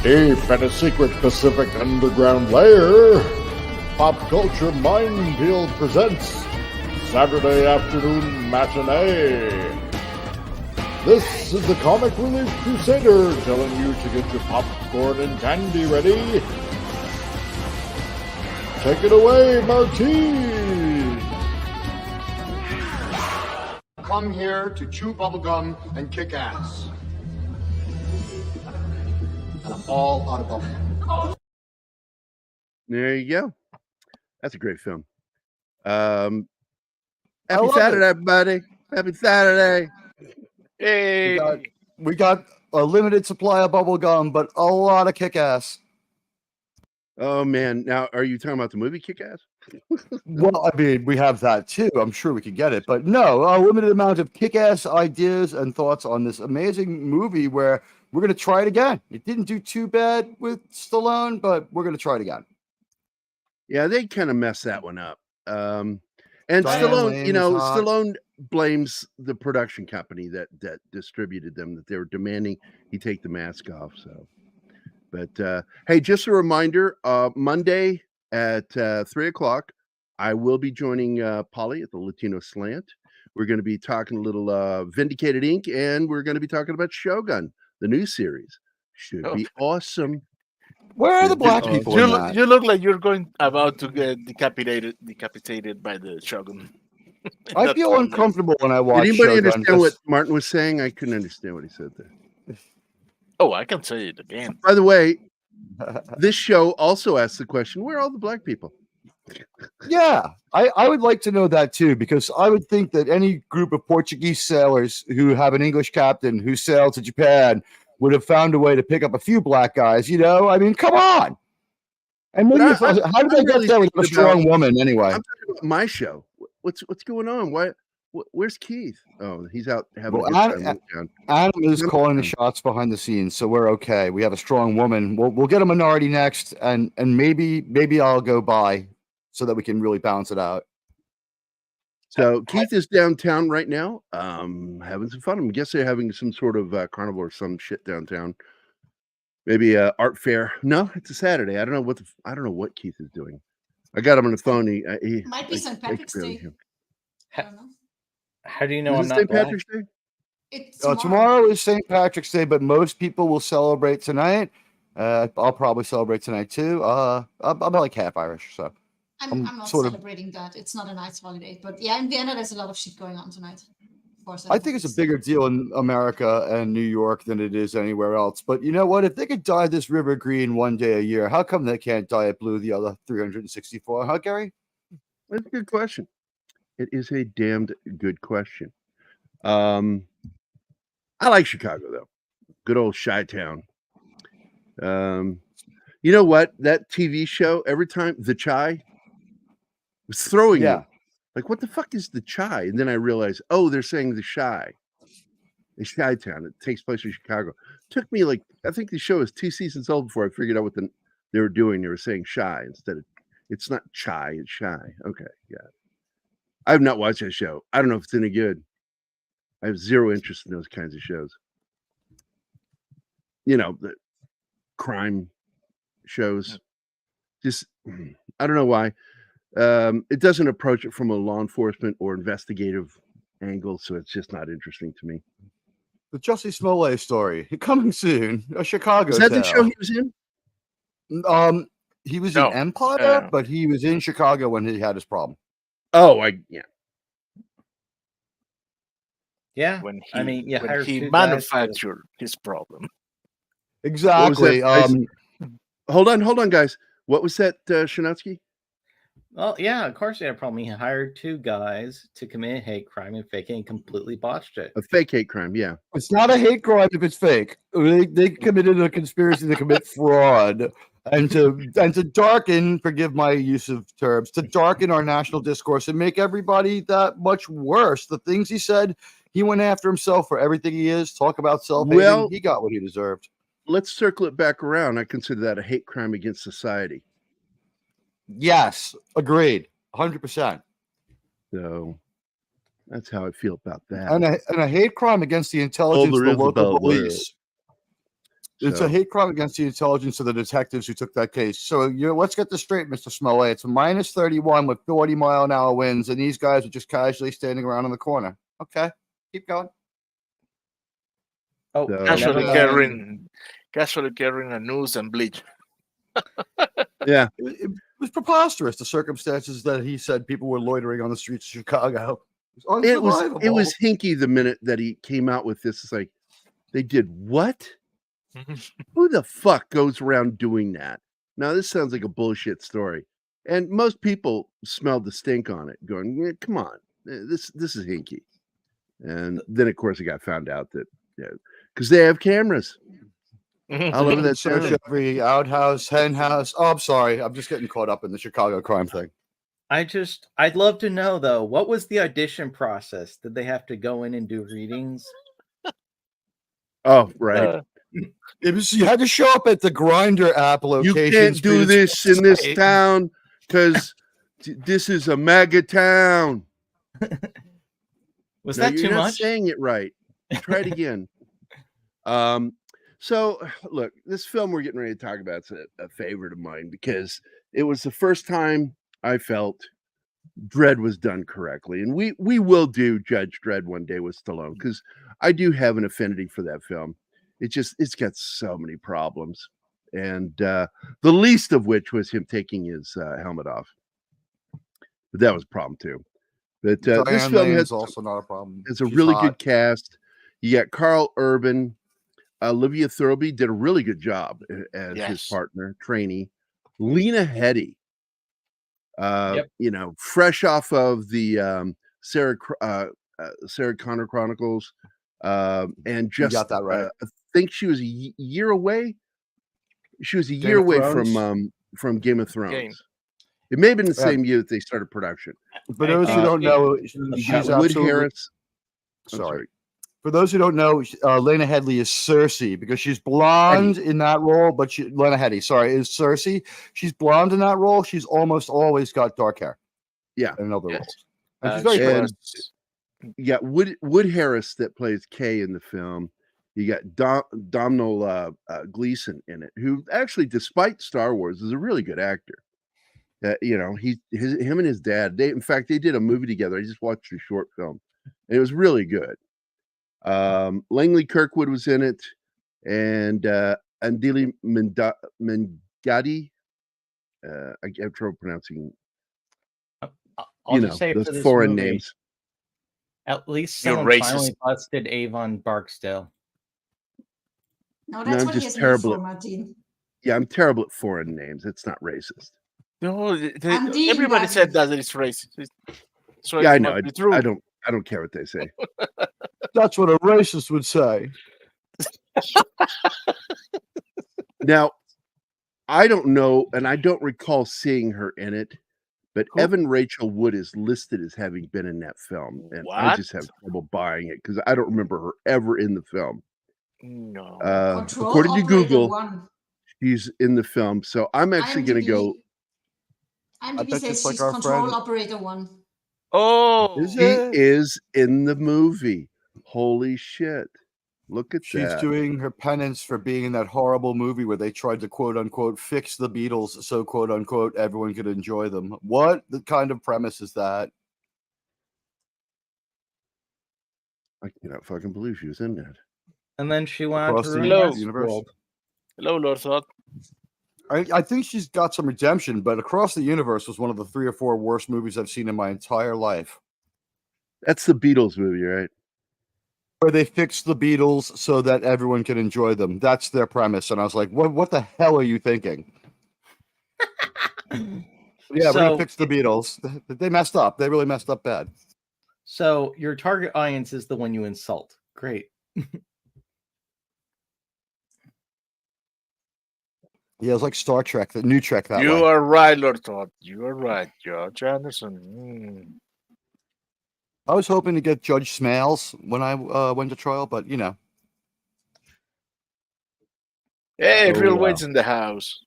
Deep in a secret Pacific underground lair, Pop Culture Minefield presents Saturday Afternoon Matinee. This is the Comic Relief Crusader telling you to get your popcorn and candy ready. Take it away, Martine! Come here to chew bubblegum and kick ass. And I'm all out of bubblegum. There you go. That's a great film. Happy Saturday, everybody. Happy Saturday. Hey. We got a limited supply of bubblegum, but a lot of kick-ass. Oh, man. Now, are you talking about the movie Kick-Ass? Well, I mean, we have that too. I'm sure we could get it. But no, a limited amount of kick-ass ideas and thoughts on this amazing movie where we're going to try it again. It didn't do too bad with Stallone, but we're going to try it again. Yeah, they kind of messed that one up. And Stallone, Stallone blames the production company that distributed them, that they were demanding he take the mask off. So, but hey, just a reminder, Monday at 3:00, I will be joining Polly at the Latino Slant. We're going to be talking a little Vindicated Inc., and we're going to be talking about Shogun, the new series. Should be awesome. Where are the black people? You look like you're about to get decapitated by the Shogun. I feel uncomfortable when I watch. Did anybody Shogun understand what Martin was saying? I couldn't understand what he said there. Oh, I can say it again. By the way, this show also asks the question, where are all the black people? Yeah, I would like to know that too, because I would think that any group of Portuguese sailors who have an English captain who sailed to Japan would have found a way to pick up a few black guys, you know? I mean, come on. And maybe how did they get there with a strong woman anyway? I'm talking about my show. What's going on? Where's Keith? Oh, he's out having a good time. Adam is calling the shots behind the scenes, so we're okay. We have a strong woman. We'll get a minority next, and maybe I'll go by so that we can really balance it out. So Keith is downtown right now, having some fun. I guess they're having some sort of carnival or some shit downtown. Maybe a art fair. No, it's a Saturday. I don't know what Keith is doing. I got him on the phone. He might be St. Patrick's Day. I don't know. How do you know I'm not St. black? Patrick's Day? It's tomorrow is St. Patrick's Day, but most people will celebrate tonight. I'll probably celebrate tonight too. I'm like half Irish, so I'm not celebrating that. It's not a nice holiday, but yeah, in Vienna there's a lot of shit going on tonight. I think it's a bigger deal in America and New York than it is anywhere else. But you know what? If they could dye this river green one day a year, how come they can't dye it blue the other 364? Huh, Gary? That's a good question. It is a damned good question. I like Chicago though. Good old Chi-Town. You know what? That TV show, every time The Chi was throwing me. Like, what the fuck is the Chi? And then I realized, oh, they're saying the Chi. The Chi-Town. It takes place in Chicago. Took me I think the show is 2 seasons old before I figured out what they were doing. They were saying Chi instead of, it's not Chi, it's Chi. Okay, yeah. I have not watched that show. I don't know if it's any good. I have zero interest in those kinds of shows. You know, the crime shows. Just, I don't know why. It doesn't approach it from a law enforcement or investigative angle, so it's just not interesting to me. The Jussie Smollett story coming soon. A Chicago. Is that the show he was in? He was in Empire, but he was in Chicago when he had his problem. Oh, yeah. When he manufactured his problem. Exactly. Hold on, guys. What was that, Shinatsky? Well, yeah, of course he had a problem. He hired 2 guys to commit a hate crime and fake it and completely botched it. A fake hate crime, yeah. It's not a hate crime if it's fake. They committed a conspiracy to commit fraud and to darken, forgive my use of terms, to darken our national discourse and make everybody that much worse. The things he said, he went after himself for everything he is. Talk about self-hating. Well, he got what he deserved. Let's circle it back around. I consider that a hate crime against society. Yes, agreed, 100%. So that's how I feel about that. And a hate crime against the intelligence of the local police. It's So- a hate crime against the intelligence of the detectives who took that case. So let's get this straight, Mr. Smollett. It's a minus 31 with 40-mile-an-hour winds, and these guys are just casually standing around in the corner. Okay, keep going. Oh, So- Casually never carrying a noose and bleach. Yeah. It was preposterous, the circumstances that he said people were loitering on the streets of Chicago. It was unsurvivable. hinky the minute that he came out with this. It's like, they did what? Who the fuck goes around doing that? Now this sounds like a bullshit story, and most people smelled the stink on it, going, yeah, "Come on, this is hinky." And then, of course, it got found out that because they have cameras all over that search town. every outhouse, hen house. Oh, I'm sorry. I'm just getting caught up in the Chicago crime thing. I'd love to know though, what was the audition process? Did they have to go in and do readings? Oh, right. It was, you had to show up at the Grinder app You location. can't do this in this town because this is a mega town. Was No, that you're too not much? saying it right. Try it again. So look, this film we're getting ready to talk about is a favorite of mine because it was the first time I felt DREDD was done correctly, and we will do Judge DREDD one day with Stallone because I do have an affinity for that film. It's got so many problems, and the least of which was him taking his helmet off. But that was a problem too. But this Diane film Lane's has also not a problem. it's a She's really hot. good cast. You got Karl Urban, Olivia Thirlby did a really good job as his Yes. partner, trainee. Lena Headey, Yep. fresh off of the Sarah Connor Chronicles, and just got that right. I think she was a year away. She was a Game year of away Thrones? from Game of Thrones. Game. It may have been the Yeah. same year that they started production. For those who Uh, don't know, You she's got Wood absolutely. Harris. I'm Sorry. For those who don't know, Lena Headey is Cersei because she's blonde in that role, but Lena Headey, sorry, is Cersei. She's blonde in that role. She's almost always got dark hair. Yeah. In other Yes. roles. And she's very and- pretty. You got Wood Harris that plays Kay in the film. You got Domhnall Gleeson in it, who actually, despite Star Wars, is a really good actor. Him and his dad. In fact, they did a movie together. I just watched a short film, and it was really good. Langley Kirkwood was in it, and Andili Mengadi. I have trouble pronouncing. I'll just say those for this foreign movie, names. at least You're someone racist. finally busted Avon Barksdale. No, that's I'm what he just has terrible for, Martin. Yeah, I'm terrible at foreign names. It's not racist. No, Andy, everybody Martin. said that it's racist. So Yeah, it I know. must be true. I don't care what they say. That's what a racist would say. Now, I don't know, and I don't recall seeing her in it, but Who? Evan Rachel Wood is listed as having been in that film, and I just have trouble buying it because I don't remember her ever in the film. No. Control According to Operator Google, 1. she's in the film, so I'm actually going to go. IMDb bet says just like she's our Control friend- Operator 1. Oh, Is She it? is in the movie. Holy shit! Look at She's that. doing her penance for being in that horrible movie where they tried to quote unquote fix the Beatles so quote unquote everyone could enjoy them. What the kind of premise is that? I cannot fucking believe she was in that. And then she went on Across to the ruin universe. Westworld. hello, Lord Thought. I think she's got some redemption, but Across the Universe was one of the 3 or 4 worst movies I've seen in my entire life. That's the Beatles movie, right? Where they fixed the Beatles so that everyone could enjoy them. That's their premise. And I was like, what the hell are you thinking? Yeah, we're So- gonna fix the Beatles. They messed up. They really messed up bad. So your target audience is the one you insult. Great. Yeah, it's like Star Trek, the new Trek that You way. are right, Lord Thought. You are right, George Anderson. I was hoping to get Judge Smales when I went to trial, but you know. Hey, Oh, Real wow. Wade's in the house.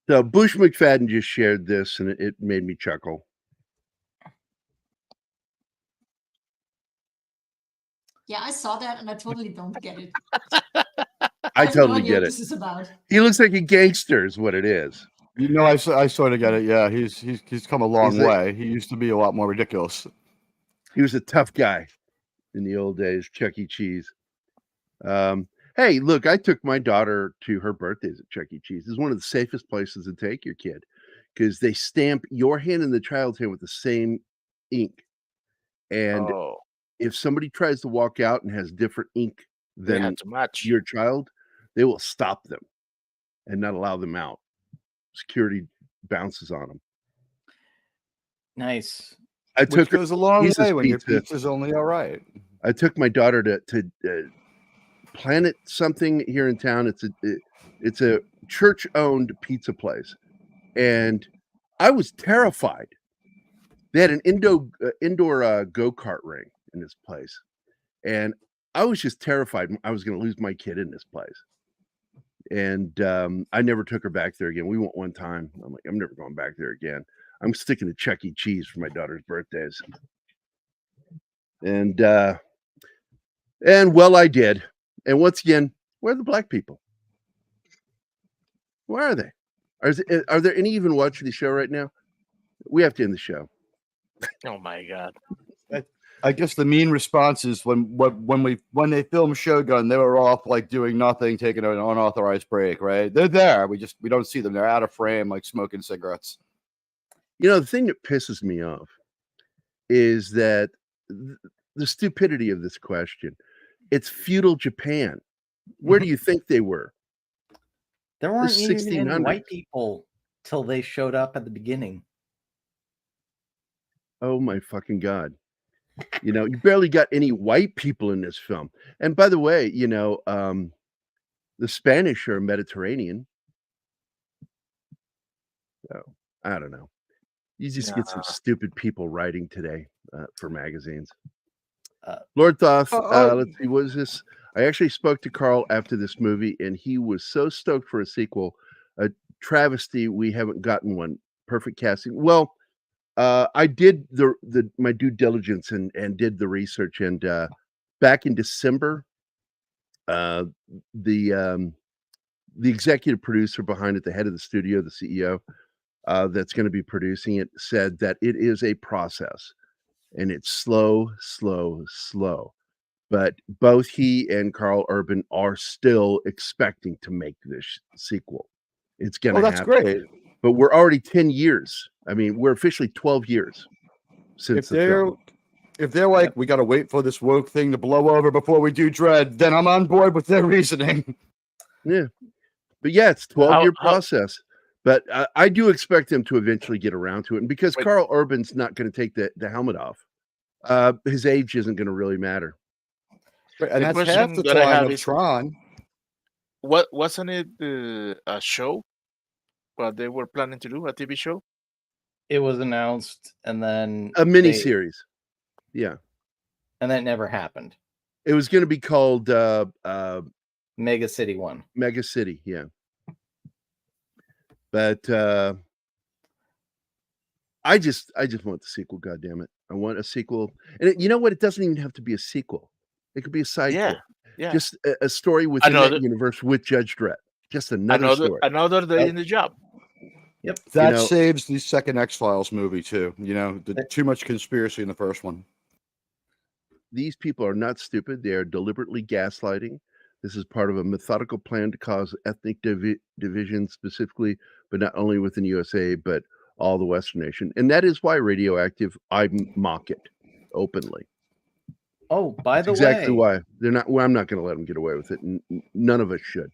So Bush McFadden just shared this, and it made me chuckle. Yeah, I saw that and I totally don't get it. I have no totally idea get what it. this is about. He looks like a gangster, is what it is. You know, I sort of get it. Yeah, he's come a long He's like- way. He used to be a lot more ridiculous. He was a tough guy in the old days, Chuck E. Cheese. Hey, look, I took my daughter to her birthdays at Chuck E. Cheese. It's one of the safest places to take your kid because they stamp your hand and the child's hand with the same ink. And Oh, if somebody tries to walk out and has different ink they than had to match. your child, they will stop them and not allow them out. Security bounces on them. Nice. I Which took her goes a long Jesus way when your pizza. pizza's only all right. I took my daughter to Planet something here in town. It's a church-owned pizza place, and I was terrified. They had an indoor go-kart ring in this place, and I was just terrified I was going to lose my kid in this place. And I never took her back there again. We went one time. I'm like, I'm never going back there again. I'm sticking to Chuck E. Cheese for my daughter's birthdays. And well, I did. And once again, where are the black people? Where are they? Are there any even watching the show right now? We have to end the show. Oh my god. I guess the mean response is when they filmed Shogun, they were off like doing nothing, taking an unauthorized break, right? They're there. We don't see them. They're out of frame, like smoking cigarettes. You know, the thing that pisses me off is that the stupidity of this question. It's feudal Japan. Where do you think they were? There weren't It's even 1600s. white people till they showed up at the beginning. Oh my fucking God. You know, you barely got any white people in this film. And by the way, you know, the Spanish are Mediterranean. So I don't know. You just get some stupid people writing today for magazines. Lord Thoth, let's see, what is this? I actually spoke to Karl after this movie, and he was so stoked for a sequel. A travesty, we haven't gotten one. Perfect casting. Well, I did my due diligence and did the research, and back in December, the executive producer behind it, the head of the studio, the CEO, that's going to be producing it, said that it is a process, and it's slow. But both he and Karl Urban are still expecting to make this sequel. It's going to happen. That's great. But we're already 10 years. I mean, we're officially 12 years since if they're like, we got to wait for this woke thing to blow over before we do DREDD, then I'm on board with their reasoning. Yeah. But yeah, it's a 12-year process. But I do expect them to eventually get around to it. And because Karl Urban's not going to take the helmet off, his age isn't going to really matter. Right, and that's half the time of Tron. Wasn't it a show? What they were planning to do, a TV show? It was announced, and then a miniseries. Yeah. And that never happened. It was going to be called Mega City 1. Mega City, yeah. But I just want the sequel, goddammit. I want a sequel. And you know what? It doesn't even have to be a sequel. It could be a side yeah. Just a story within that universe with Judge Dredd. Just another story. Another day in the job. Yep. That saves the second X-Files movie too. You know, too much conspiracy in the first one. These people are not stupid. They are deliberately gaslighting. This is part of a methodical plan to cause ethnic division specifically, but not only within USA, but all the Western nation. And that is why Radioactive, I mock it openly. Oh, by the way. Exactly why. They're not. Well, I'm not going to let them get away with it. None of us should.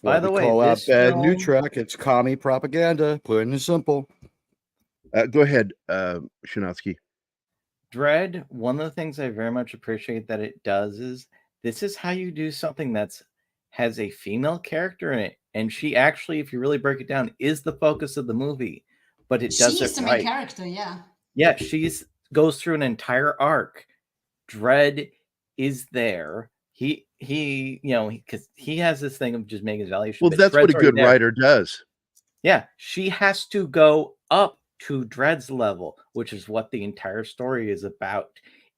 By the way, call out bad new track. It's commie propaganda. Plain and simple. Go ahead, Shinatsky. DREDD, one of the things I very much appreciate that it does is this is how you do something that's has a female character in it, and she actually, if you really break it down, is the focus of the movie. But it does She's it the right. main character, yeah. Yeah, goes through an entire arc. DREDD is there. He because he has this thing of just making his valuation. Well, that's what a good writer does. Yeah, she has to go up to DREDD's level, which is what the entire story is about.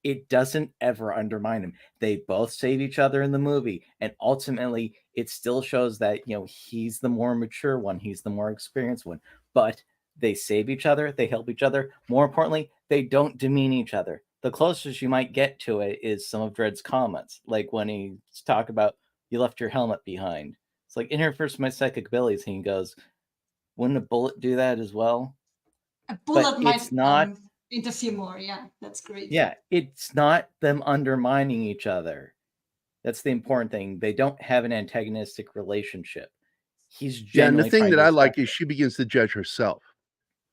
it doesn't ever undermine him. They both save each other in the movie, and ultimately it still shows that, he's the more mature one, he's the more experienced one, but they save each other, they help each other. More importantly, they don't demean each other. The closest you might get to it is some of Dredd's comments, like when he's talk about, you left your helmet behind. It's like, in here first my psychic abilities, and he goes, wouldn't a bullet do that as well? A bullet might it's not interfere more. Yeah, that's great. Yeah, it's not them undermining each other. That's the important thing. They don't have an antagonistic relationship. He's and the genuinely thing that I like respect is she begins to judge herself,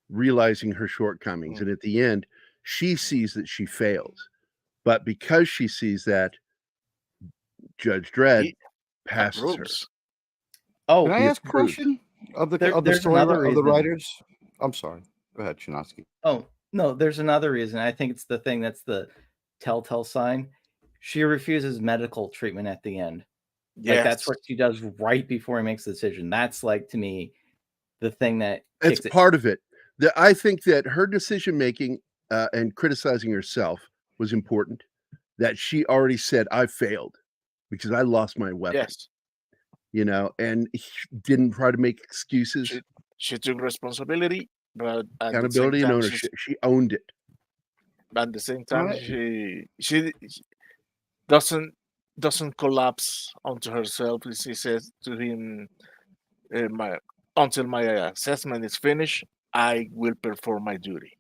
realizing her shortcomings. And at the end, she sees that she fails. But because she sees that, Judge Dredd He passes her. approves. Oh, Can I he ask a approves. question of the there's story another of the reason. writers? I'm sorry. Go ahead, Chinaski. Oh, no, there's another reason. I think it's the thing that's the telltale sign. She refuses medical treatment at the end. Like, that's Yes. what she does right before he makes the decision. That's, like, to me, the thing that It's kicks it. part of it. I think that her decision making and criticizing herself was important. That she already said, I failed because I lost my weapon. Yes. And he didn't try to make excuses. She took responsibility, but at the same Accountability and time, ownership. She owned it. at the same time, Right. she doesn't collapse onto herself. She says to him, until my assessment is finished, I will perform my duty.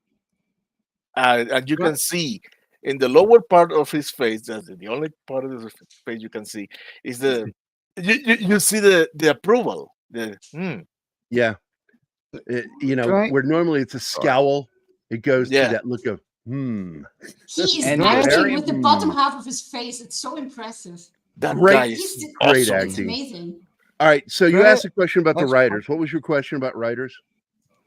And you can see in the lower part of his face, that's the only part of his face you can see, is you see the approval. Yeah. Where normally it's a scowl, it goes to that look of, He's And acting very- with the bottom half of his face. It's so impressive. That Great- guy He's is the- great awesome. It's acting. amazing. All right. So you Can I- asked a question about the Let's- writers. What was your question about writers?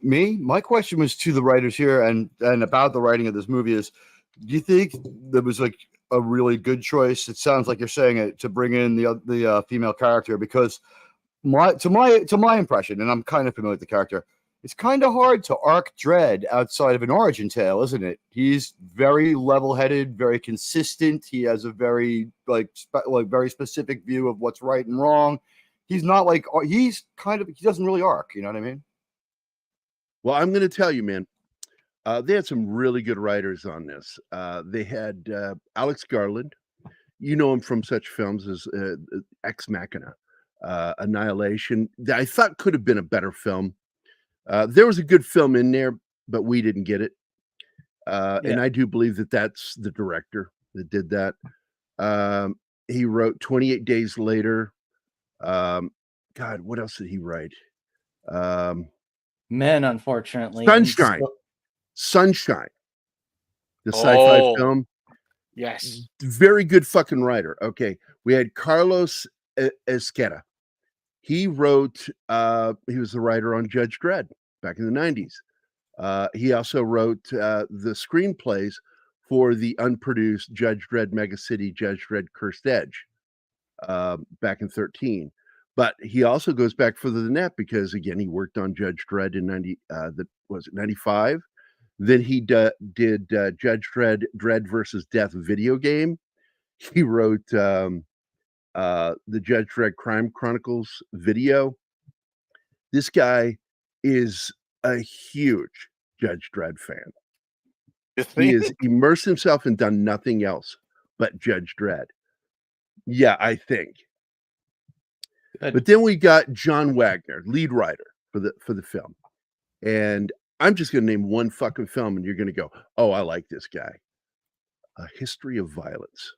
Me, my question was to the writers here and about the writing of this movie is, do you think there was like a really good choice? It sounds like you're saying it to bring in the female character, because to my impression, and I'm kind of familiar with the character, it's kind of hard to arc Dredd outside of an origin tale, isn't it? He's very level-headed, very consistent. He has a very very specific view of what's right and wrong. He's not like he doesn't really arc. You know what I mean? Well, I'm going to tell you, man, they had some really good writers on this. They had Alex Garland. You know him from such films as Ex Machina, Annihilation. That I thought could have been a better film. There was a good film in there, but we didn't get it. And I do believe that that's the director that did that. He wrote 28 Days Later. God, what else did he write? Men, unfortunately. Sunshine, the sci-fi film. Yes. Very good fucking writer. Okay. We had Carlos Esqueda. He wrote, he was the writer on Judge Dredd back in the 90s. He also wrote the screenplays for the unproduced Judge Dredd Mega City, Judge Dredd Cursed Edge back in 2013. But he also goes back further than that because, again, he worked on Judge Dredd in 95. Then he did Judge Dredd versus Death video game. He wrote the Judge Dredd Crime Chronicles video. This guy is a huge Judge Dredd fan. He has immersed himself and done nothing else but Judge Dredd. Yeah, I think. Good. But then we got John Wagner, lead writer for the film. And I'm just going to name one fucking film and you're going to go, oh, I like this guy. A History of Violence.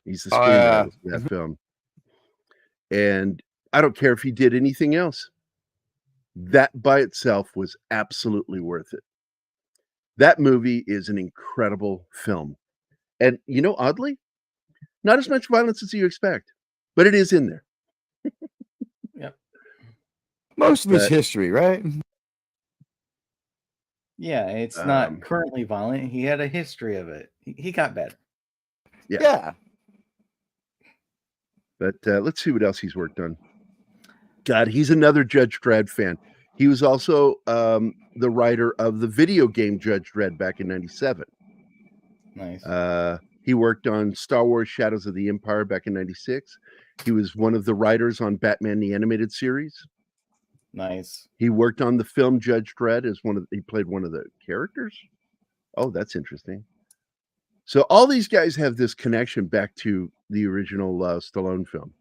He's the screenwriter for that film. And I don't care if he did anything else. That by itself was absolutely worth it. That movie is an incredible film. And, oddly, not as much violence as you expect, but it is in there. Yep. Most of his history, right? Yeah, it's not currently violent. He had a history of it. He got better. Yeah. But let's see what else he's worked on. God, he's another Judge Dredd fan. He was also the writer of the video game Judge Dredd back in '97. Nice. He worked on Star Wars Shadows of the Empire back in '96. He was one of the writers on Batman the Animated Series. Nice. He worked on the film Judge Dredd as he played one of the characters. Oh, that's interesting. So all these guys have this connection back to the original Stallone film.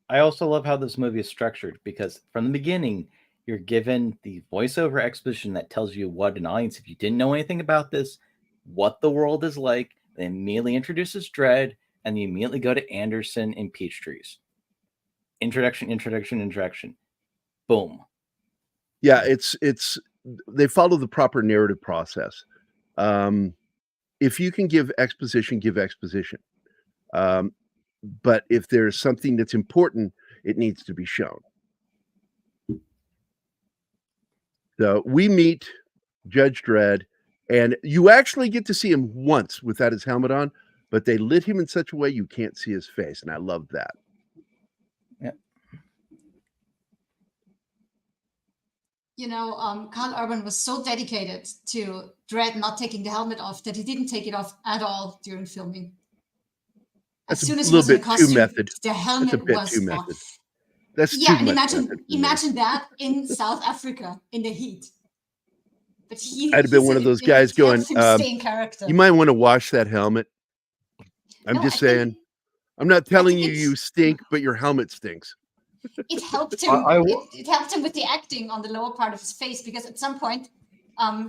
I also love how this movie is structured, because from the beginning, you're given the voiceover exposition that tells you what an audience, if you didn't know anything about this, what the world is like. They immediately introduces Dredd, and you immediately go to Anderson and Peachtrees. Introduction. Boom. Yeah, it's they follow the proper narrative process. If you can give exposition, give exposition. But if there's something that's important, it needs to be shown. So we meet Judge Dredd, and you actually get to see him once without his helmet on, but they lit him in such a way you can't see his face, and I love that. Yeah. You know, Karl Urban was so dedicated to Dredd not taking the helmet off that he didn't take it off at all during filming. As That's soon a as he was little in the bit too costume, method. the That's a helmet bit was too off. method. That's Yeah, too and much method for me. imagine that in South Africa in the heat. But I'd have been one of those guys going, stay in character. you might want to wash that helmet. I'm No, just I think saying. I'm not telling you it's- you stink, but your helmet stinks. it helped him. It helped him with the acting on the lower part of his face, because at some point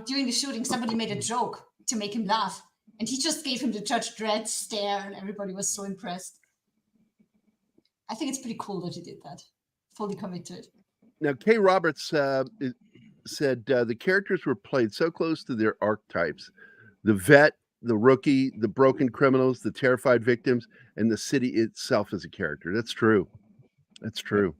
during the shooting, somebody made a joke to make him laugh, and he just gave him the Judge Dredd stare, and everybody was so impressed. I think it's pretty cool that he did that. Fully committed. Now, Kay Roberts said the characters were played so close to their archetypes: the vet, the rookie, the broken criminals, the terrified victims, and the city itself as a character. That's true. That's true.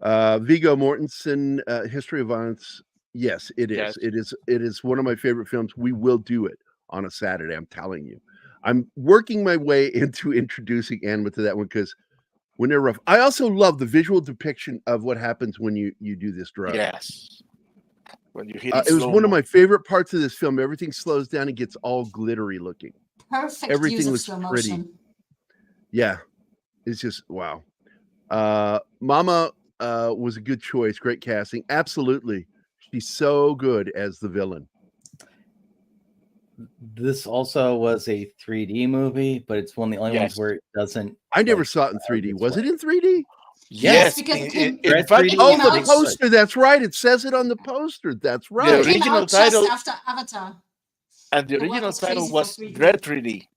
Viggo Mortensen, History of Violence. Yes, it is. Yes. It is one of my favorite films. We will do it on a Saturday. I'm telling you. I'm working my way into introducing Anima to that one, because when they're rough. I also love the visual depiction of what happens when you do this drug. Yes. When you hit It was one of my favorite parts of this film. Everything slows down and gets all glittery looking. Perfect Everything use of looks slow pretty. motion. Yeah, it's just wow. Mama was a good choice. Great casting. Absolutely, she's so good as the villain. This also was a 3D movie, but it's one of the only ones Yes. where it doesn't. I never like, saw it in 3D. its Was way. it in 3D? Yes, because in Red fact, 3D Oh, came the out- poster. That's right. It says it on the poster. That's The right. It came original out just title- after Avatar. and the The original world was title crazy for was 3D. DREDD 3D.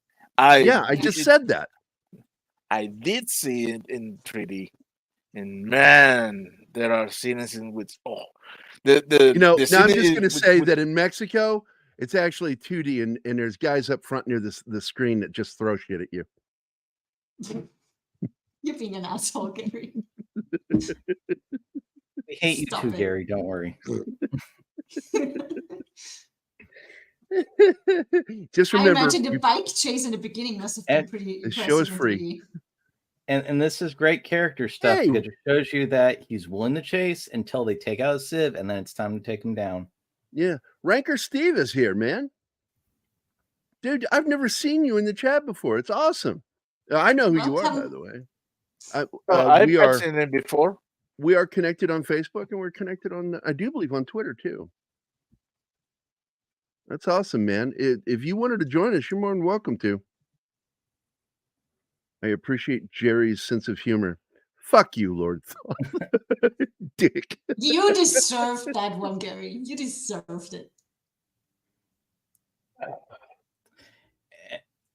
Yeah, I just said that. I did see it in 3D, and man, there are scenes in which the Now I'm scene just is going to say that in Mexico, it's actually 2D, and there's guys up front near the screen that just throw shit at you. You're being an asshole, Gary. We hate you Stop too, it. Gary. Don't worry. Just I remember, imagine the bike chase in the beginning must have been And pretty the impressive. show is in free. 3D. And this is great character stuff, Hey. because it shows you that he's willing to chase until they take out a sieve, and then it's time to take him down. yeah, Ranker Steve is here, man. Dude, I've never seen you in the chat before. It's awesome. I know who you are, by Welcome. the way. I've seen it before. We are connected on Facebook, and we're connected on, I do believe, on Twitter too. That's awesome, man. If you wanted to join us, you're more than welcome to. I appreciate Jerry's sense of humor. Fuck you, Lord Thought. Dick. You deserved that one, Gary. You deserved it.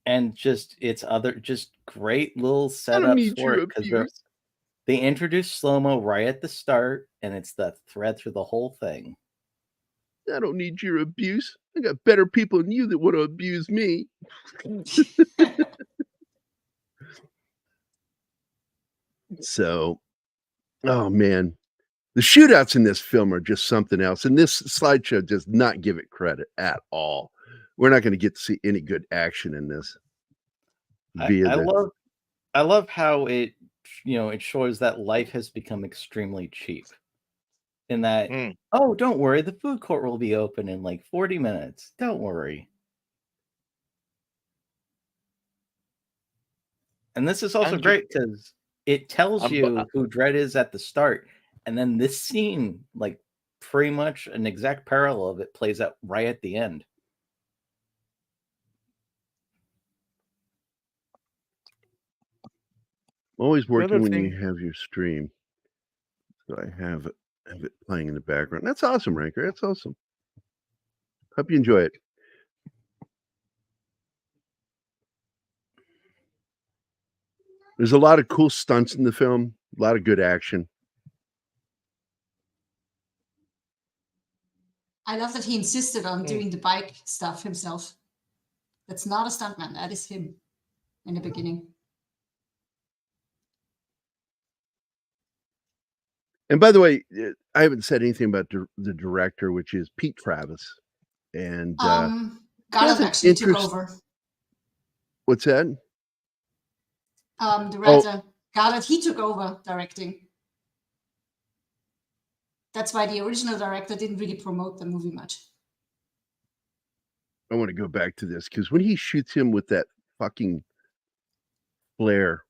And just it's other just great little I don't setups need for your it, because abuse. they introduce slow-mo right at the start, and it's the thread through the whole thing. I don't need your abuse. I got better people than you that want to abuse me. So, oh man, the shootouts in this film are just something else. And this slideshow does not give it credit at all. We're not going to get to see any good action in this. I love how it it shows that life has become extremely cheap. In that, oh, don't worry, the food court will be open in like 40 minutes. Don't worry. And this is also great because it tells you who DREDD is at the start, and then this scene, like pretty much an exact parallel of it, plays out right at the end. Always working when you have your stream. So I have it playing in the background. That's awesome, Ranker. That's awesome. Hope you enjoy it. There's a lot of cool stunts in the film, a lot of good action. I love that he insisted on doing the bike stuff himself. That's not a stuntman. That is him in the beginning. And by the way, I haven't said anything about the director, which is Pete Travis. And Garland actually took over. What's that? Director Garland, he took over directing. That's why the original director didn't really promote the movie much. I want to go back to this because when he shoots him with that fucking flare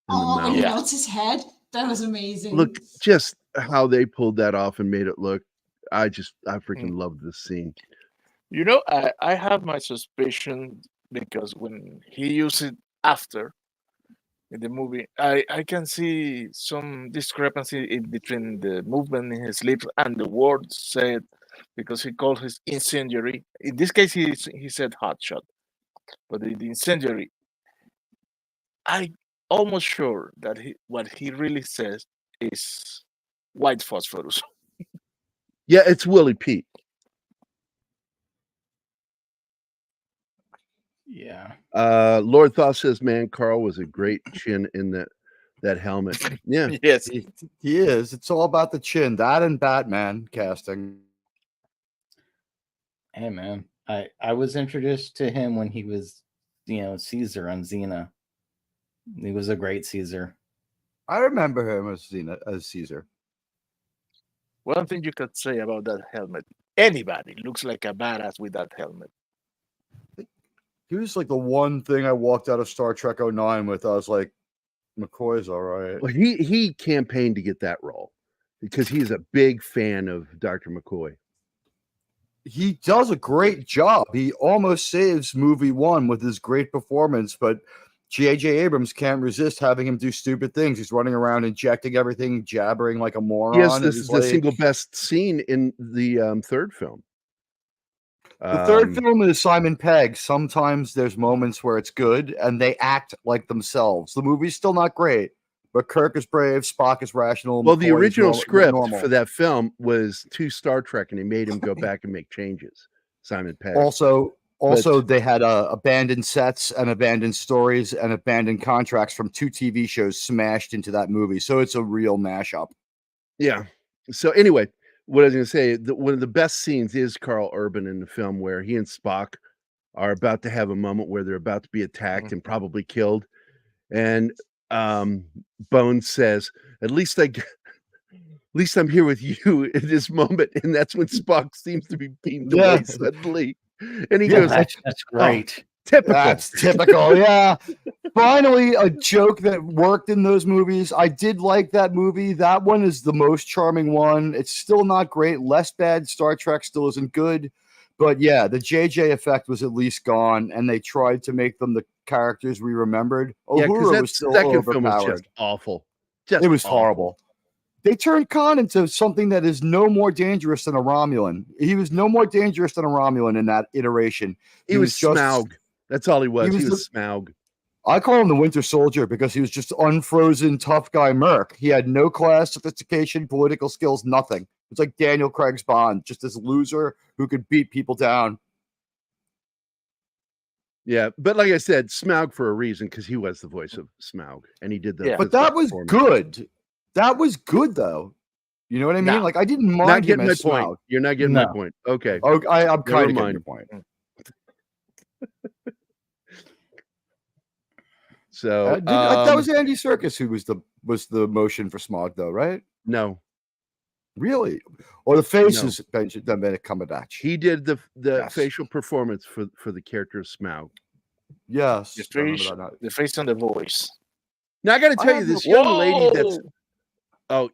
in the mouth. And he melts his head. That was amazing. Look, just how they pulled that off and made it look. I freaking loved this scene. I have my suspicion because when he used it after in the movie, I can see some discrepancy in between the movement in his lips and the words said, because he called his incendiary. In this case, he said hotshot, but the incendiary, I almost sure that what he really says is white phosphorus. Yeah, it's Willie Pete. Yeah. Lord Thaw says, man, Karl was a great chin in that helmet. Yeah. Yes. He is. It's all about the chin. That and Batman casting. Hey, man. I was introduced to him when he was, Caesar on Xena. He was a great Caesar. I remember him as Caesar. One thing you could say about that helmet, anybody looks like a badass with that helmet. He was like the one thing I walked out of Star Trek 09 with. I was like, McCoy's all right. Well, he campaigned to get that role because he's a big fan of Dr. McCoy. He does a great job. He almost saves movie one with his great performance, but J.J. Abrams can't resist having him do stupid things. He's running around injecting everything, jabbering like a moron. Yes, this is the single best scene in the third film. The third film is Simon Pegg. Sometimes there's moments where it's good and they act like themselves. The movie's still not great, but Kirk is brave, Spock is rational. Well, the original script for that film was to Star Trek, and he made him go back and make changes. Simon Pegg. Also, they had abandoned sets and abandoned stories and abandoned contracts from 2 TV shows smashed into that movie. So it's a real mashup. Yeah. So anyway, what I was going to say, one of the best scenes is Karl Urban in the film where he and Spock are about to have a moment where they're about to be attacked and probably killed. And Bones says, at least I'm here with you in this moment. And that's when Spock seems to be beamed away suddenly. And he goes, that's great. Typical. That's typical. Yeah. Finally, a joke that worked in those movies. I did like that movie. That one is the most charming one. It's still not great. Less bad. Star Trek still isn't good. But yeah, the JJ effect was at least gone, and they tried to make them the characters we remembered. Uhura was still second film was overpowered. just awful. It was horrible. They turned Khan into something that is no more dangerous than a Romulan. He was no more dangerous than a Romulan in that iteration. He was just Smaug. That's all he was. He was Smaug. I call him the Winter Soldier because he was just unfrozen tough guy merc. He had no class, sophistication, political skills, nothing. It's like Daniel Craig's Bond, just this loser who could beat people down. Yeah, but like I said, Smaug for a reason, because he was the voice of Smaug, and he did the. Yeah. But that was good. That was good, though. You know what I mean? Like, I didn't mind him as point. Smaug. You're not getting my point. Okay. I'm kind of getting your point. So that was Andy Serkis who was the motion for Smog, though, right? No, really, or the faces Benedict Cumberbatch. He did the facial performance for the character of Smaug. Yes, the face and the voice. Now I got to tell you, this young lady that's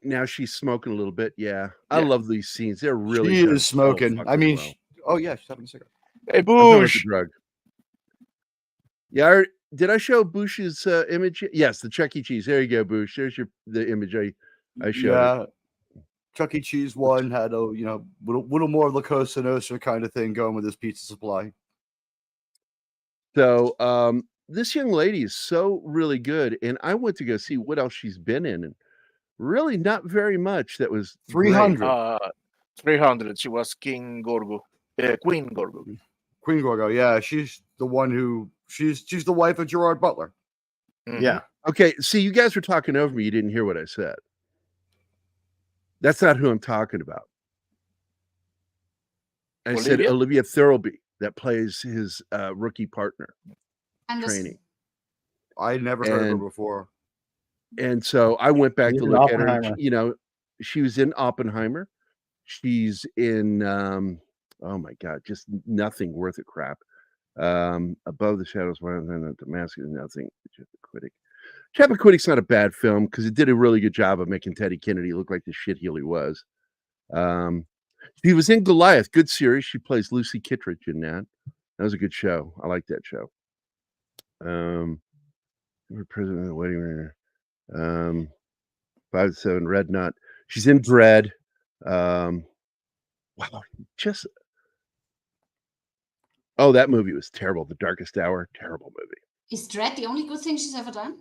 now she's smoking a little bit. Yeah, I love these scenes. They're really she is smoking. I mean, well. She's having a cigarette. Hey, Bush. Drug. Yeah, did I show Bush's image? Yes, the Chuck E. Cheese. There you go, Bush. There's the image I showed. Yeah, Chuck E. Cheese one had a little more of the Cosa Nostra kind of thing going with his pizza supply. So this young lady is so really good, and I went to go see what else she's been in, and really not very much. That was 300. 300. She was Queen Gorgo. Queen Gorgo. Yeah, she's the one who she's the wife of Gerard Butler. Mm-hmm. Yeah. Okay. See, you guys were talking over me. You didn't hear what I said. That's not who I'm talking about. I said Olivia Thirlby, that plays his rookie partner. Training. I never heard of her before. And so I went back to look at her. She was in Oppenheimer. She's in oh my God, just nothing worth a crap. Above the Shadows, the Mask is nothing. Chappaquiddick's not a bad film because it did a really good job of making Teddy Kennedy look like the shitheel he was. She was in Goliath, good series. She plays Lucy Kittredge in that. That was a good show. I like that show. President of the Wedding Ringer. 5-7 Red Nut. She's in DREDD. Wow, just that movie was terrible. The Darkest Hour, terrible movie. Is DREDD the only good thing she's ever done?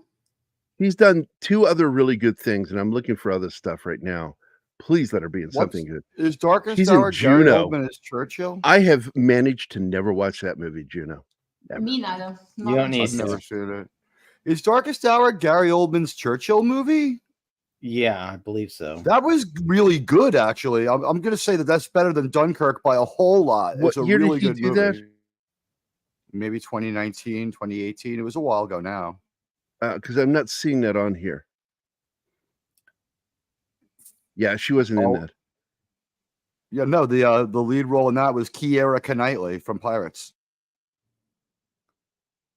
He's done 2 other really good things, and I'm looking for other stuff right now. Please let her be in something good. Is Darkest She's Hour in Juno. Gary Oldman as Churchill? I have managed to never watch that movie, Juno. Ever. Me neither. You don't need I've never seen it. Is Darkest Hour Gary Oldman's Churchill movie? Yeah, I believe so. That was really good, actually. I'm going to say that's better than Dunkirk by a whole lot. What it's a year really did he good do movie. that? Maybe 2019, 2018. It was a while ago now. Because I'm not seeing that on here. Yeah, she wasn't in that. Yeah, no, the lead role in that was Keira Knightley from Pirates.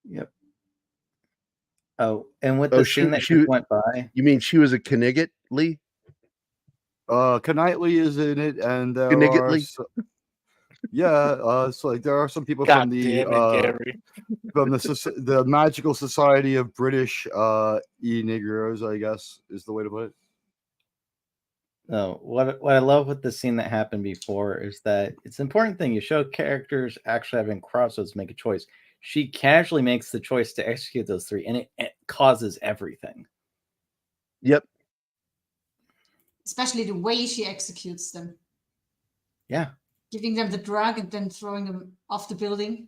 Yep. Oh, and with the scene that she went by. You mean she was a Knightley? Knightley is in it, and there Knightley? so like there are some people from the Magical Society of British E-Negroes, I guess is the way to put it. No, what I love with the scene that happened before is that it's an important thing. You show characters actually having crossroads, make a choice. She casually makes the choice to execute those 3, and it causes everything. Yep. Especially the way she executes them. Yeah. Giving them the drug and then throwing them off the building.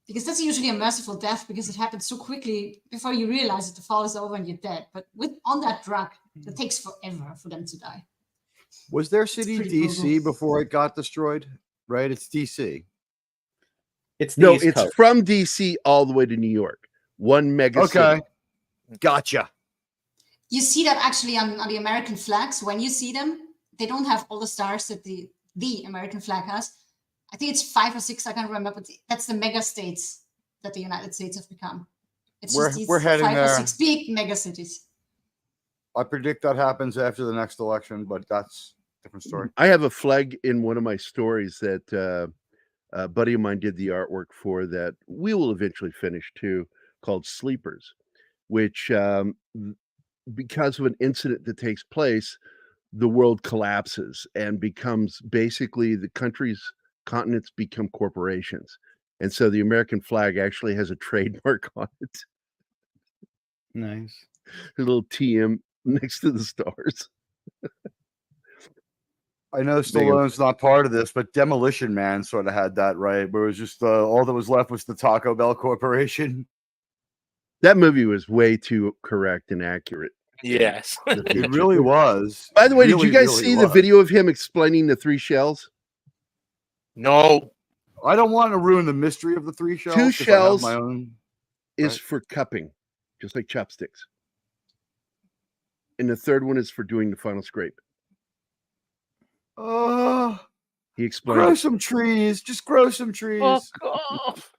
Because that's usually a merciful death because it happens so quickly before you realize it, the fall is over and you're dead. But on that drug, it takes forever for them to die. Was their city DC before it got destroyed? Right? It's DC. It's from DC all the way to New York. One mega city. Gotcha. You see that actually on the American flags. When you see them, they don't have all the stars that the American flag has. I think it's 5 or 6, I can't remember, but that's the mega states that the United States have become. We're heading 5 there. or 6 big mega cities. I predict that happens after the next election, but that's a different story. I have a flag in one of my stories that a buddy of mine did the artwork for that we will eventually finish too, called Sleepers, which because of an incident that takes place, the world collapses and becomes basically the continents become corporations. And so the American flag actually has a trademark on it. Nice. A little TM next to the stars. I know Stallone's not part of this, but Demolition Man sort of had that, right? Where it was just all that was left was the Taco Bell Corporation. That movie was way too correct and accurate. Yes. It really was. By the way, did you guys see the video of him explaining the 3 shells? No. I don't want to ruin the mystery of the 3 shells. 2 shells. My own. is for cupping, just like chopsticks. And the third one is for doing the final scrape. He explained. Grow some trees. Just grow some trees. Fuck off.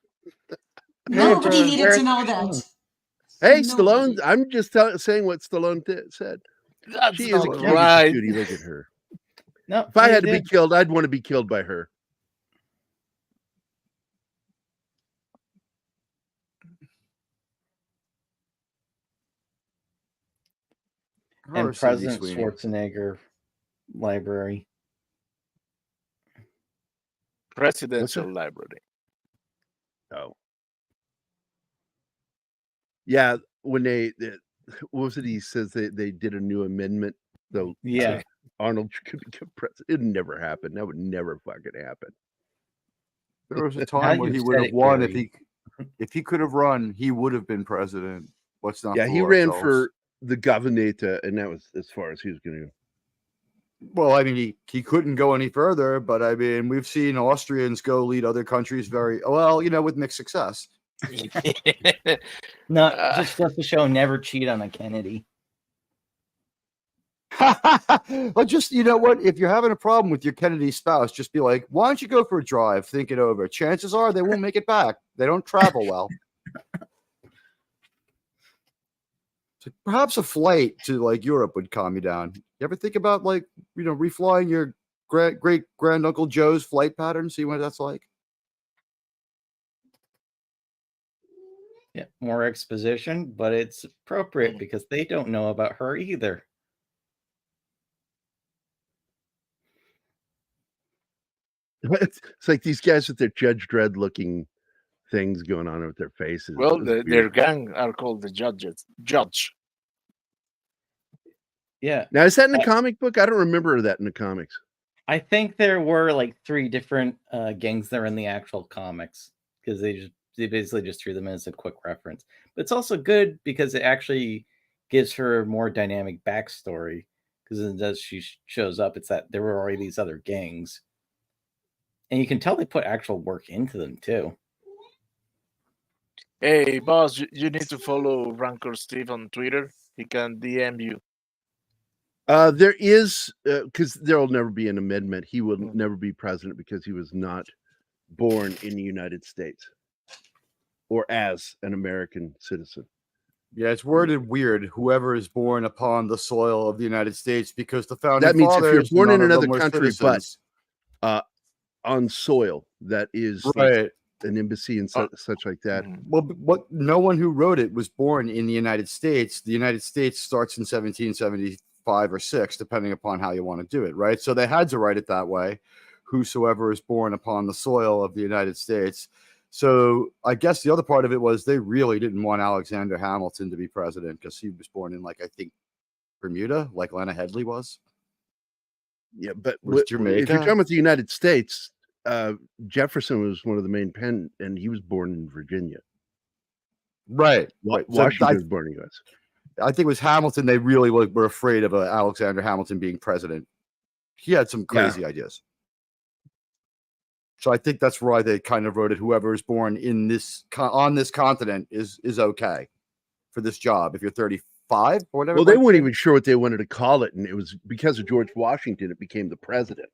Nobody needed to know that. Hey, Nobody. Stallone, I'm just saying what Stallone said. That's She is a not cutie right. patootie. Look at her. No, If I had to be killed, I'd want to be killed by her. And President Schwarzenegger Library. Presidential Library. Oh. Yeah, when what was it? He says they did a new amendment. So yeah, Arnold could become president. It never happened. That would never fucking happen. There was a time when he would have won if he could have run, he would have been president. Let's not. Yeah, he ran for the governator, and that was as far as he was going to go. Well, I mean, he couldn't go any further, but I mean, we've seen Austrians go lead other countries very well, with mixed success. No, just to show never cheat on a Kennedy. But just, you know what? If you're having a problem with your Kennedy spouse, just be like, why don't you go for a drive? Think it over. Chances are they won't make it back. They don't travel well. So perhaps a flight to like Europe would calm you down. You ever think about reflying your great granduncle Joe's flight pattern? See what that's like? Yeah, more exposition, but it's appropriate because they don't know about her either. It's like these guys with their Judge Dredd looking things going on with their faces. Well, their gang are called the Judges. Judge. Yeah. Now, is that in the comic book? I don't remember that in the comics. I think there were like 3 different gangs there in the actual comics because they basically just threw them in as a quick reference. But it's also good because it actually gives her a more dynamic backstory because as she shows up, it's that there were already these other gangs. And you can tell they put actual work into them too. Hey, boss, you need to follow Rancor Steve on Twitter. He can DM you. There is, because there will never be an amendment. He will never be president because he was not born in the United States or as an American citizen. Yeah, it's worded weird. Whoever is born upon the soil of the United States, because the founding that means fathers, if you're born in another were country, citizens. but on soil that is right. like an embassy and such like that. Well, no one who wrote it was born in the United States. The United States starts in 1775 or 6, depending upon how you want to do it, right? So they had to write it that way. Whosoever is born upon the soil of the United States. So I guess the other part of it was they really didn't want Alexander Hamilton to be president because he was born in, like, I think, Bermuda, like Lena Headey was. Yeah, but Jamaica? If you're talking about the United States, Jefferson was one of the main pen, and he was born in Virginia. Right. Washington was born in the U.S. I think it was Hamilton. They really were afraid of Alexander Hamilton being president. He had some crazy ideas. So I think that's why they kind of wrote it. Whoever is born in on this continent is okay for this job. If you're 35 or whatever. Well, they weren't even sure what they wanted to call it, and it was because of George Washington. It became the president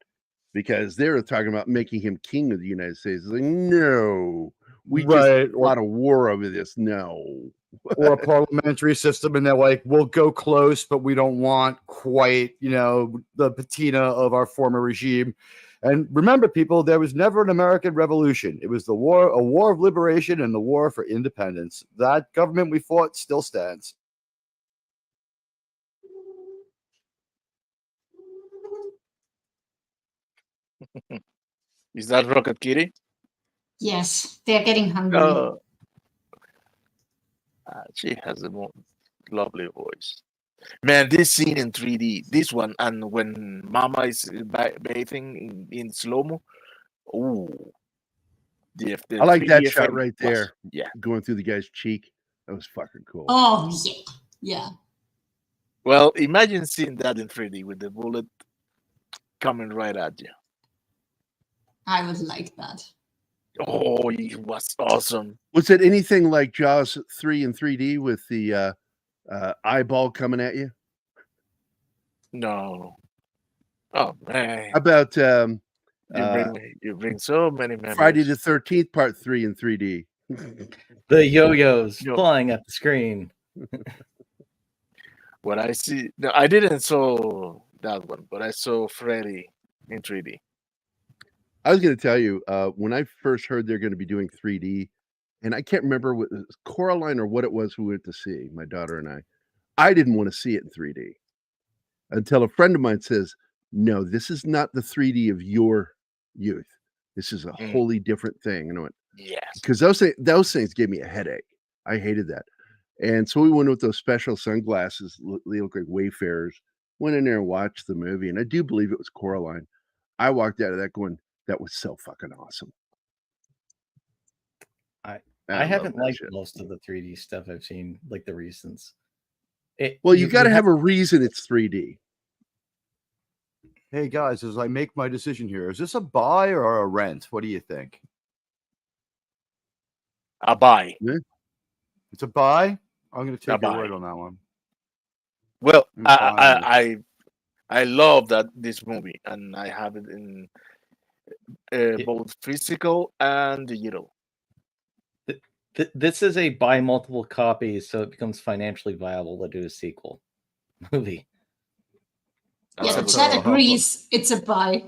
because they were talking about making him king of the United States. It's like, no, we just fought a war over this. No. Or a parliamentary system, and they're like, we'll go close, but we don't want quite, the patina of our former regime. And remember, people, there was never an American Revolution. It was a war of liberation and the war for independence. That government we fought still stands. Is that Rocket Kitty? Yes, they're getting hungry. She has a lovely voice. Man, this scene in 3D, this one, and when Mama is bathing in slow-mo. Ooh. I like that shot right there. Yeah. Going through the guy's cheek. That was fucking cool. Oh, yeah. Yeah. Well, imagine seeing that in 3D with the bullet coming right at you. I would like that. Oh, it was awesome. Was it anything like Jaws 3 in 3D with the eyeball coming at you? No. Oh man, How about you bring so many memories. Friday the 13th Part 3 in 3D? The yo-yos Yo. flying at the screen. What I see, no, I didn't saw that one, but I saw Freddy in 3D. I was going to tell you when I first heard they're going to be doing 3D, and I can't remember what Coraline or what it was we went to see, my daughter and I. I didn't want to see it in 3D until a friend of mine says, "No, this is not the 3D of your youth. This is a wholly different thing." And I went, Yes. because those things gave me a headache. I hated that. And so we went with those special sunglasses. They look like Wayfarers. Went in there and watched the movie, and I do believe it was Coraline. I walked out of that going, "That was so fucking awesome." I haven't liked most of the 3D stuff I've seen, like the recents. Well, you got to have a reason it's 3D. Hey guys, as I make my decision here, is this a buy or a rent? What do you think? A buy. Yeah. It's a buy. I'm going to take A your buy. word on that one. Well, I'm buying I love this movie, and I have it in both physical and digital. This is a buy multiple copies, so it becomes financially viable to do a sequel movie. Yeah, the chat agrees. It's a buy.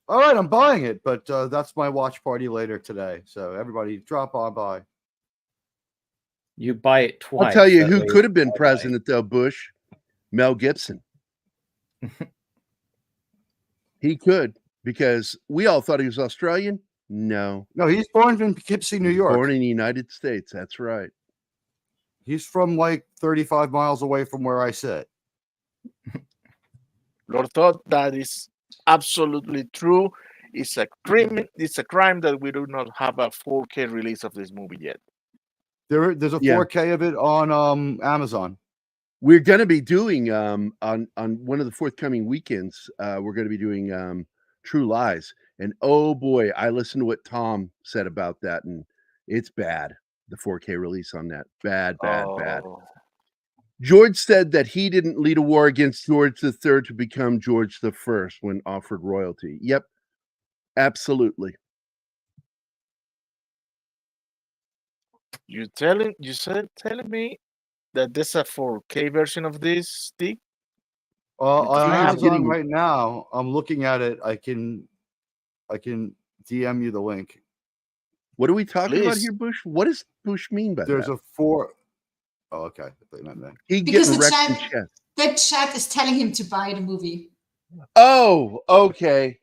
All right, I'm buying it, but that's my watch party later today. So everybody, drop on by. You buy it twice. I'll tell you who could have been president, though, Bush. Mel Gibson. He could, because we all thought he was Australian. No, he's born in Poughkeepsie, New York. Born in the United States. That's right. He's from like 35 miles away from where I sit. Lord thought that is absolutely true. It's a crime. It's a crime that we do not have a 4K release of this movie yet. There's a 4K of it on Amazon. We're going to be doing on one of the forthcoming weekends. We're going to be doing True Lies, and oh boy, I listened to what Tom said about that, and it's bad. The 4K release on that, bad. George said that he didn't lead a war against George III to become George I when offered royalty. Yep, absolutely. Telling me that there's a 4K version of this, Steve? On Amazon right now, I'm looking at it. I can DM you the link. What are we talking about here, Bush? What does Bush mean by There's that? a 4. Oh, okay. That. Because the chat is telling him to buy the movie. Oh, okay.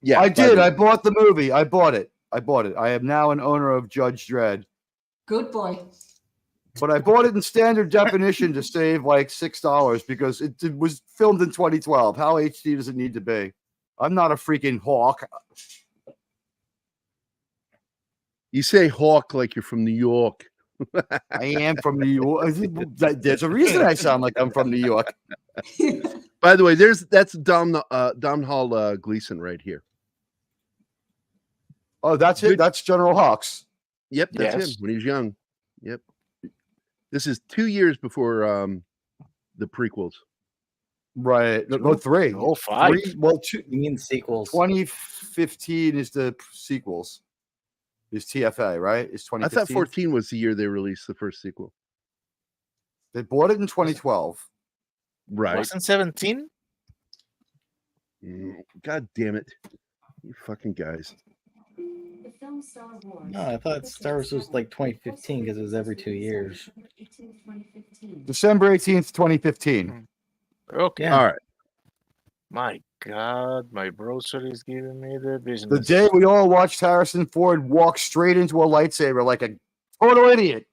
Yeah, I did. I bought the movie. I bought it. I am now an owner of Judge Dredd. Good boy. But I bought it in standard definition to save like $6 because it was filmed in 2012. How HD does it need to be? I'm not a freaking hawk. You say hawk like you're from New York. I am from New York. There's a reason I sound like I'm from New York. By the way, that's Domhnall Gleeson right here. Oh, that's it. That's General Hawks. Yep, that's him when he was young. Yep. This is 2 years before the prequels. Right. No, 3. Oh, 5. 3, well, 2. You mean sequels? 2015 is the sequels. Is TFA, right? It's 2015. I thought 14 was the year they released the first sequel. They bought it in 2012. Right. Wasn't 17? God damn it. You fucking guys. No, I thought Star Wars was like 2015 because it was every 2 years. December 18th, 2015. Okay. Yeah. All right. My God, my browser is giving me the business. The day we all watched Harrison Ford walk straight into a lightsaber like a total idiot.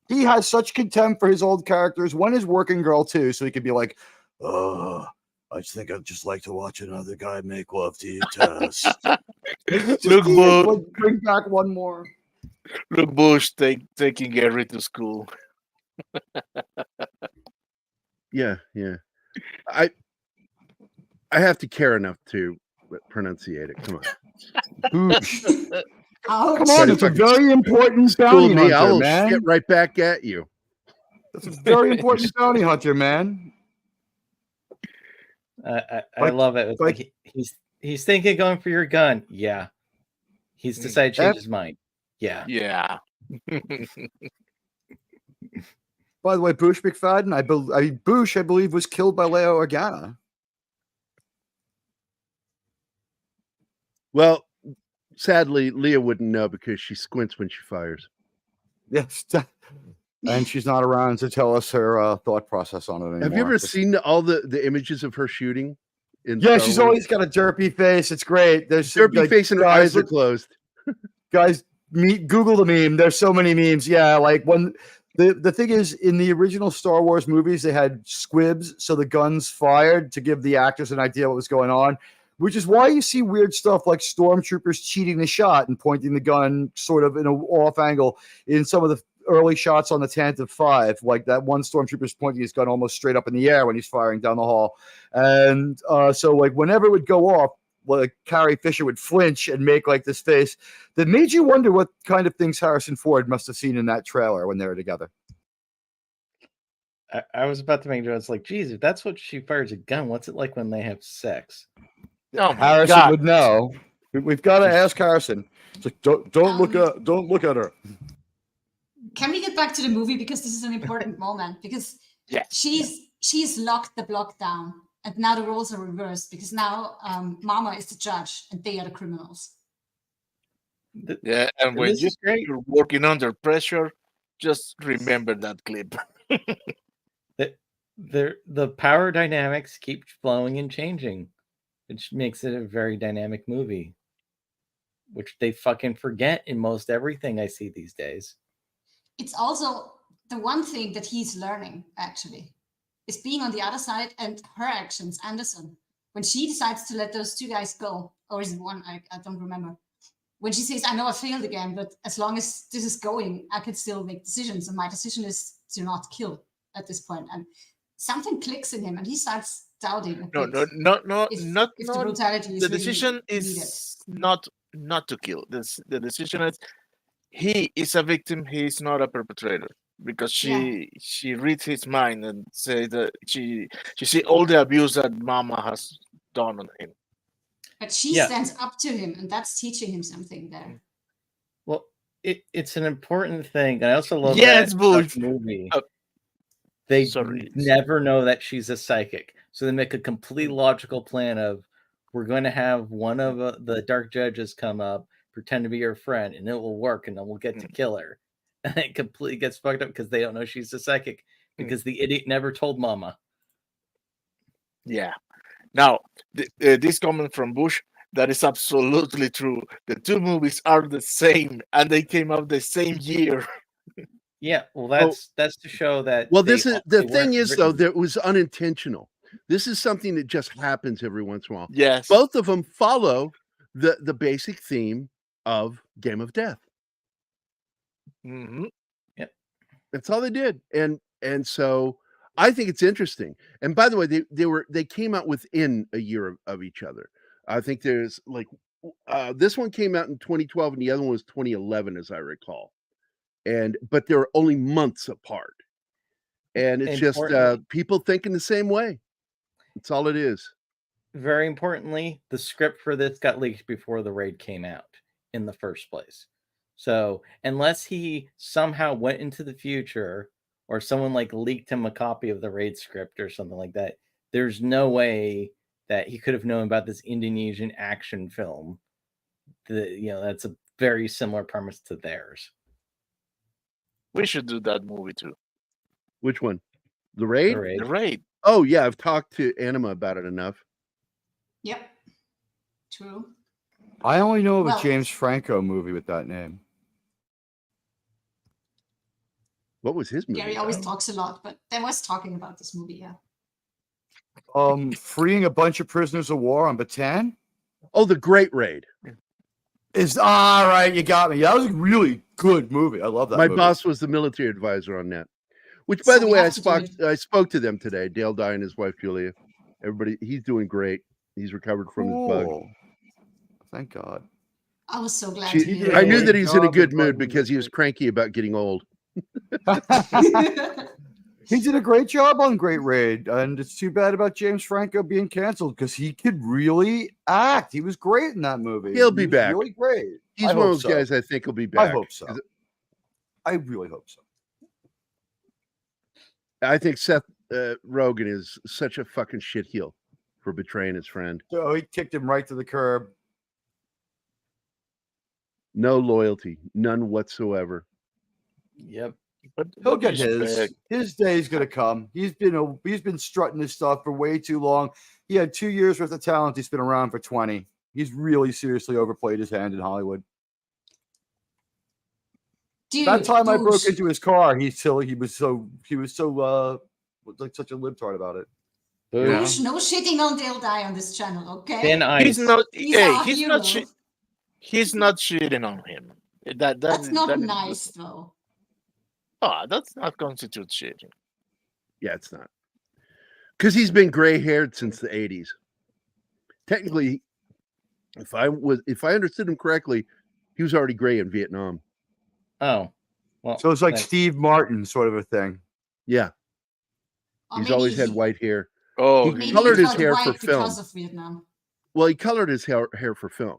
He has such contempt for his old characters. One is Working Girl too, so he could be like, "Oh, I think I'd just like to watch another guy make love to you, Tess." Look, Bush. Bring back one more. Look, Bush taking Gary to school. Yeah. I have to care enough to pronunciate it. Come on. Boosh. Ouch. Come on, it's a very important School bounty me, I hunter, will man. shit right back at you. That's a very important bounty hunter, man. I Like- love it. It's like- like he's thinking of going for your gun. Yeah. He's decided to change his mind. Yeah. Yeah. By the way, Boosh McFadden, Boosh, I believe, was killed by Leia Organa. Well, sadly, Leah wouldn't know because she squints when she fires. Yes. And she's not around to tell us her thought process on it anymore. Have you ever seen all the images of her shooting? Yeah, she's always got a derpy face. It's great. There's derpy face and her eyes are closed. Guys, Google the meme. There's so many memes. Yeah, like when the thing is, in the original Star Wars movies, they had squibs, so the guns fired to give the actors an idea what was going on, which is why you see weird stuff like stormtroopers cheating the shot and pointing the gun sort of in an off angle in some of the early shots on the Tantive 5, like that one stormtrooper's pointing his gun almost straight up in the air when he's firing down the hall. And so like whenever it would go off, like Carrie Fisher would flinch and make like this face that made you wonder what kind of things Harrison Ford must have seen in that trailer when they were together. I was about to make a joke. It's like, geez, if that's what she fires a gun, what's it like when they have sex? Oh, Harrison would know. We've got to ask Harrison. It's like, don't look at her. Can we get back to the movie, because this is an important moment, because she's locked the block down, and now the roles are reversed, because now Mama is the judge and they are the criminals. Yeah, and when you're working under pressure, just remember that clip. The power dynamics keep flowing and changing, which makes it a very dynamic movie, which they fucking forget in most everything I see these days. It's also the one thing that he's learning, actually, is being on the other side, and her actions, Anderson, when she decides to let those two guys go, or is it one? I don't remember. When she says, I know I failed again, but as long as this is going, I can still make decisions. And my decision is to not kill at this point. And something clicks in him and he starts doubting. No, not if the brutality is the really decision is not to kill. The decision is he is a victim, he is not a perpetrator. Because she reads his mind and say that she see all the abuse that Mama has done on him. But she stands up to him, and that's teaching him something there. Well, it's an important thing. I also love that movie. They never know that she's a psychic. So they make a complete logical plan of, we're going to have one of the dark judges come up, pretend to be your friend, and it will work, and then we'll get to kill her. And it completely gets fucked up because they don't know she's a psychic, because the idiot never told Mama. Yeah. Now, this comment from Bush, that is absolutely true. The two movies are the same, and they came out the same year. Yeah, well, that's to show that. Well, this is the thing is though, that it was unintentional. This is something that just happens every once in a while. Yes, both of them follow the basic theme of Game of Death. Mm-hmm. Yep, that's all they did, and so I think it's interesting. And by the way, they came out within a year of each other. I think there's like this one came out in 2012, and the other one was 2011, as I recall. But they're only months apart, and it's just people thinking the same way. That's all it is. Very importantly, the script for this got leaked before the raid came out in the first place. So unless he somehow went into the future, or someone like leaked him a copy of the raid script or something like that, there's no way that he could have known about this Indonesian action film. That's a very similar premise to theirs. We should do that movie too. Which one? The Raid? The Raid. Oh yeah, I've talked to Anima about it enough. Yep. True. I only know of a James Franco movie with that name. What was his movie? Gary always talks a lot, but they was talking about this movie, freeing a bunch of prisoners of war on Bataan. Oh, The Great Raid. Is all right. You got me. That was a really good movie. I love that. My movie. boss was the military advisor on that. Which, by the way, I spoke to them today. Dale Dye and his wife Julia. Everybody, he's doing great. He's recovered from his bug. Thank God. I was so glad to hear I knew it. that he's in a good mood because he was cranky about getting old. He did a great job on Great Raid, and it's too bad about James Franco being canceled because he could really act. He was great in that movie. He'll be back. Really great. He's one of those guys I think will be back. I hope so. I really hope so. I think Seth Rogen is such a fucking shitheel for betraying his friend. So he kicked him right to the curb. No loyalty, none whatsoever. Yep. But He'll get his. His day's gonna come. He's been strutting his stuff for way too long. He had 2 years worth of talent. He's been around for 20. He's really seriously overplayed his hand in Hollywood. Dude, that time I broke into his car, he was so like such a libtard about it. There's no shitting on They'll Die on this channel, okay? Thin ice. He's not. He's Hey, our he's hero. not. He's not shitting on him. That's not nice, though. Oh, that's not constitute cheating. Yeah, it's not. Because he's been gray-haired since the 80s. Technically, if I understood him correctly, he was already gray in Vietnam. Oh. Well, so it's like Steve Martin sort of a thing. Yeah. Or He's maybe always had white hair. Oh, he colored his hair for film. Because of Vietnam. Well, he colored his hair for film.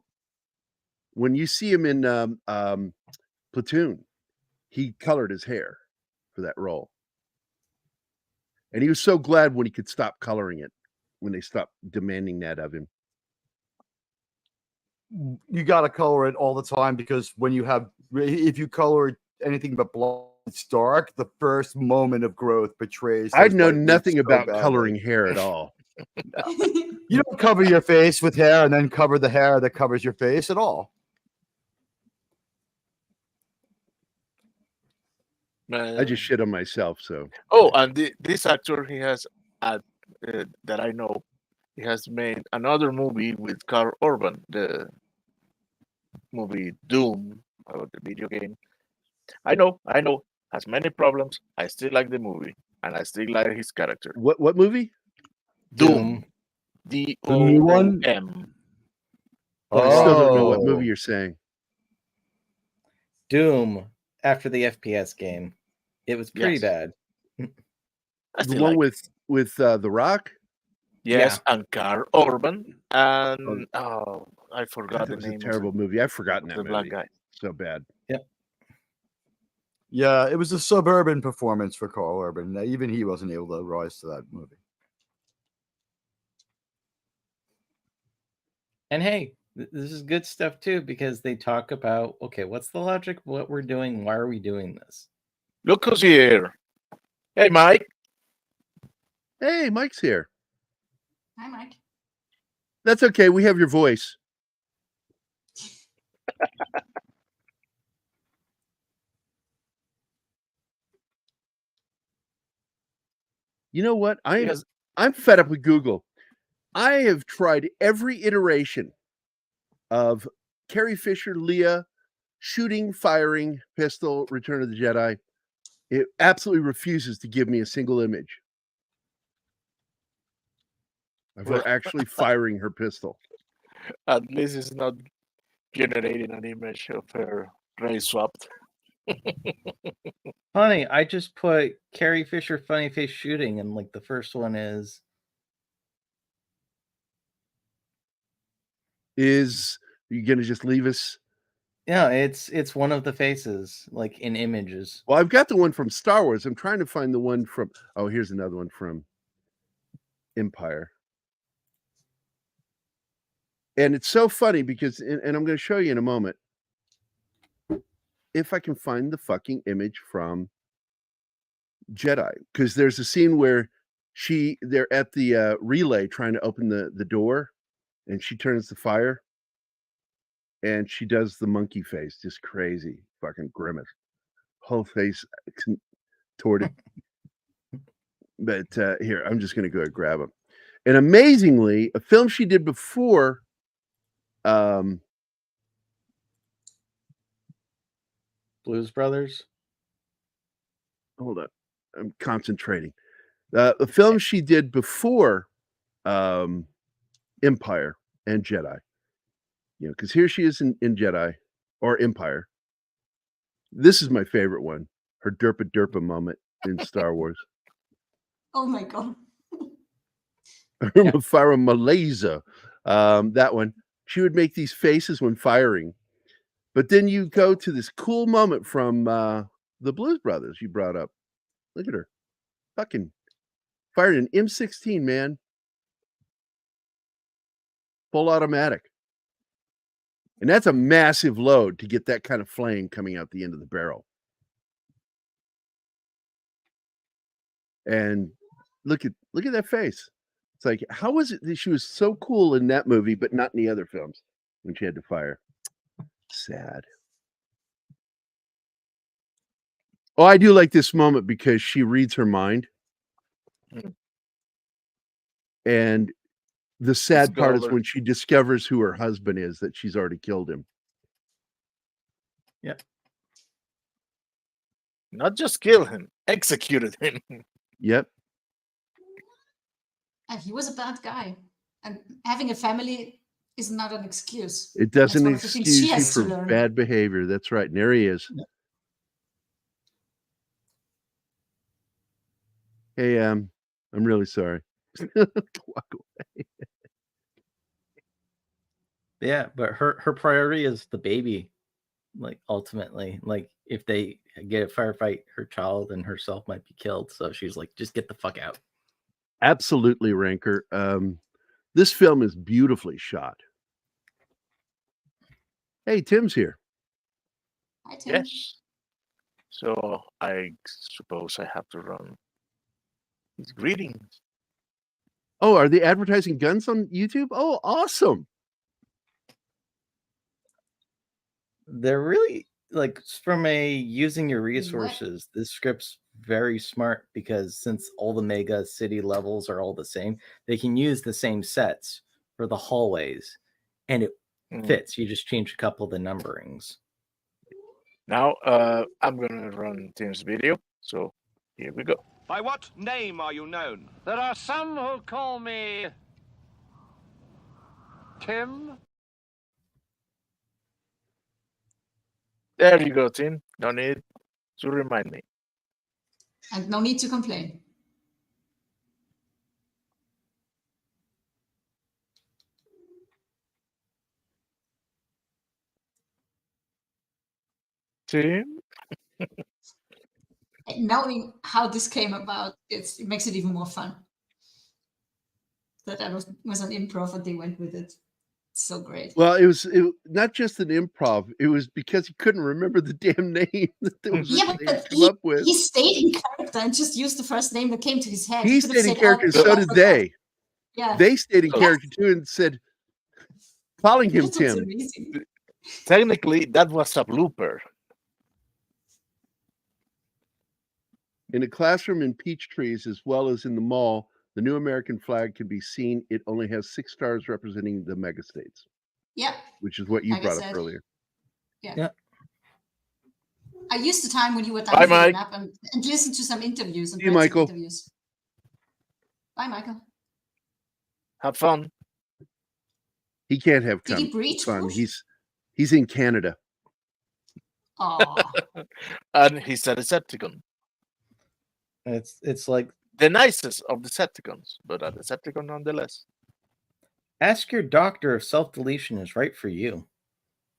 When you see him in Platoon, he colored his hair for that role. And he was so glad when he could stop coloring it, when they stopped demanding that of him. You got to color it all the time because if you color anything but blonde, it's dark. The first moment of growth betrays. I know nothing about coloring hair at all. You don't cover your face with hair and then cover the hair that covers your face at all. I just shit on myself. So. Oh, and this actor, he has that I know, he has made another movie with Karl Urban, the movie Doom, about the video game. I know, has many problems. I still like the movie, and I still like his character. What movie? Doom. D-O-O-M. I still don't know what movie you're saying. Doom after the FPS game. It was pretty bad. The one with The Rock? Yes, yeah. And Karl Urban. And I forgot the name. It was a terrible movie. I've forgotten that movie. Black guy. So bad. Yep. Yeah, it was a suburban performance for Karl Urban. Even he wasn't able to rise to that movie. And hey, this is good stuff too, because they talk about, okay, what's the logic of what we're doing? Why are we doing this? Look who's here. Hey, Mike. Hey, Mike's here. Hi, Mike. That's okay. We have your voice. You know what? I'm fed up with Google. I have tried every iteration of Carrie Fisher, Leah, shooting, firing, pistol, Return of the Jedi. It absolutely refuses to give me a single image of her actually firing her pistol. At least it's not generating an image of her ray swapped. Honey, I just put Carrie Fisher funny face shooting, and like the first one is you gonna just leave us? Yeah, it's one of the faces, like in images. Well, I've got the one from Star Wars. I'm trying to find the one from here's another one from Empire. And it's so funny because and I'm gonna show you in a moment. If I can find the fucking image from Jedi, because there's a scene where they're at the relay trying to open the door, and she turns the fire, and she does the monkey face, just crazy fucking grimace, whole face contorted. But here, I'm just gonna go and grab them. And amazingly, a film she did before. Blues Brothers. Hold up, I'm concentrating. The film she did before Empire and Jedi because here she is in Jedi or Empire. This is my favorite one. Her derpa derpa moment in Star Wars. Oh my god. Farah Malaysia. That one. She would make these faces when firing. But then you go to this cool moment from the Blues Brothers you brought up. Look at her. Fucking fired an M16, man. Full automatic. And that's a massive load to get that kind of flame coming out the end of the barrel. And look at that face. It's like, how was it that she was so cool in that movie, but not in the other films when she had to fire? Sad. Oh, I do like this moment because she reads her mind. And the sad part is when she discovers who her husband is, that she's already killed him. Yeah. Not just kill him, executed him. Yep. And he was a bad guy. And having a family is not an excuse. It doesn't That's one of the things excuse she you has to for learn. bad behavior. That's right. And there he is. Hey, I'm really sorry. Walk away. Yeah, but her priority is the baby. Like ultimately, like if they get a firefight, her child and herself might be killed. So she's like, just get the fuck out. Absolutely, Ranker. This film is beautifully shot. Hey, Tim's here. Hi, Tim. Yes. So I suppose I have to run his greetings. Oh, are they advertising guns on YouTube? Oh, awesome. They're really like from a using your resources. This script's very smart because since all the mega city levels are all the same, they can use the same sets for the hallways and it fits. You just change a couple of the numberings. Now I'm gonna run Tim's video. So here we go. By what name are you known? There are some who call me Tim. There you go, Tim. No need to remind me. And no need to complain. Tim? And knowing how this came about, it makes it even more fun. That was an improv and they went with it. So great. Well, it was not just an improv. It was because he couldn't remember the damn name that they came up with. He stayed in character and just used the first name that came to his head. He stayed in character, and so did they. Yeah. They stayed in character too and said, calling him Tim. Technically, that was a blooper. In a classroom in peach trees, as well as in the mall, the new American flag can be seen. It only has 6 stars representing the mega states. Yeah. Which is what you brought up earlier. Yeah. I used the time when you were done up and listened to some interviews. And Michael. Interviews. Bye, Michael. Have fun. He can't have Did he breach fun. He's in Canada. Oh. And he's a Decepticon. It's like the nicest of Decepticons, but a Decepticon nonetheless. Ask your doctor if self-deletion is right for you.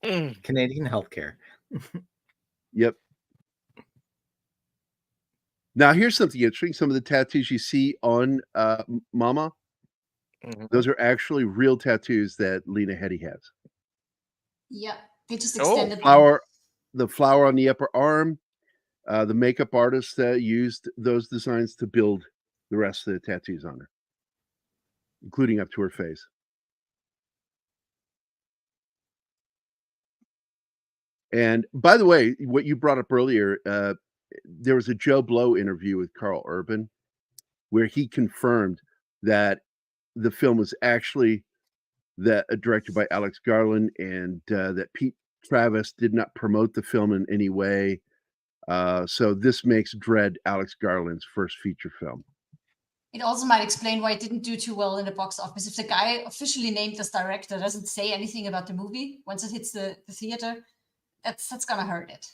Canadian healthcare. Yep. Now, here's something interesting. Some of the tattoos you see on Mama, those are actually real tattoos that Lena Headey has. Yeah, they just extended the flower on the upper arm. The makeup artist used those designs to build the rest of the tattoos on her, including up to her face. And by the way, what you brought up earlier, there was a Joe Blow interview with Karl Urban where he confirmed that the film was actually directed by Alex Garland and that Pete Travis did not promote the film in any way. So this makes DREDD Alex Garland's first feature film. It also might explain why it didn't do too well in the box office. If the guy officially named as director doesn't say anything about the movie once it hits the theater, that's gonna hurt it.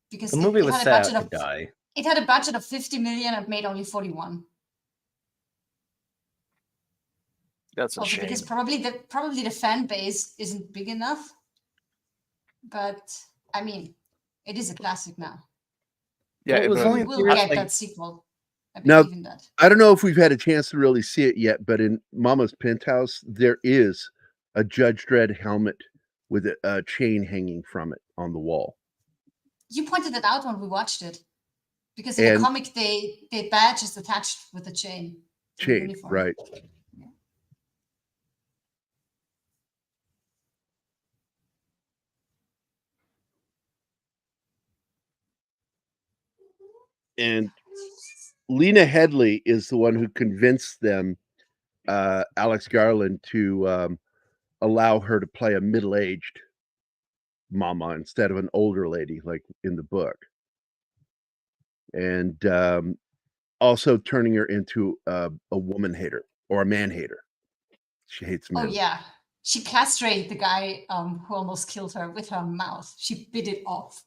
Because The movie it was had a set budget out of to die. it had a budget of 50 million and made only 41. That's a Also shame. because probably the fan base isn't big enough. But I mean, it is a classic now. Yeah, Well, it was but- only We'll the get like, that sequel. I Now- believe in that. I don't know if we've had a chance to really see it yet, but in Mama's penthouse, there is a Judge Dredd helmet with a chain hanging from it on the wall. You pointed it out when we watched it. Because in And- the comic, the badge is attached with a chain. to the Chain, uniform. right? And Lena Headey is the one who convinced them, Alex Garland, to allow her to play a middle-aged mama instead of an older lady like in the book. And also turning her into a woman hater or a man hater. She hates men. Oh yeah, she castrated the guy who almost killed her with her mouth. She bit it off.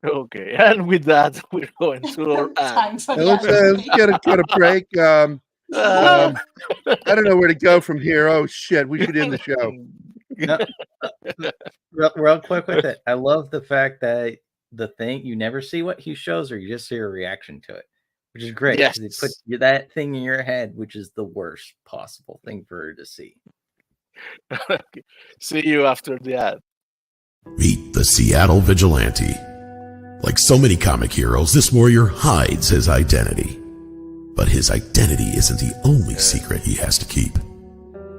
Okay, and with that, we're going to our ad. Time for Now, the let's ad. get a break. I don't know where to go from here. Oh shit, we should end the show. No, real quick with it. I love the fact that the thing you never see what he shows, or you just see a reaction to it, which is great. 'Cause They put that thing in your head, which is the worst possible thing for her to see. See you after the ad. Meet the Seattle Vigilante. Like so many comic heroes, this warrior hides his identity. But his identity isn't the only secret he has to keep.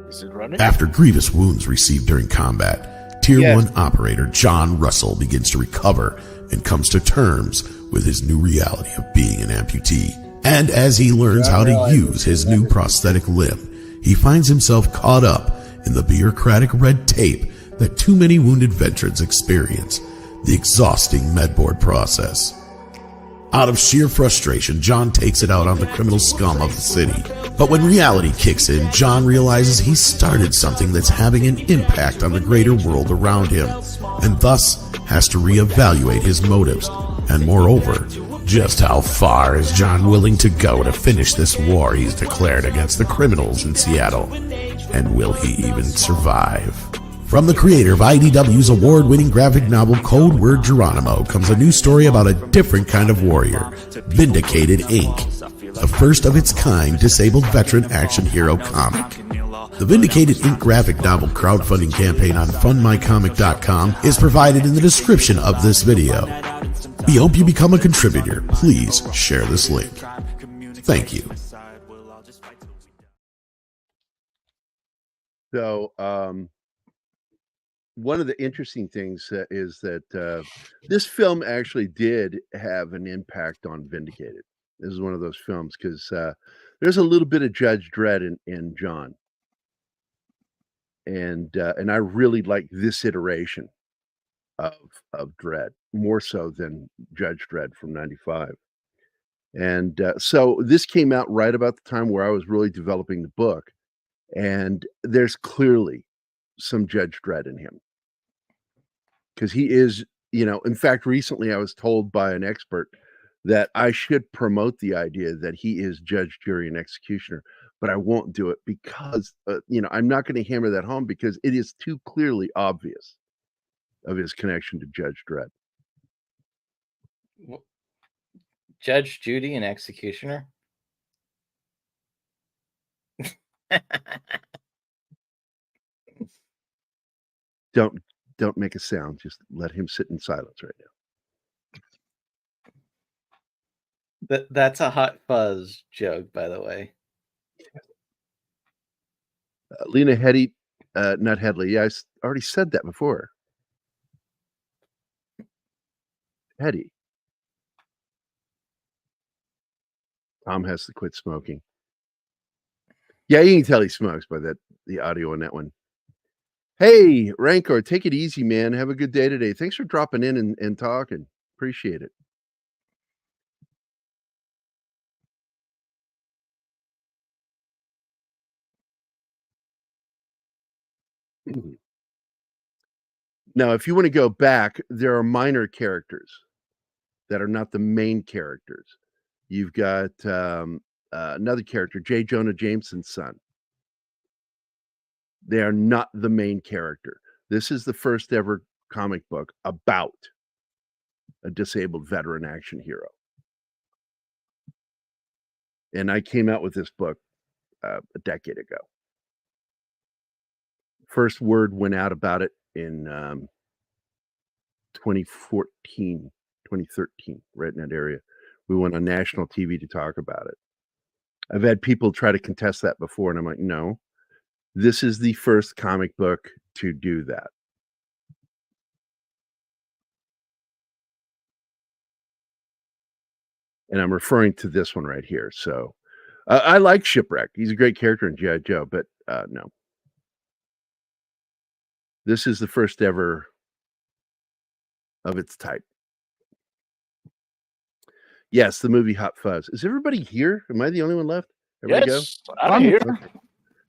Is it running? After grievous wounds received during combat, Tier 1 operator John Russell begins to recover and comes to terms with his new reality of being an amputee. And as he learns how to use his new prosthetic limb, he finds himself caught up in the bureaucratic red tape that too many wounded veterans experience, the exhausting medboard process. Out of sheer frustration, John takes it out on the criminal scum of the city. But when reality kicks in, John realizes he started something that's having an impact on the greater world around him, and thus has to reevaluate his motives. And moreover, just how far is John willing to go to finish this war he's declared against the criminals in Seattle? And will he even survive? From the creator of IDW's award-winning graphic novel Code Word Geronimo comes a new story about a different kind of warrior, Vindicated Inc., the first of its kind disabled veteran action hero comic. The Vindicated Inc. graphic novel crowdfunding campaign on fundmycomic.com is provided in the description of this video. We hope you become a contributor. Please share this link. Thank you. So, one of the interesting things is that this film actually did have an impact on Vindicated. This is one of those films because there's a little bit of Judge Dredd in John, and I really like this iteration of Dredd more so than Judge Dredd from '95. And so this came out right about the time where I was really developing the book, and there's clearly some Judge Dredd in him. Because he is, in fact, recently I was told by an expert that I should promote the idea that he is judge, jury, and executioner, but I won't do it because, I'm not going to hammer that home because it is too clearly obvious of his connection to Judge Dredd. Judge, Judy, and executioner. Don't make a sound. Just let him sit in silence right now. That's a Hot Fuzz joke, by the way. Lena Headey, not Headley. Yeah, I already said that before. Headey. Tom has to quit smoking. Yeah, you can tell he smokes by the audio on that one. Hey, Rancor, take it easy, man. Have a good day today. Thanks for dropping in and talking. Appreciate it. Now, if you want to go back, there are minor characters that are not the main characters. You've got another character, J. Jonah Jameson's son. They are not the main character. This is the first ever comic book about a disabled veteran action hero. And I came out with this book a decade ago. First word went out about it in 2014, 2013, right in that area. We went on national TV to talk about it. I've had people try to contest that before, and I'm like, no, this is the first comic book to do that. And I'm referring to this one right here. So I like Shipwreck. He's a great character in G.I. Joe, but no. This is the first ever of its type. Yes, the movie Hot Fuzz. Is everybody here? Am I the only one left? Everybody Yes, I'm here. Okay.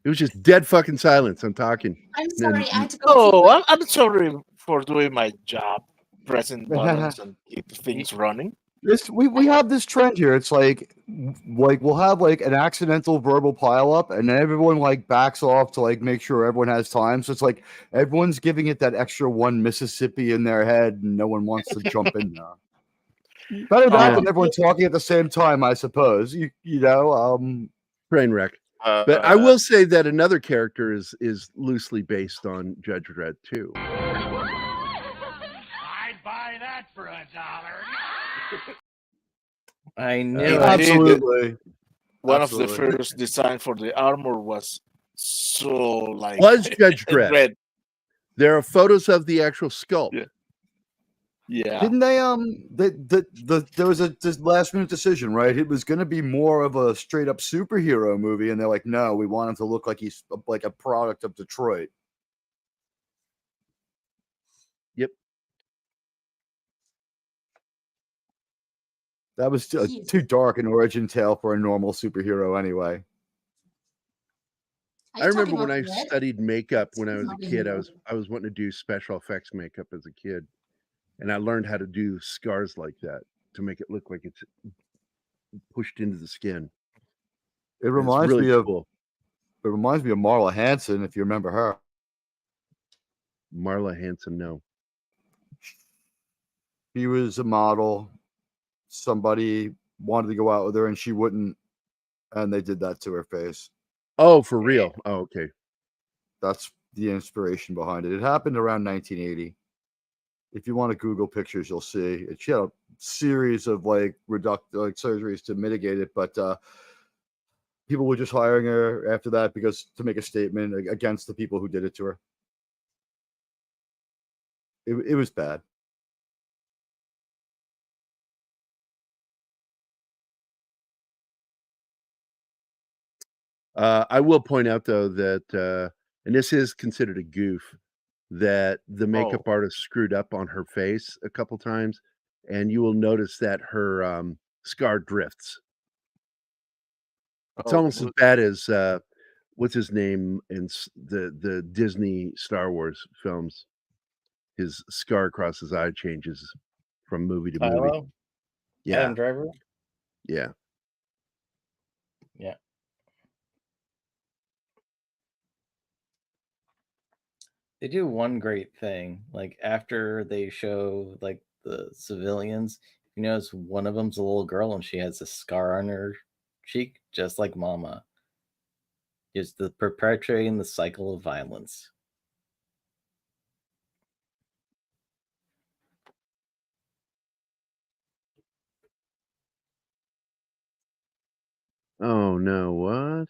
It was just dead fucking silence. I'm talking. I'm sorry, I had to go. Oh, I'm sorry for doing my job, pressing buttons and keep things running. We have this trend here. It's like we'll have like an accidental verbal pileup, and then everyone like backs off to like make sure everyone has time. So it's like everyone's giving it that extra one Mississippi in their head, and no one wants to jump in there. Better that than everyone talking at the same time, I suppose. You know, train wreck. But I will say that another character is loosely based on Judge Dredd too. I'd buy that for $1. I knew absolutely. One of the first design for the armor was so like was Judge Dredd. Red. There are photos of the actual sculpt. Yeah. Didn't they there was this last minute decision, right? It was going to be more of a straight up superhero movie, and they're like, no, we want him to look like he's like a product of Detroit. Yep. That was too dark an origin tale for a normal superhero anyway. I remember when I studied makeup when I was a kid, I was wanting to do special effects makeup as a kid. And I learned how to do scars like that to make it look like it's pushed into the skin. It reminds me of Marla Hanson, if you remember her. Marla Hanson, no. She was a model. Somebody wanted to go out with her and she wouldn't, and they did that to her face. Oh, for real? Oh, okay. That's the inspiration behind it. It happened around 1980. If you want to Google pictures, you'll see it. She had a series of like surgeries to mitigate it, but people were just hiring her after that because to make a statement against the people who did it to her. It was bad. I will point out though that, and this is considered a goof, that the makeup artist screwed up on her face a couple times, and you will notice that her scar drifts. It's almost as bad as what's his name in the Disney Star Wars films. His scar across his eye changes from movie to movie. Yeah, Adam Driver. Yeah. Yeah. They do one great thing. Like after they show like the civilians, you notice one of them's a little girl and she has a scar on her cheek, just like Mama. Just perpetuating the cycle of violence. Oh no! What?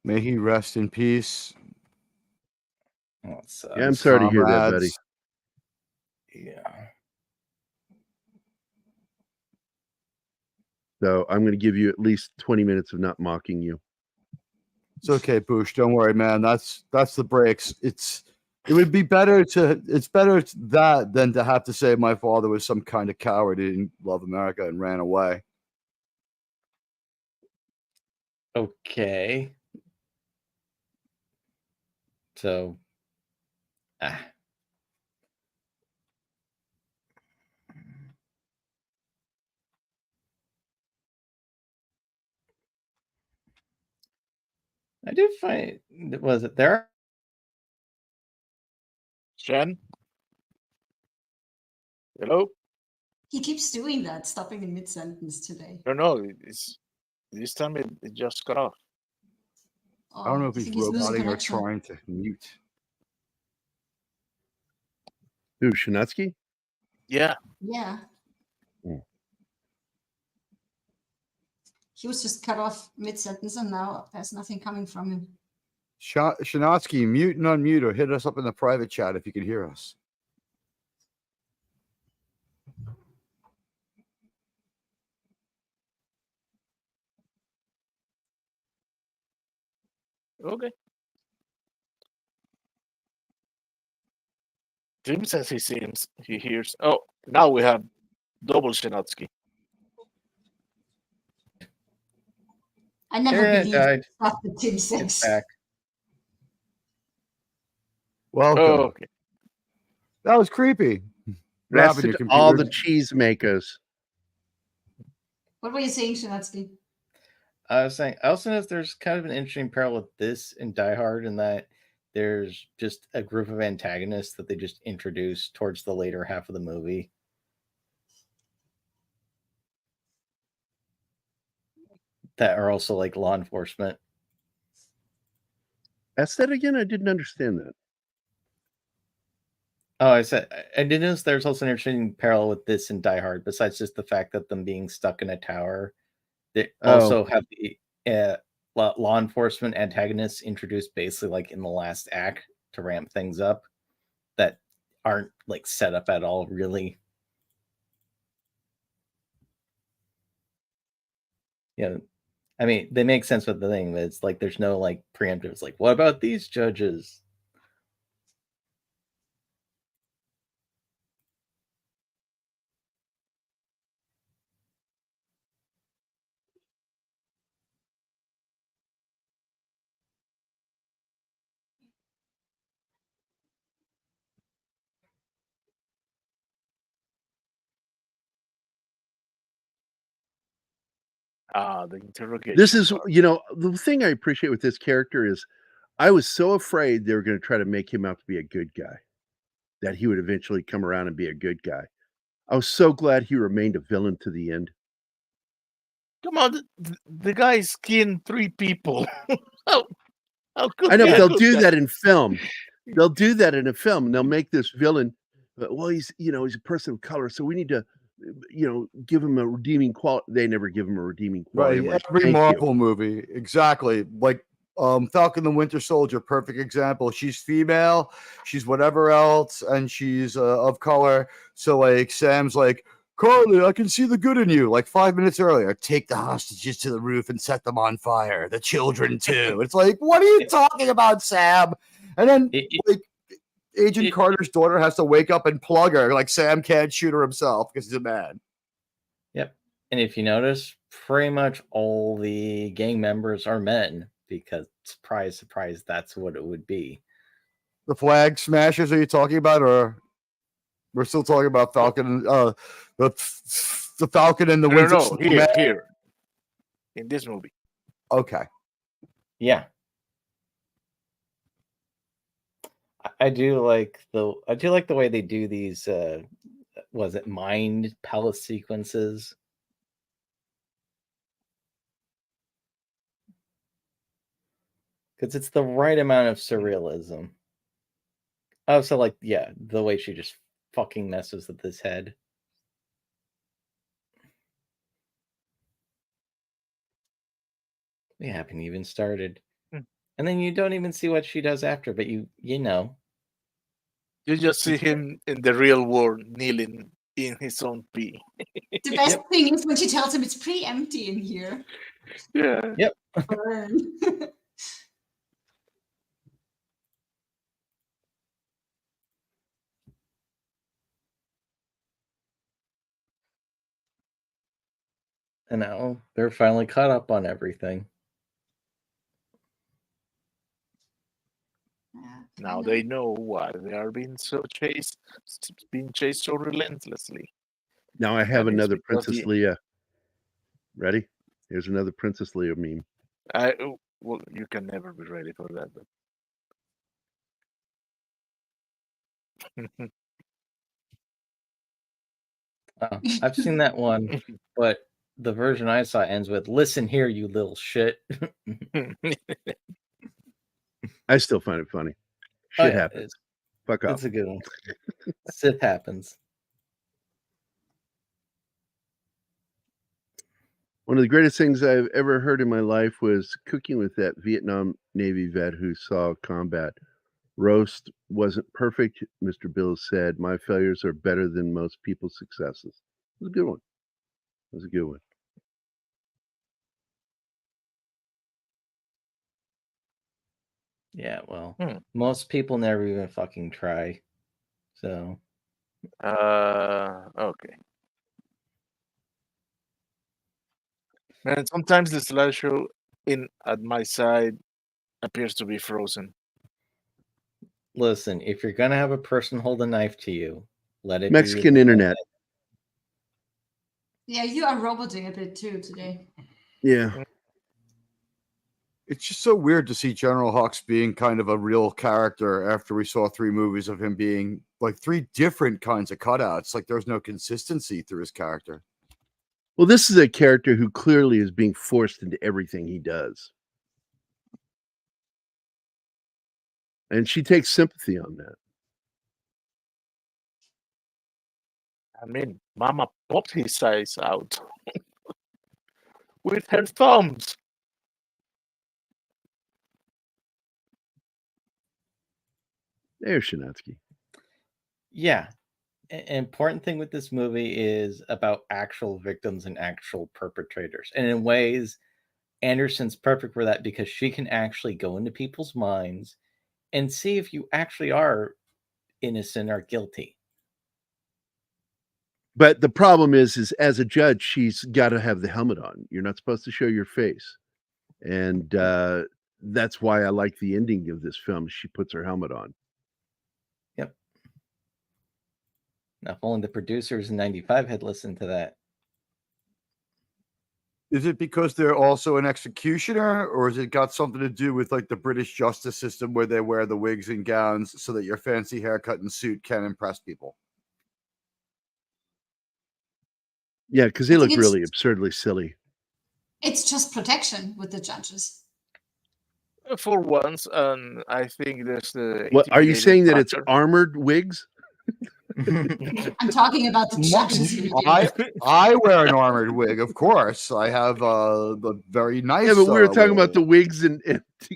May he rest in peace. Yeah, I'm sorry to hear that, buddy. Yeah. So I'm going to give you at least 20 minutes of not mocking you. It's okay, Boosh. Don't worry, man. That's the breaks. It's better that than to have to say my father was some kind of coward who didn't love America and ran away. Okay. So, I did find, was it there? Jen? Hello? He keeps doing that, stopping in mid-sentence today. No, this time it just got off. I don't know if I he's think losing roboting or connection. trying to mute. Who, Shinatsky? Yeah. Yeah. Hmm. He was just cut off mid-sentence, and now there's nothing coming from him. Shinatsky, mute and unmute, or hit us up in the private chat if you can hear us. Okay. Tim says he hears. Oh, now we have double Shinatsky. I never Internet believed died. stuff that Tim It's says. back. Welcome. Oh, okay. That was creepy. That's Grabbing your all computer. the cheese makers. What were you saying, Shinatsky? I was saying, I also know there's kind of an interesting parallel with this and Die Hard in that there's just a group of antagonists that they just introduce towards the later half of the movie. That are also like law enforcement. Ask that again? I didn't understand that. Oh, I said I did notice there's also an interesting parallel with this and Die Hard, besides just the fact that them being stuck in a tower. They also have the law enforcement antagonists introduced basically like in the last act to ramp things up that aren't like set up at all, really. Yeah, I mean, they make sense with the thing, but it's like there's no like preemptive. It's like, what about these judges? The interrogation. This is, the thing I appreciate with this character is I was so afraid they were going to try to make him out to be a good guy, that he would eventually come around and be a good guy. I was so glad he remained a villain to the end. Come on, the guy skinned 3 people. how could I know, but they'll good do guy? that in film. They'll do that in a film, and they'll make this villain. Well, he's a person of color, so we need to, give him a redeeming quality. They never give him a redeeming quality. Right, Like, every thank Marvel movie, exactly. Like Falcon the Winter Soldier, perfect example. She's female, she's whatever else, and she's of color. So like Sam's like, Carly, I can see the good in you. Like 5 minutes earlier, take the hostages to the roof and set them on fire. The children too. It's like, what are you talking about, Sam? And then Agent Carter's daughter has to wake up and plug her. Like Sam can't shoot her himself because he's a man. Yep. And if you notice, pretty much all the gang members are men because, surprise, surprise, that's what it would be. The flag smashers are you talking about, or we're still talking about Falcon? The Falcon and the Winter Soldier. Here, in this movie. Okay. Yeah. I do like the way they do these. Was it mind palace sequences? Because it's the right amount of surrealism. Oh, so like, yeah, the way she just fucking messes with his head. We haven't even started. And then you don't even see what she does after, but you know. You just see him in the real world kneeling in his own pee. The best thing is when she tells him it's pretty empty in here. Yeah. Yep. And now they're finally caught up on everything. Now they know why they are being chased so relentlessly. Now I have And it's another because Princess Leia. Ready? Here's another Princess Leia meme. Well, you can never be ready for that. Oh, I've seen that one, but the version I saw ends with "Listen here, you little shit." I still find it funny. Oh, Shit yeah, happens. Fuck off. It's a good one. Sith happens. One of the greatest things I've ever heard in my life was cooking with that Vietnam Navy vet who saw combat. Roast wasn't perfect, Mr. Bills said. My failures are better than most people's successes. It was a good one. It was a good one. Yeah, well, most people never even fucking try. So, okay. And sometimes the slideshow at my side appears to be frozen. listen, if you're gonna have a person hold a knife to you, let it Mexican be internet. Yeah, you are roboting a bit too today. Yeah. It's just so weird to see General Hux being kind of a real character after we saw 3 movies of him being like 3 different kinds of cutouts. Like there's no consistency through his character. Well, this is a character who clearly is being forced into everything he does. And she takes sympathy on that. I mean, Mama popped his eyes out with her thumbs. There's Shinatsky. Yeah. Important thing with this movie is about actual victims and actual perpetrators. And in ways, Anderson's perfect for that because she can actually go into people's minds and see if you actually are innocent or guilty. But the problem is as a judge, she's got to have the helmet on. You're not supposed to show your face. And that's why I like the ending of this film. She puts her helmet on. Yep. Now, if only the producers in 95 had listened to that. Is it because they're also an executioner, or has it got something to do with like the British justice system where they wear the wigs and gowns so that your fancy haircut and suit can impress people? Yeah, because they look really absurdly silly. It's just protection with the judges. For once, I think there's the. What are you saying that it's armored wigs? I'm talking about the judges. I wear an armored wig, of course. I have the very nice. Yeah, but we were talking about the wigs and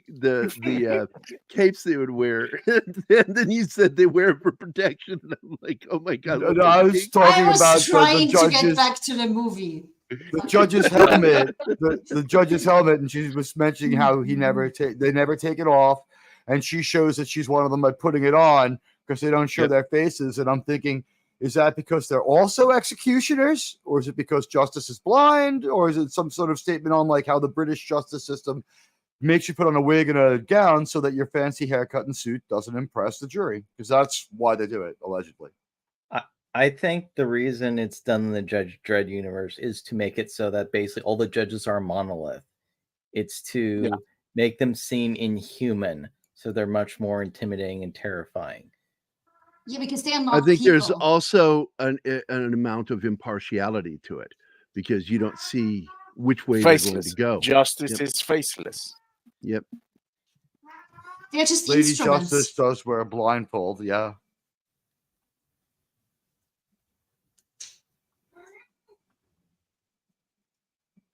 the capes they would wear, and then you said they wear it for protection. And I'm like, oh my god! No, I was talking about trying the judges, to get back to the movie. The judge's helmet, the judge's helmet, and she was mentioning how they never take it off, and she shows that she's one of them by putting it on because they don't show their faces. And I'm thinking, is that because they're also executioners, or is it because justice is blind, or is it some sort of statement on like how the British justice system makes you put on a wig and a gown so that your fancy haircut and suit doesn't impress the jury? Because that's why they do it, allegedly. I think the reason it's done in the Judge Dredd universe is to make it so that basically all the judges are a monolith. It's to make them seem inhuman, so they're much more intimidating and terrifying. Yeah, because they are not. I think people. there's also an amount of impartiality to it because you don't see which way they're going to go. Justice is faceless. Yep. They're just Lady instruments. Justice does wear a blindfold, yeah.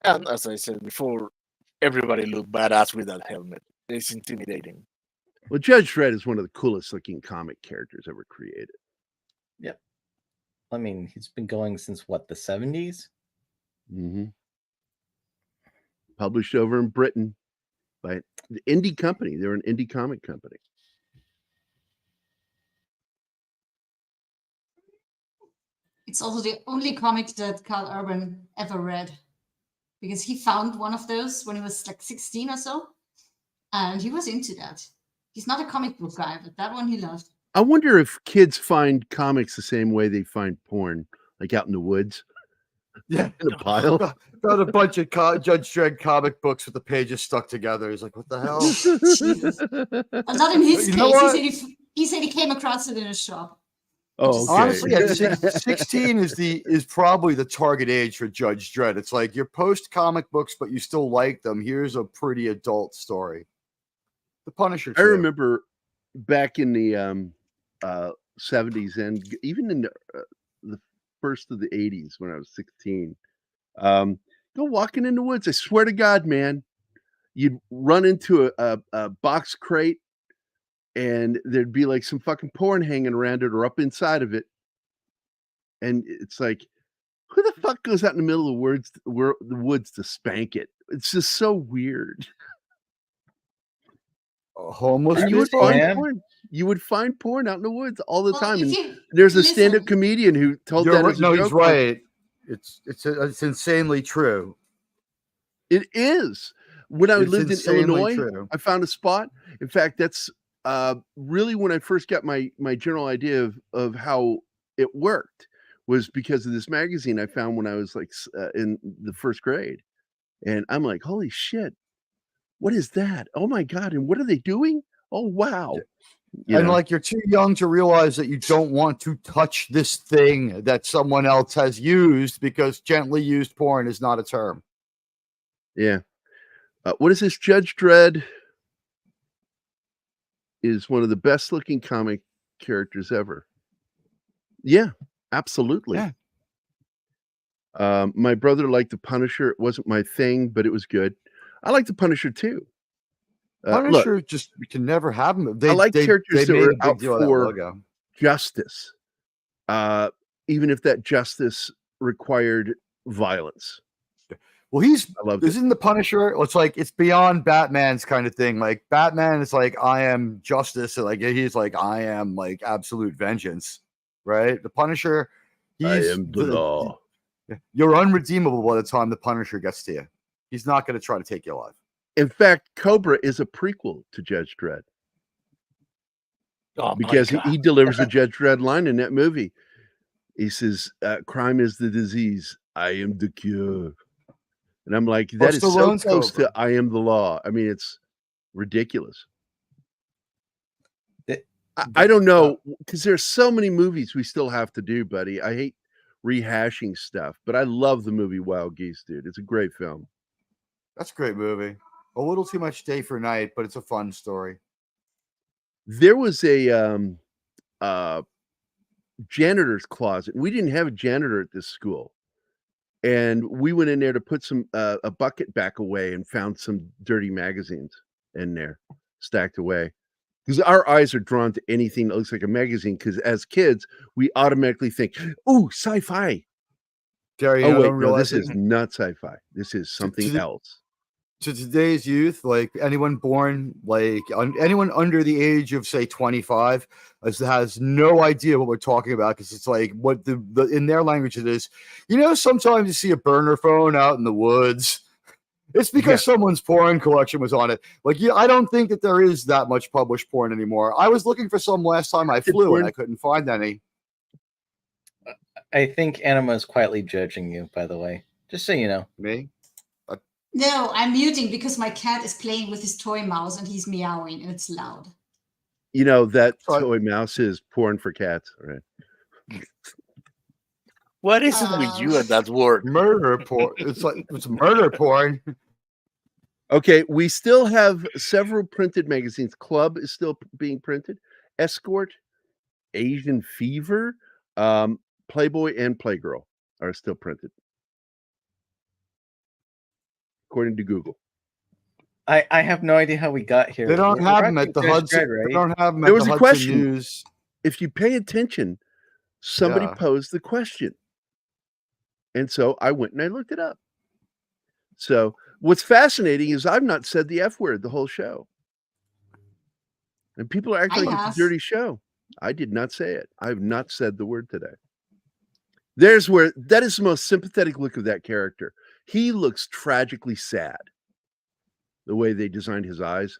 And as I said before, everybody looked badass with that helmet. It's intimidating. Well, Judge Dredd is one of the coolest looking comic characters ever created. Yep. I mean, he's been going since what, the 70s? Mm-hmm. Published over in Britain by the indie company. They're an indie comic company. It's also the only comic that Karl Urban ever read, because he found one of those when he was like 16 or so, and he was into that. He's not a comic book guy, but that one he loved. I wonder if kids find comics the same way they find porn, like out in the woods. Yeah, in a pile. Got a bunch of Judge Dredd comic books with the pages stuck together. He's like, what the hell? Well, not in his You know case. what? He said he came across it in a shop. Oh, okay. Honestly, yeah, 16 is probably the target age for Judge Dredd. It's like you're post comic books, but you still like them. Here's a pretty adult story. The Punisher. I remember back in the 70s and even in the first of the 80s when I was 16. Go walking in the woods. I swear to God, man, you'd run into a box crate and there'd be like some fucking porn hanging around it or up inside of it. And it's like, who the fuck goes out in the middle of the woods to spank it? It's just so weird. Homeless You would people, find man. porn. You would find porn out in the woods all the time. And you there's a listen- stand-up comedian who told that as a no, joke. he's right. It's insanely true. It is. When I It's lived in insanely Illinois, true. I found a spot. In fact, that's really when I first got my general idea of how it worked, was because of this magazine I found when I was like in the first grade. And I'm like, holy shit, what is that? Oh my God. And what are they doing? Oh, wow. You And know? like, you're too young to realize that you don't want to touch this thing that someone else has used, because gently used porn is not a term. Yeah. What is this? Judge Dredd is one of the best looking comic characters ever. Yeah, absolutely. Yeah. My brother liked the Punisher. It wasn't my thing, but it was good. I like the Punisher too. Punisher, Look, just, we can never have him. I like characters that made were a big out deal of that for logo. justice, even if that justice required violence. Well, I loved it. isn't the Punisher? It's like, it's beyond Batman's kind of thing. Like, Batman is like, I am justice, and like he's like, I am like absolute vengeance, right? The Punisher, I am the law. You're unredeemable by the time the Punisher gets to you. He's not going to try to take you alive. In fact, Cobra is a prequel to Judge Dredd. Oh, Because my God. he delivers a Judge Dredd line in that movie. He says, crime is the disease. I am the cure. And I'm like, that is so Stallone's close Cobra. to I am the law. I mean, it's ridiculous. I don't know, because there's so many movies we still have to do, buddy. I hate rehashing stuff, but I love the movie Wild Geese, dude. It's a great film. That's a great movie. A little too much day for night, but it's a fun story. There was a janitor's closet. We didn't have a janitor at this school. And we went in there to put some a bucket back away and found some dirty magazines in there stacked away. Because our eyes are drawn to anything that looks like a magazine. Because as kids, we automatically think, "Oh, sci-fi." Gary, Oh I wait, don't no, realize this is not sci-fi. This is something else. To today's youth, like anyone born, like anyone under the age of say 25, has no idea what we're talking about, because it's like what the in their language it is. You know, sometimes you see a burner phone out in the woods. It's because someone's porn collection was on it. Like, yeah, I don't think that there is that much published porn anymore. I was looking for some last time I flew and I couldn't find any. I think Anima is quietly judging you, by the way. Just so you know. Me? No, I'm muting because my cat is playing with his toy mouse and he's meowing and it's loud. You know, that toy mouse is porn for cats, right? What is it with you and that word? Murder porn. It's like it's murder porn. Okay, we still have several printed magazines. Club is still being printed. Escort, Asian Fever, Playboy, and Playgirl are still printed, according to Google. I have no idea how we got here. They don't We're have them watching at the Judge Hudson. Dredd, right? They don't have them at There was the a Hudson question. News. If you pay attention, somebody Yeah. posed the question. And so I went and I looked it up. So what's fascinating is I've not said the F word the whole show. And people are acting like it's a dirty show. I did not say it. I have not said the word today. There's where that is the most sympathetic look of that character. He looks tragically sad. The way they designed his eyes.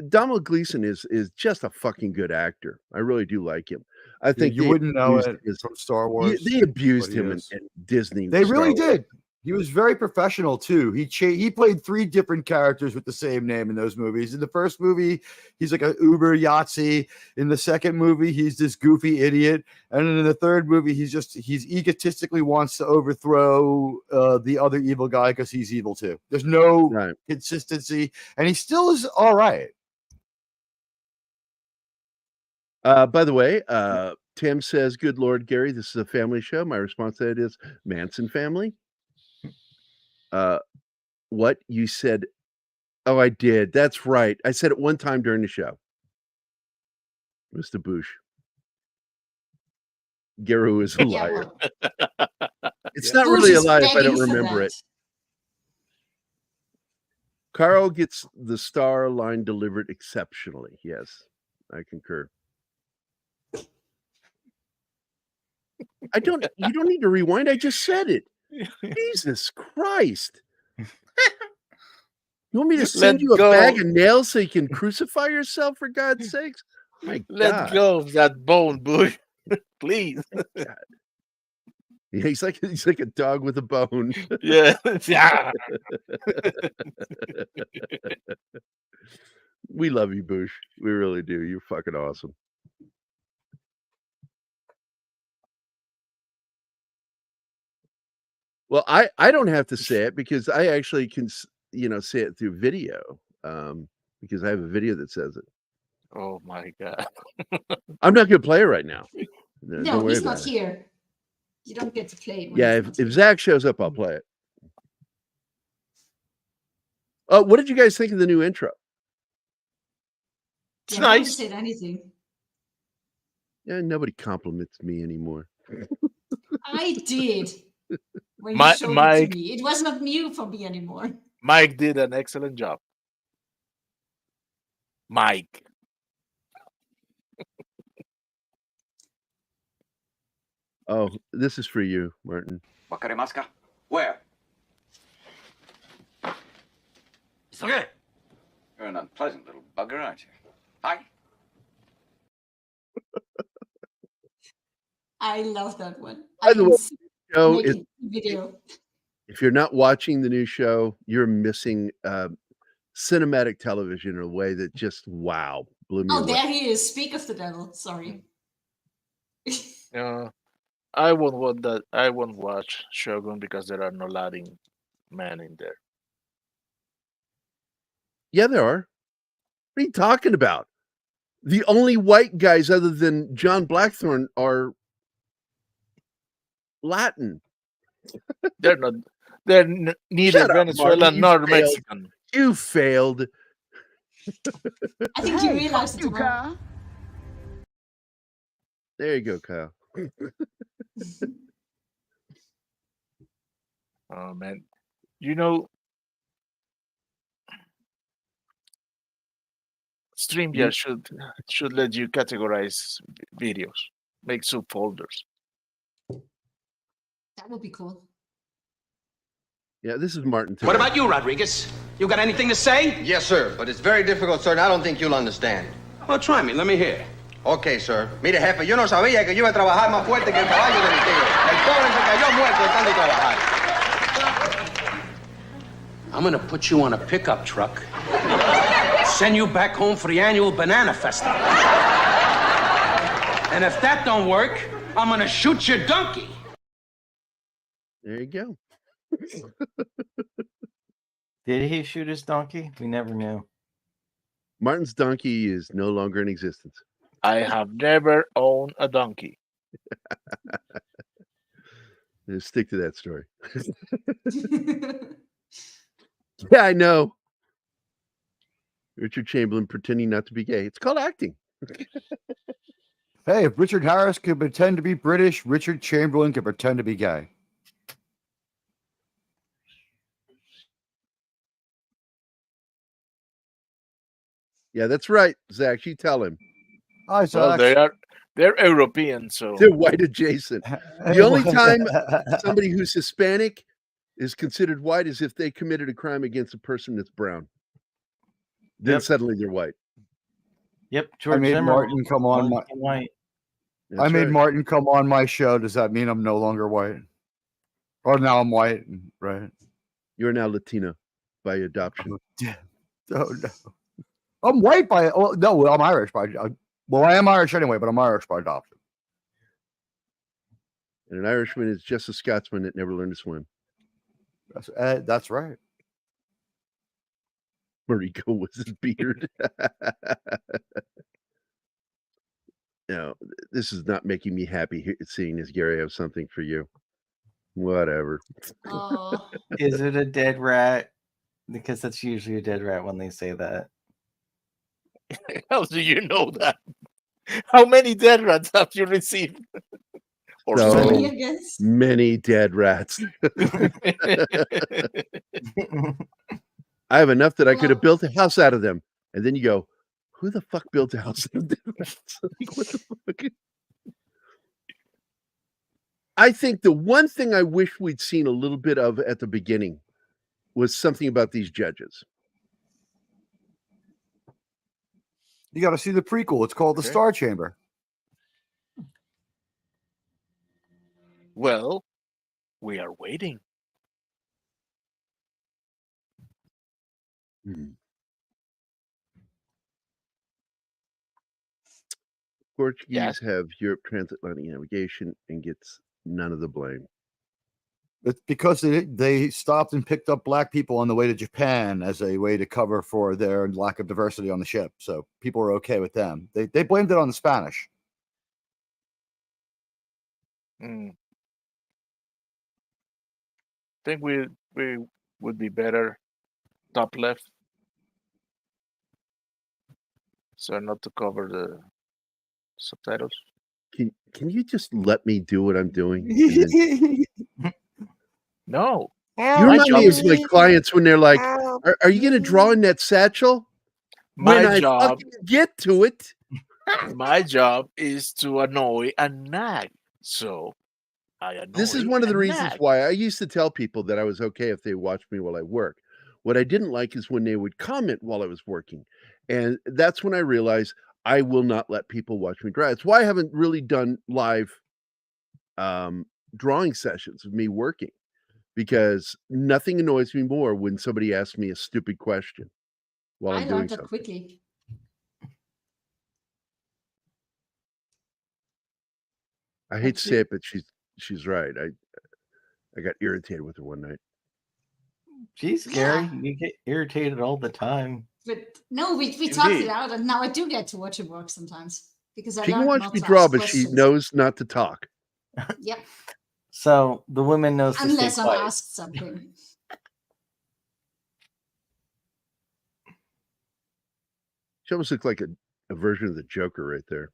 Donald Gleason is just a fucking good actor. I really do like him. I think you wouldn't know it from Star Wars. They abused him in Disney. They really did. He was very professional too. He played 3 different characters with the same name in those movies. In the first movie, he's like an uber Yahtzee. In the second movie, he's this goofy idiot. And in the third movie, he's egotistically wants to overthrow the other evil guy because he's evil too. There's no consistency, and he still is all right. By the way, Tim says, "Good Lord, Gary, this is a family show." My response to that is Manson family. What you said? Oh, I did. That's right. I said it one time during the show. Mr. Bush. Gary is a liar. It's not really a lie if I don't remember it. Karl gets the star line delivered exceptionally. Yes, I concur. You don't need to rewind. I just said it. Jesus Christ. You want me to send you a bag of nails so you can crucify yourself, for God's sakes? My Let go of that bone, Bush. Please. Yeah, he's like a dog with a bone. Yeah. Yeah. We love you, Bush. We really do. You're fucking awesome. Well, I don't have to say it because I actually can, say it through video, because I have a video that says it. Oh my God. I'm not going to play it right now. No, he's not here. You don't get to play it. Yeah, if Zach shows up, I'll play it. What did you guys think of the new intro? It's nice. I haven't said anything. Yeah, nobody compliments me anymore. I did. When you showed it to me. It was not new for me anymore. Mike did an excellent job. Mike. Oh, this is for you, Martin. Wakaremaska? Where? You're an unpleasant little bugger, aren't you? Hi. I love that one. By the way, show is video. If you're not watching the new show, you're missing cinematic television in a way that just blew me away. There he is. Speak of the devil. Sorry. I won't want that. I won't watch Shogun because there are no Latin men in there. Yeah, there are. What are you talking about? The only white guys other than John Blackthorne are Latin. They're not. They're neither Venezuelan nor Mexican. You failed. I think you realized it. There you go, Kyle. Oh man, StreamYard should let you categorize videos, make subfolders. That would be cool. Yeah, this is Martin. What about you, Rodriguez? You got anything to say? Yes, sir, but it's very difficult, sir, and I don't think you'll understand. Well, try me. Let me hear. Okay, sir. Mire, jefe, yo no sabía que yo iba a trabajar más fuerte que el caballo de mi tío. El pobre se cayó muerto de tanto trabajar. I'm gonna put you on a pickup truck, send you back home for the annual banana festival. And if that don't work, I'm gonna shoot your donkey. There you go. Did he shoot his donkey? We never knew. Martin's donkey is no longer in existence. I have never owned a donkey. Just stick to that story. Yeah, I know. Richard Chamberlain pretending not to be gay. It's called acting. Hey, if Richard Harris could pretend to be British, Richard Chamberlain could pretend to be gay. Yeah, that's right, Zach. You tell him. Hi, Zach. Well, they're European, so they're white adjacent. The only time somebody who's Hispanic is considered white is if they committed a crime against a person that's brown. Then suddenly they're white. Yep. I George made Zimmer Martin was come on black my. and white. That's I made right. Martin come on my show. Does that mean I'm no longer white? Or now I'm white, right? You're now Latino by adoption. Oh no, I'm white by. Oh no, I'm Irish by. Well, I am Irish anyway, but I'm Irish by adoption. And an Irishman is just a Scotsman that never learned to swim. That's right. Where'd he go with his beard? No, this is not making me happy seeing this, Gary. I have something for you. Whatever. Oh. Is it a dead rat? Because that's usually a dead rat when they say that. How do you know that? How many dead rats have you received? Or So guess. many dead rats. I have enough that I could have built a house out of them. And then you go, who the fuck built a house out of dead rats? Like, what the fuck? I think the one thing I wish we'd seen a little bit of at the beginning was something about these judges. You got to see the prequel. It's called The Star Chamber. Well, we are waiting. Portuguese have Europe transatlantic navigation and gets none of the blame. It's because they stopped and picked up black people on the way to Japan as a way to cover for their lack of diversity on the ship. So people were okay with them. They blamed it on the Spanish. I think we would be better top left, so not to cover the subtitles. Can you just let me do what I'm doing? No. You remind me of my clients when they're like, are you going to draw in that satchel? My job, I fucking get to it. My job is to annoy and nag. So I annoy. This is one of the reasons why I used to tell people that I was okay if they watched me while I work. What I didn't like is when they would comment while I was working. And that's when I realized I will not let people watch me draw. It's why I haven't really done live drawing sessions of me working, because nothing annoys me more when somebody asks me a stupid question while I'm doing something. Quickly. I hate to say it, but she's right. I got irritated with her one night. Jeez, Gary, you get irritated all the time. But no, we talked it out, and now I do get to watch it work sometimes because She can watch me draw, but she knows not to talk. Yep. So the woman knows unless to I'm quiet. asked something. She almost looks like a version of the Joker right there.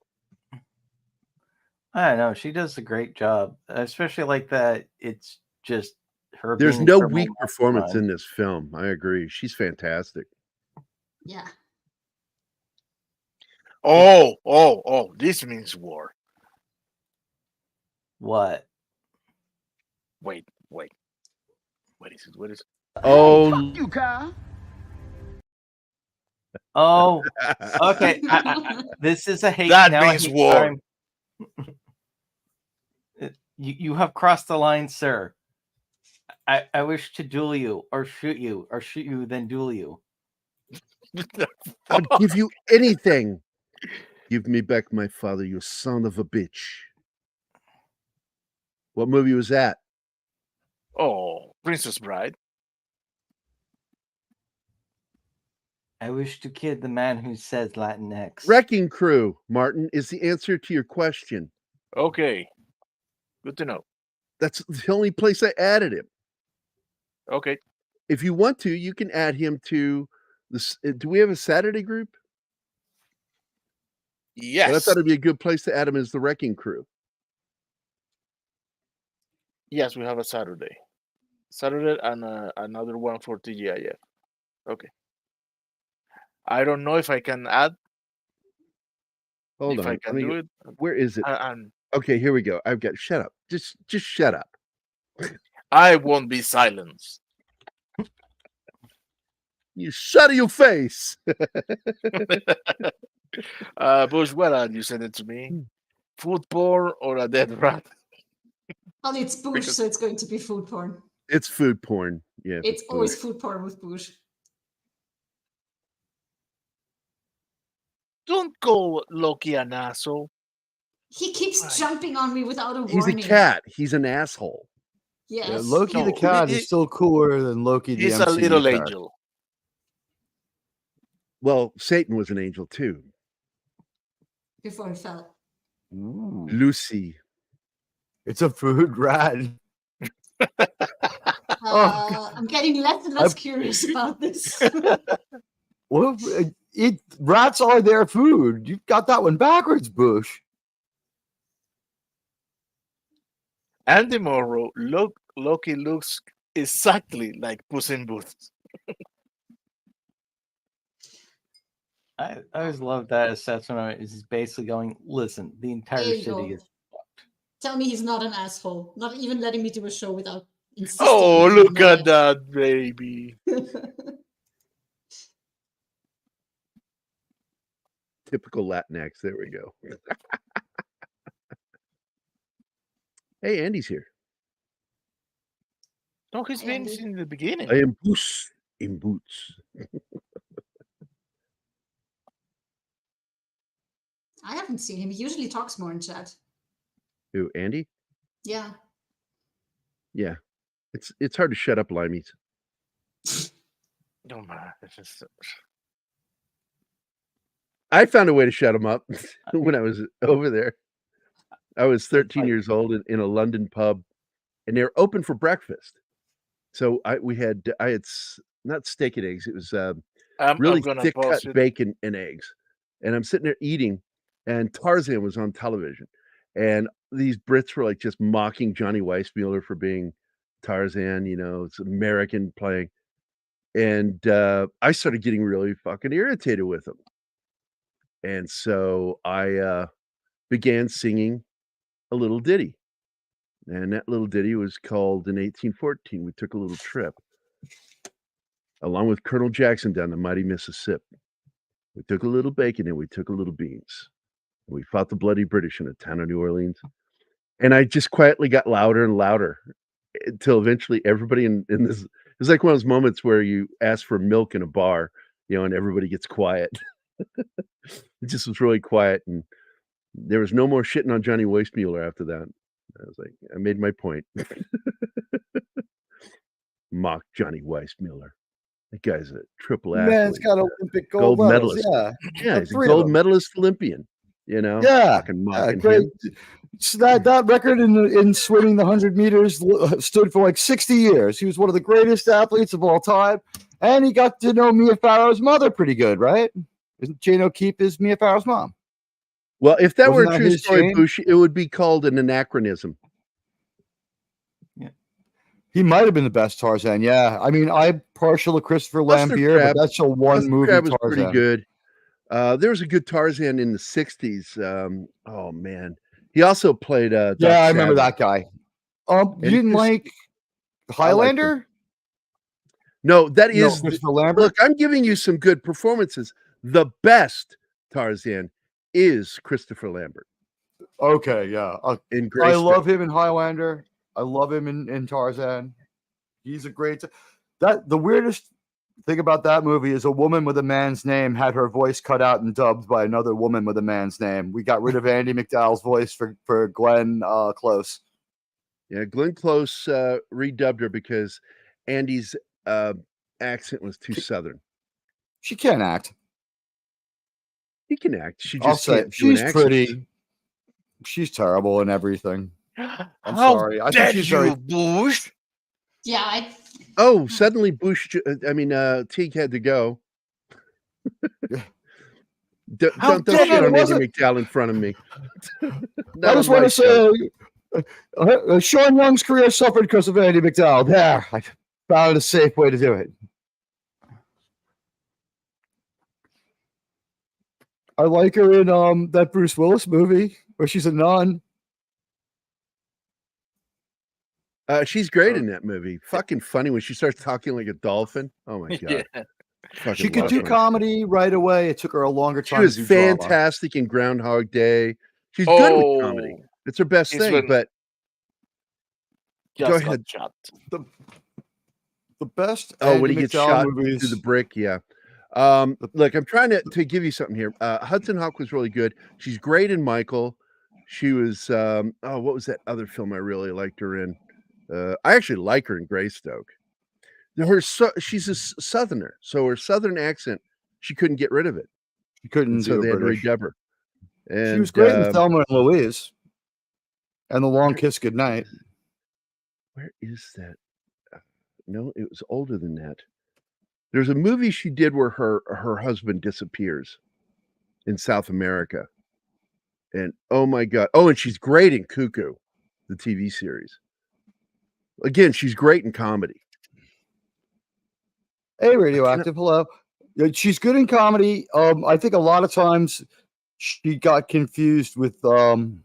I don't know. She does a great job, especially like that. It's just her. There's being no criminal weak performance mastermind. in this film. I agree. She's fantastic. Yeah. Oh, this means war. What? Wait. What is it? What is it? Oh, You, Karl. Oh, okay. This is a hate. That now means war. Time. You have crossed the line, sir. I wish to duel you, or shoot you, then duel you. I'll give you anything. Give me back my father, you son of a bitch. What movie was that? Oh, Princess Bride. I wish to kill the man who says Latinx. Wrecking Crew, Martin, is the answer to your question. Okay. Good to know. That's the only place I added him. Okay. If you want to, you can add him to this. Do we have a Saturday group? Yes. Well, I thought it'd be a good place to add him as the Wrecking Crew. Yes, we have a Saturday. Saturday and another one for TGIF. Okay. I don't know if I can add. Hold if on. I can do it. Where is it? And Okay, here we go. I've got. Shut up. Just shut up. I won't be silenced. You shut your face. Bush, what are you sending to me? Food porn or a dead rat? Well, it's Bush, so it's going to be food porn. It's food porn. Yeah. It's always food porn with Bush. Don't call Loki an asshole. He keeps jumping on me without a He's warning. a cat. He's an asshole. Yes. Yeah, Loki the cat is still cooler than Loki the He's MCU a little character. angel. Well, Satan was an angel too. Before he fell. Ooh. Lucy. It's a food rat. I'm getting less and less curious about this. Well, rats are their food. You've got that one backwards, Bush. Andy Morrow, Loki looks exactly like Puss in Boots. I always love that assessment. Is basically going, listen, the entire There you city go. is. Tell me he's not an asshole. Not even letting me do a show without insisting. Oh, on look being at that, baby. Typical Latinx. There we go. Hey, Andy's here. No, he's been in the beginning. I am Puss in Boots. I haven't seen him. He usually talks more in chat. Who, Andy? Yeah. Yeah. It's hard to shut up, limeys. No, man. It's just... I found a way to shut him up when I was over there. I was 13 years old in a London pub, and they were open for breakfast. So I had not steak and eggs. It was really thick cut bacon and eggs. And I'm sitting there eating, and Tarzan was on television. And these Brits were like just mocking Johnny Weissmuller for being Tarzan, it's American playing. And I started getting really fucking irritated with him. And so I began singing a little ditty. And that little ditty was called In 1814, We Took a Little Trip, along with Colonel Jackson down the mighty Mississippi. We took a little bacon and we took a little beans. We fought the bloody British in the town of New Orleans. And I just quietly got louder and louder until eventually everybody in this, it's like one of those moments where you ask for milk in a bar, and everybody gets quiet. It just was really quiet. And there was no more shitting on Johnny Weissmuller after that. I was like, I made my point. Mock Johnny Weissmuller. That guy's a triple athlete. Man's got Olympic gold medals. medalist. Yeah, he's a gold medalist Olympian. Yeah, great. So that record in swimming the 100 meters stood for like 60 years. He was one of the greatest athletes of all time, and he got to know Mia Farrow's mother pretty good, right? Isn't Jane O'Keefe is Mia Farrow's mom? Well, if that were a Wasn't true his story, Jane? Bush, it would be called an anachronism. He might have been the best Tarzan. Yeah, I mean, I'm partial to Christopher Lambert, but that's a one movie Crab was Tarzan. pretty good. There was a good Tarzan in the 60s. Oh man, he also played. Yeah, Doc I remember Savage. that guy. You didn't like Highlander? No, that is Christopher Lambert. Look, I'm giving you some good performances. The best Tarzan is Christopher Lambert. Okay, yeah. In I love him in Highlander. I love him in Tarzan. He's a great. The weirdest thing about that movie is a woman with a man's name had her voice cut out and dubbed by another woman with a man's name. We got rid of Andy McDowell's voice for Glenn Close. Yeah, Glenn Close redubbed her because Andy's accent was too southern. She can't act. He can act. She I'll just say can't it. do an She's accent. pretty. She's terrible in everything. I'm How sorry. I dare think she's you, very. Bush? Yeah, Oh, suddenly Bush. Teague had to go. Don't shit on Andy McDowell in front of me. I just want to say, Sean Young's career suffered because of Andy McDowell. There, I found a safe way to do it. I like her in that Bruce Willis movie where she's a nun. She's great in that movie. Fucking funny when she starts talking like a dolphin. Oh my god. Yeah. She could do comedy right away. It took her a longer time. She was to do drama. fantastic in Groundhog Day. She's good with comedy. It's her best thing. But go ahead. The best. When he gets shot movies. through the brick, yeah. Look, I'm trying to give you something here. Hudson Hawk was really good. She's great in Michael. She was what was that other film I really liked her in? I actually like her in Greystoke. She's a Southerner, so her Southern accent, she couldn't get rid of it. She couldn't. So they had to redub her. And she was great in Thelma and Louise, and The Long Kiss Goodnight. Where is that? No, it was older than that. There's a movie she did where her husband disappears in South America. And oh my God. Oh, and she's great in Cuckoo, the TV series. Again, she's great in comedy. Hey, Radioactive. Hello. She's good in comedy. I think a lot of times she got confused with who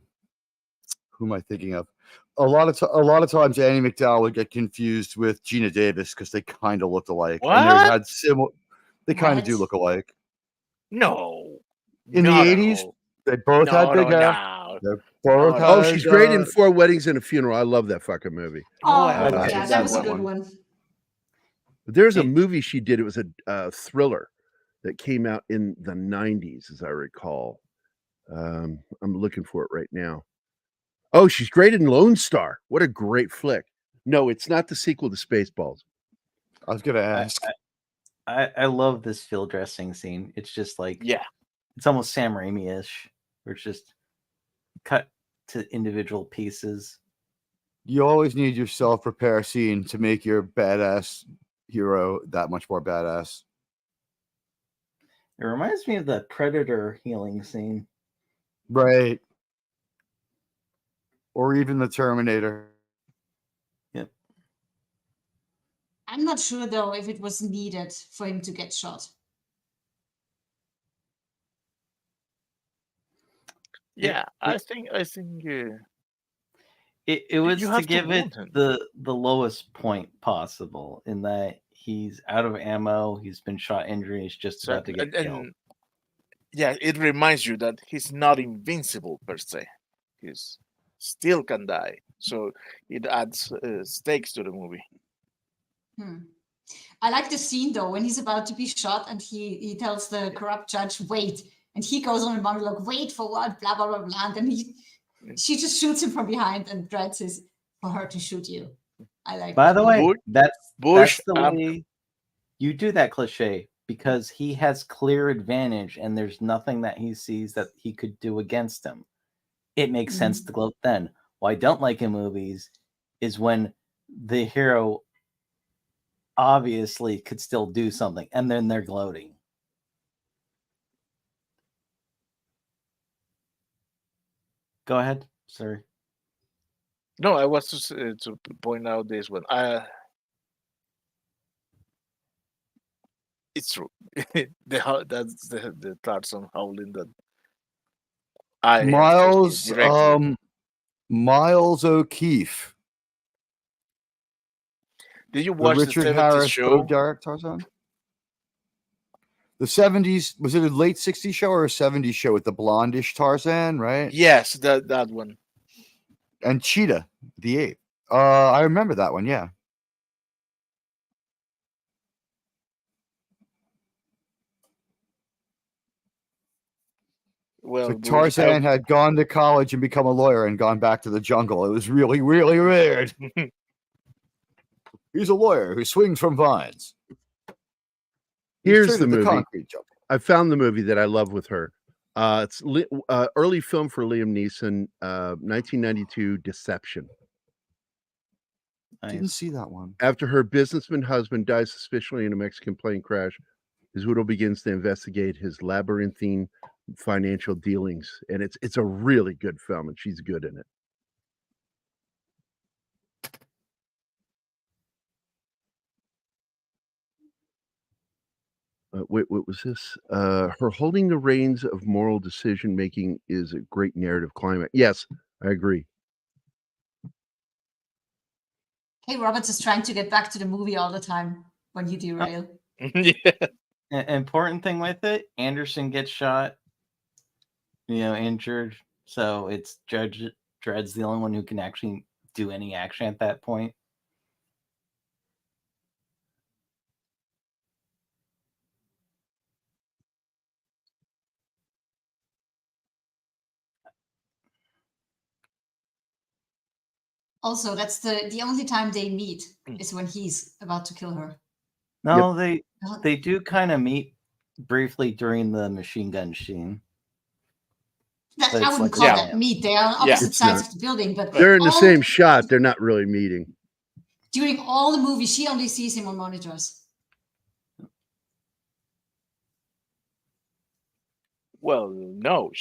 am I thinking of? A lot of times Annie McDowell would get confused with Gina Davis because they kind of looked alike. What? And they had similar. They kind of do look alike. No. In the 80s, they both had big hair. No. They both had, she's great in Four Weddings and a Funeral. I love that fucking movie. Oh, yeah, that was a good one. There's a movie she did. It was a thriller that came out in the 90s, as I recall. I'm looking for it right now. Oh, she's great in Lone Star. What a great flick. No, it's not the sequel to Spaceballs. I was going to ask. I love this field dressing scene. It's just like, it's almost Sam Raimi-ish, where it's just cut to individual pieces. You always need your self-repair scene to make your badass hero that much more badass. It reminds me of the Predator healing scene. Right. Or even the Terminator. Yep. I'm not sure though if it was needed for him to get shot. Yeah, I think it was to give it the lowest point possible, in that he's out of ammo, he's been shot injury, he's just about to get killed. Yeah, it reminds you that he's not invincible per se. He's still can die. So it adds stakes to the movie. I like the scene though when he's about to be shot and he tells the corrupt judge, wait. And he goes on a monologue, wait for what, blah, blah, blah, blah. And then she just shoots him from behind, and Dredd says, for her to shoot you. I like By the way, that's Bush, the way you do that cliche, because he has clear advantage and there's nothing that he sees that he could do against him. It makes sense to gloat then. What I don't like in movies is when the hero obviously could still do something and then they're gloating. Go ahead. Sorry. No, I was to point out this one. It's true. That's the Tarzan howling that I Miles O'Keefe. Did you watch the Richard 70s Harris show? Dark Tarzan? The 70s, was it a late 60s show or a 70s show with the blondish Tarzan, right? Yes, that one. And Cheetah, the ape. I remember that one, yeah. Well, so Tarzan had gone to college and become a lawyer and gone back to the jungle. It was really, really weird. He's a lawyer who swings from vines. Here's the movie. I found the movie that I love with her. It's early film for Liam Neeson, 1992, Deception. I didn't see that one. After her businessman husband dies suspiciously in a Mexican plane crash, his widow begins to investigate his labyrinthine financial dealings, and it's a really good film, and she's good in it. Wait, what was this? Her holding the reins of moral decision making is a great narrative climax. Yes, I agree. Hey, Roberts is trying to get back to the movie all the time when you derail. Yeah. Important thing with it, Anderson gets shot, injured. So it's Judge Dredd's the only one who can actually do any action at that point. Also, that's the only time they meet is when he's about to kill her. No, they do kind of meet briefly during the machine gun scene. I wouldn't call that meet. They are on opposite sides of the building, but they're in the same shot. They're not really meeting. During all the movie, she only sees him on monitors. Well, no,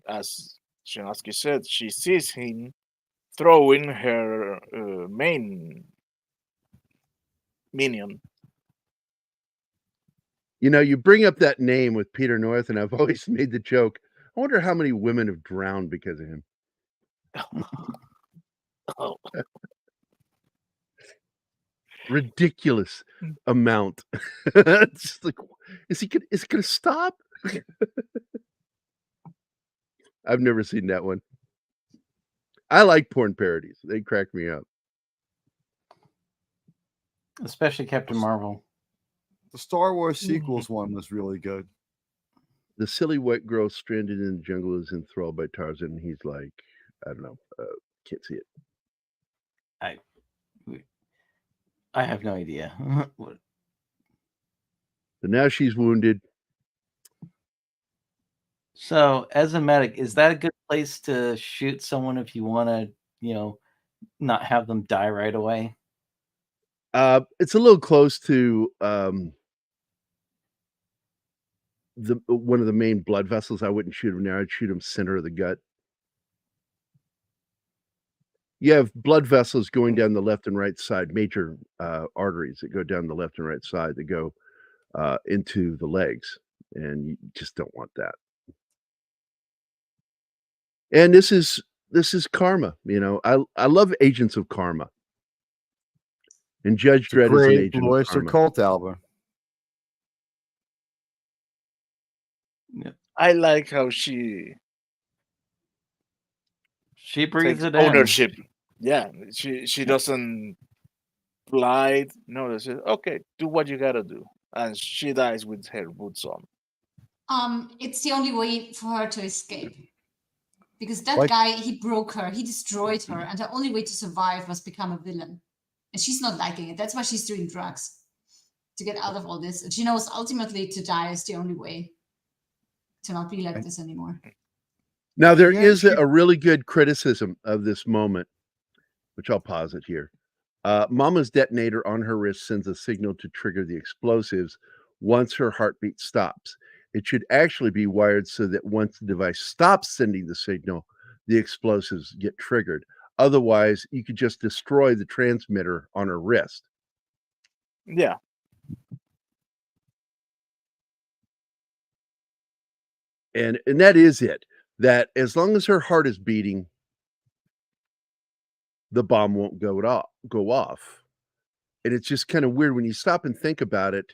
as Shinaski said, she sees him throwing her main minion. You bring up that name with Peter North, and I've always made the joke. I wonder how many women have drowned because of him. Oh. Ridiculous amount. It's just like, is it gonna stop? I've never seen that one. I like porn parodies. They crack me up. Especially Captain Marvel. The Star Wars sequels one was really good. The silly white girl stranded in the jungle is enthralled by Tarzan. And he's like, I don't know. Can't see it. I have no idea. But now she's wounded. So, as a medic, is that a good place to shoot someone if you want to, not have them die right away? It's a little close to one of the main blood vessels. I wouldn't shoot him there. I'd shoot him center of the gut. You have blood vessels going down the left and right side, major arteries that go down the left and right side that go into the legs, and you just don't want that. And this is karma. I love Agents of Karma, and Judge Dredd is an agent of karma. Cult album. I like how she breathes it ownership. Yeah, she doesn't lie. No, they say, okay, do what you gotta do, and she dies with her boots on. It's the only way for her to escape, because that guy, he broke her, he destroyed her, and the only way to survive was become a villain, and she's not liking it. That's why she's doing drugs to get out of all this, and she knows ultimately to die is the only way to not be like this anymore. Now, there is a really good criticism of this moment, which I'll pause it here. Mama's detonator on her wrist sends a signal to trigger the explosives once her heartbeat stops. It should actually be wired so that once the device stops sending the signal, the explosives get triggered. Otherwise, you could just destroy the transmitter on her wrist. Yeah. And that is it. That as long as her heart is beating, the bomb won't go off. And it's just kind of weird when you stop and think about it,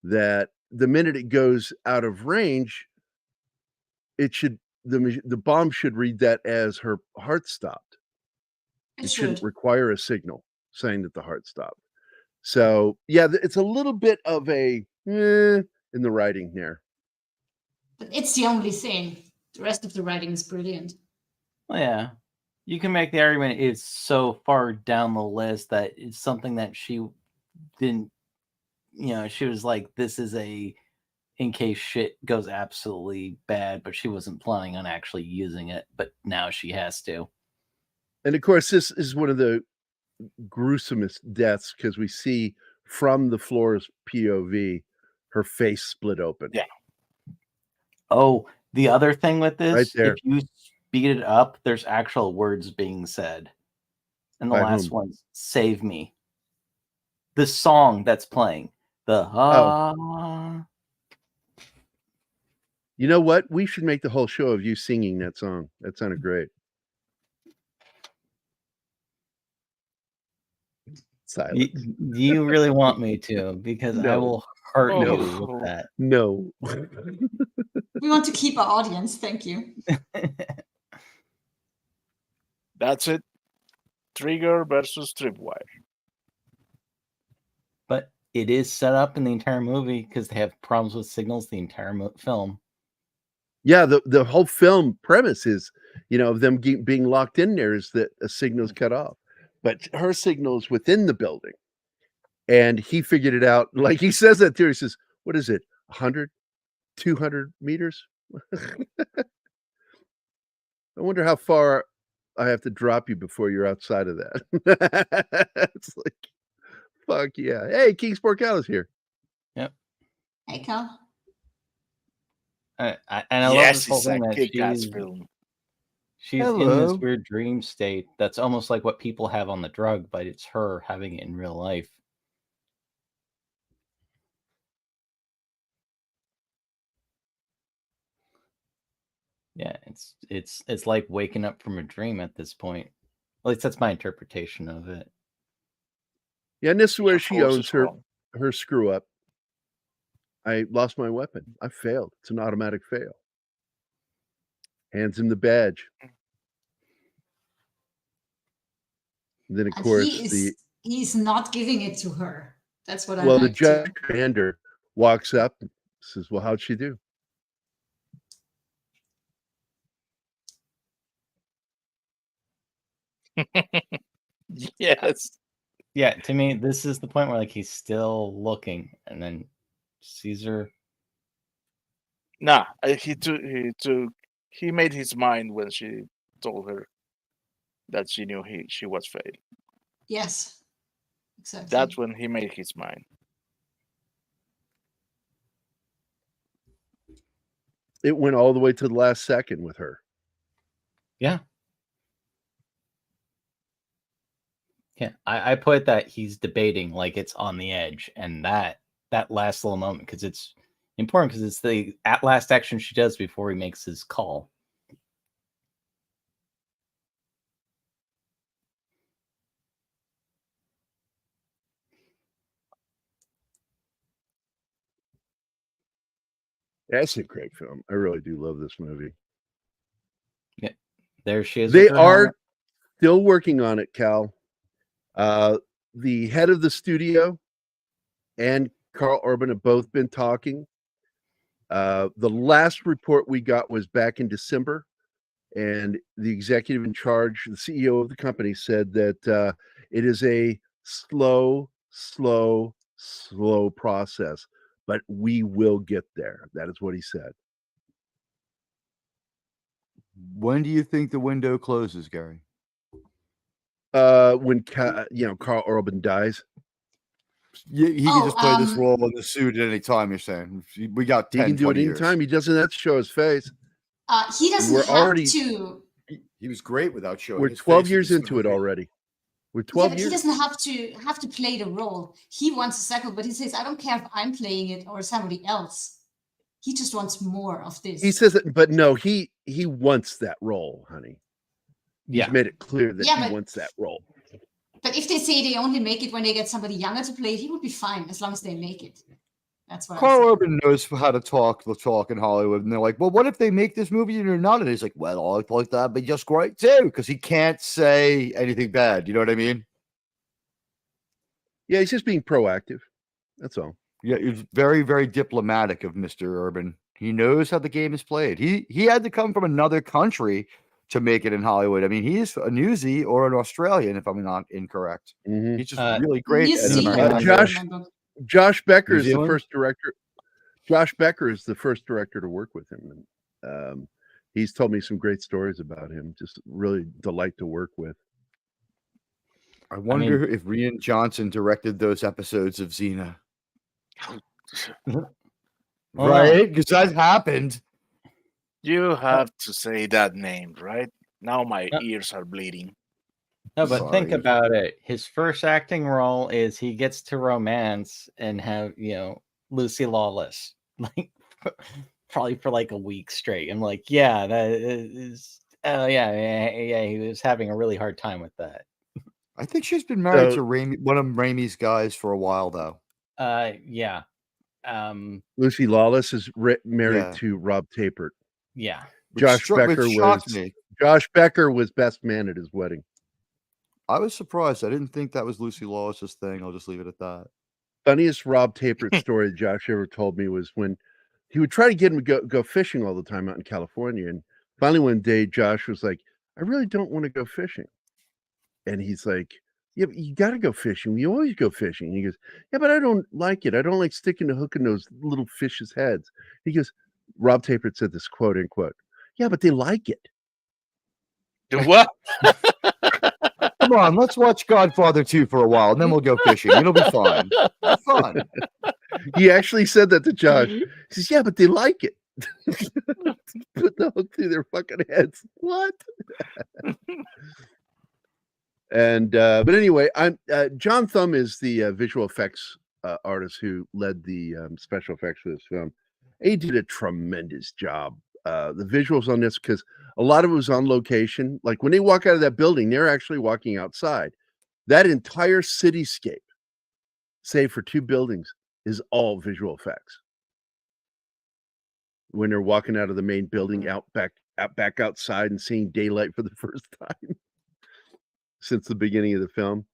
that the minute it goes out of range, the bomb should read that as her heart stopped. It shouldn't require a signal saying that the heart stopped. So yeah, it's a little bit of a in the writing there. But it's the only thing. The rest of the writing is brilliant. Well, yeah. You can make the argument it's so far down the list that it's something that she didn't, she was like, this is in case shit goes absolutely bad, but she wasn't planning on actually using it, but now she has to. And of course, this is one of the gruesomest deaths because we see from the floor's POV, her face split open. Yeah. Oh, the other thing with this, right there. If you speed it up, there's actual words being said. And the last one's "Save Me." The song that's playing. You know what? We should make the whole show of you singing that song. That sounded great. You really want me to, because No. I will hurt No. you with that. No. We want to keep our audience. Thank you. That's it. Trigger versus Tripwire. But it is set up in the entire movie because they have problems with signals the entire film. Yeah, the whole film premise is, of them being locked in there is that a signal's cut off. But her signal is within the building. And he figured it out. Like he says that too. He says, what is it? 100, 200 meters? I wonder how far I have to drop you before you're outside of that. It's like, fuck yeah. Hey, King Sporcal is here. Yep. Hey, Karl. I love this whole thing that she's in this weird dream state that's almost like what people have on the drug, but it's her having it in real life. Yeah, it's like waking up from a dream at this point. At least that's my interpretation of it. Yeah, and this is where she owns her screw up. I lost my weapon. I failed. It's an automatic fail. Hands him the badge. And then, of course, he's not giving it to her. That's what I Well, like the judge too. commander walks up and says, well, how'd she do? Yes. Yeah, to me, this is the point where like he's still looking and then sees her. Nah, he made his mind when she told her that she knew she was failed. Yes, exactly. That's when he made his mind. It went all the way to the last second with her. Yeah. Yeah, I put that he's debating like it's on the edge, and that last little moment, because it's important, because it's the last action she does before he makes his call. That's a great film. I really do love this movie. Yeah, there she is. They are still working on it, Cal. The head of the studio and Karl Urban have both been talking. The last report we got was back in December, and the executive in charge, the CEO of the company, said that it is a slow process, but we will get there. That is what he said. When do you think the window closes, Gary? When Karl Urban dies. Yeah, he can just play this role in the suit at any time. You're saying we got 10, he can do it anytime. He doesn't have to show his face. He doesn't have to. He was great without showing. We're his 12 face years into it already. We're 12 years. He doesn't have to play the role. He wants a sequel, but he says, "I don't care if I'm playing it or somebody else." He just wants more of this. He says it, but no, he wants that role, honey. Yeah. He's made it clear that he wants that role. But if they say they only make it when they get somebody younger to play it, he would be fine as long as they make it. That's what Karl Urban knows how to talk the talk in Hollywood, and they're like, "Well, what if they make this movie and you're not?" And he's like, "Well, I thought that'd be just great too," because he can't say anything bad. You know what I mean? Yeah, he's just being proactive. That's all. Yeah, he's very, very diplomatic of Mr. Urban. He knows how the game is played. He had to come from another country to make it in Hollywood. I mean, he's a Newsy or an Australian, if I'm not incorrect. Mm-hmm. He's just really great. Josh Becker is the first director. Josh Becker is the first director to work with him. And, he's told me some great stories about him. Just really delight to work with. I wonder if Rian Johnson directed those episodes of Xena. Right? Because that happened. You have to say that name, right? Now my ears are bleeding. No, but think about it. His first acting role is he gets to romance and have, Lucy Lawless, like probably for like a week straight. I'm like, yeah, that is, yeah. He was having a really hard time with that. I think she's been married to one of Raimi's guys for a while, though. Yeah. Lucy Lawless is married to Rob Tapert. Yeah. Josh Becker was best man at his wedding. I was surprised. I didn't think that was Lucy Lawless's thing. I'll just leave it at that. Funniest Rob Tapert story that Josh ever told me was when he would try to get him to go fishing all the time out in California. And finally one day, Josh was like, I really don't want to go fishing. And he's like, yeah, but you got to go fishing. We always go fishing. And he goes, yeah, but I don't like it. I don't like sticking the hook in those little fish's heads. He goes, Rob Tapert said this, quote unquote, yeah, but they like it. What? Come on, let's watch Godfather 2 for a while, and then we'll go fishing. It'll be fun. Have fun. He actually said that to Josh. He says, yeah, but they like it. Put the hook through their fucking heads. What? And but anyway, I'm John Thumb is the visual effects artist who led the special effects for this film. He did a tremendous job. The visuals on this, because a lot of it was on location. Like when they walk out of that building, they're actually walking outside. That entire cityscape, save for 2 buildings, is all visual effects. When they're walking out of the main building, back outside and seeing daylight for the first time since the beginning of the film.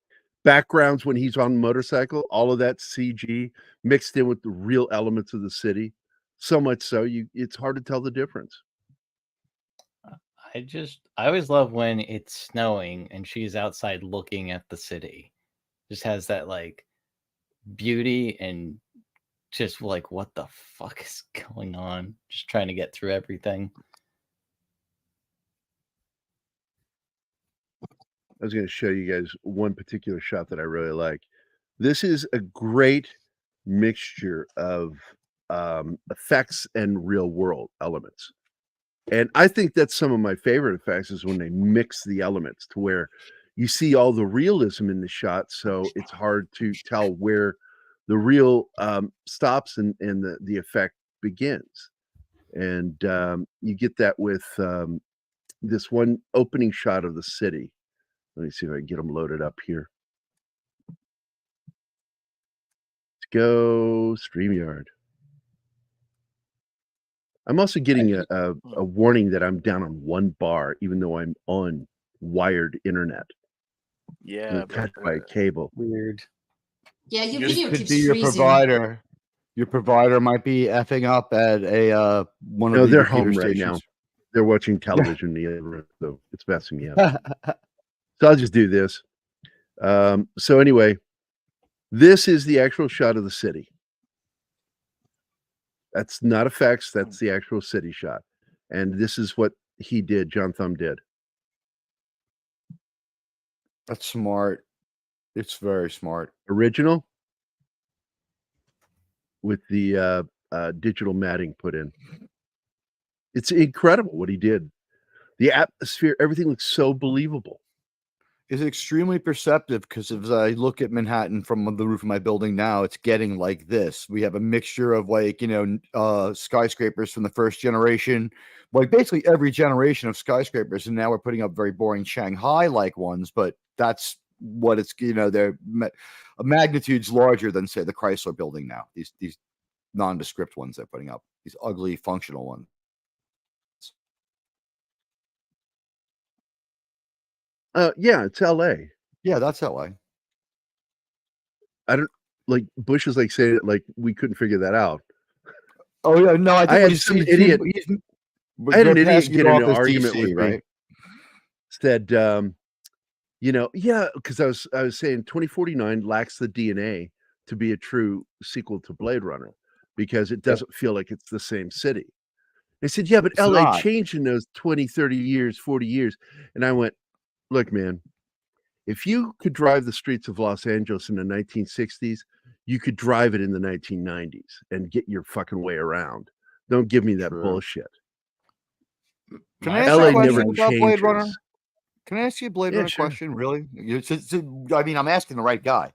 Backgrounds when he's on the motorcycle, all of that CG mixed in with the real elements of the city. So much so it's hard to tell the difference. I always love when it's snowing and she's outside looking at the city. Just has that like beauty and just like, what the fuck is going on? Just trying to get through everything. I was going to show you guys one particular shot that I really like. This is a great mixture of effects and real world elements. And I think that's some of my favorite effects is when they mix the elements to where you see all the realism in the shot. So it's hard to tell where the real stops and the effect begins. And you get that with this one opening shot of the city. Let me see if I can get them loaded up here. Let's go StreamYard. I'm also getting a warning that I'm down on 1 bar, even though I'm on wired internet. Yeah, attached by a cable. Weird. Yeah, your This video could keeps be your freezing. provider. Your provider might be effing up at a one of the they're computer home right stations. now. They're watching television in the other room, so it's messing me up. So I'll just do this. So anyway, this is the actual shot of the city. That's not effects. That's the actual city shot. And this is what he did. John Thumb did. That's smart. It's very smart. Original with the digital matting put in. It's incredible what he did. The atmosphere, everything looks so believable. Is extremely perceptive because as I look at Manhattan from the roof of my building now, it's getting like this. We have a mixture of like, skyscrapers from the first generation, like basically every generation of skyscrapers. And now we're putting up very boring Shanghai-like ones, but that's what it's, they're magnitudes larger than say the Chrysler building now. These nondescript ones they're putting up, these ugly functional ones. Yeah, it's LA. Yeah, that's LA. I don't like Bush is like saying it like we couldn't figure that out. Oh yeah, no, I think had some idiot. I had an idiot get into an argument with me. Right? Said, because I was saying 2049 lacks the DNA to be a true sequel to Blade Runner because it doesn't feel like it's the same city. They said, yeah, but It's LA not. changed in those 20, 30 years, 40 years. And I went, look, man, if you could drive the streets of Los Angeles in the 1960s, you could drive it in the 1990s and get your fucking way around. Don't give me that bullshit. Can I ask LA you a question never about Blade Runner? changes. Can I ask you a Blade Yeah, Runner sure. question? Really? I mean, I'm asking the right guy.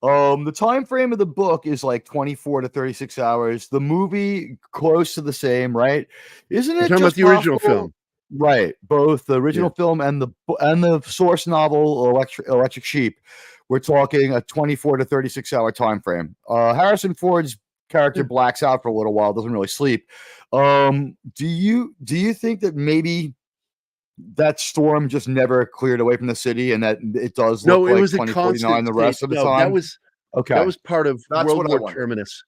The time frame of the book is like 24 to 36 hours. The movie close to the same, right? Isn't it You're talking about just the original possible- film. Right, both the original film and the source novel Electric Sheep. We're talking a 24 to 36 hour time frame. Harrison Ford's character blacks out for a little while, doesn't really sleep. Do you think that maybe that storm just never cleared away from the city, and that it does look like 2049 the rest of the time? That was okay. That was part of That's World what I War wondered. Terminus.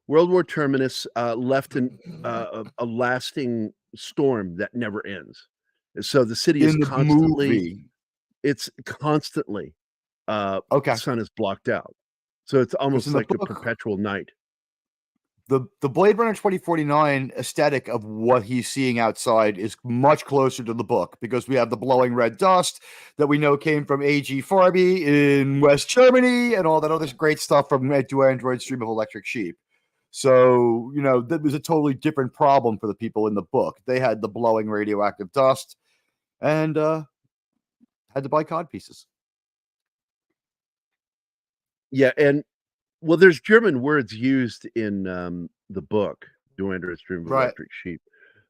World War Terminus left a lasting storm that never ends. So the city is In the constantly, movie. it's constantly, Okay. the sun is blocked out. So it's almost in the like a book- perpetual night. The Blade Runner 2049 aesthetic of what he's seeing outside is much closer to the book, because we have the blowing red dust that we know came from A.G. Farby in West Germany and all that other great stuff from Do Androids Dream of Electric Sheep. So, that was a totally different problem for the people in the book. They had the blowing radioactive dust and had to buy cod pieces. Yeah, and well, there's German words used in the book, Do Androids Dream of Right. Electric Sheep,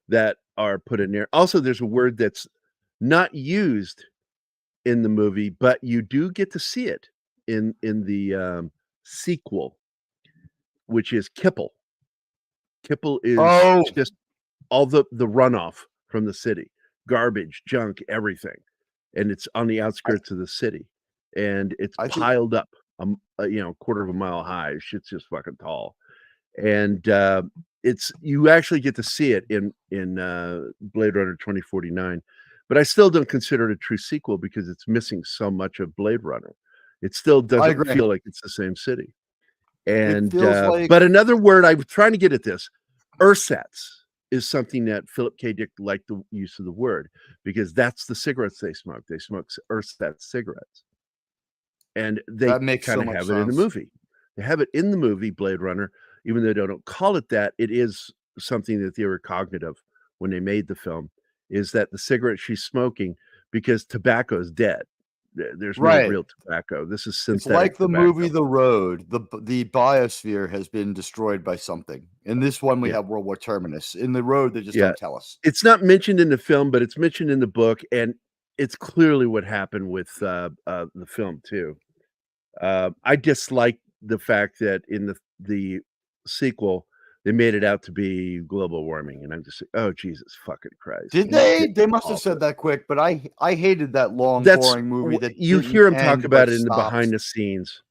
that are put in there. Also, there's a word that's not used in the movie, but you do get to see it in the sequel, which is Kippel. Kippel is just all the runoff from the city, garbage, junk, everything, and it's on the outskirts of the city, and it's piled up, quarter of a mile high. Shit's just fucking tall, and it's you actually get to see it in Blade Runner 2049. But I still don't consider it a true sequel because it's missing so much of Blade Runner. It still doesn't feel like it's the same city. And but another word I was trying to get at this, ersatz, is something that Philip K. Dick liked the use of the word, because that's the cigarettes they smoke. They smoke ersatz cigarettes, and they That makes kind so of much have it in the sense. movie. They have it in the movie Blade Runner, even though they don't call it that. It is something that they were cognizant of when they made the film. Is that the cigarette she's smoking, because tobacco is dead. There's no Right. real tobacco. This is It's synthetic like the tobacco. movie The Road. The biosphere has been destroyed by something. In this one, we have World War Terminus. In The Road, they just don't tell us. It's not mentioned in the film, but it's mentioned in the book, and it's clearly what happened with the film too. I dislike the fact that in the sequel they made it out to be global warming, and I'm just oh Jesus fucking Christ! Did they? They must have said that quick, but I hated that long, boring movie. That you didn't hear them talk end, about but it in the stopped. behind the scenes.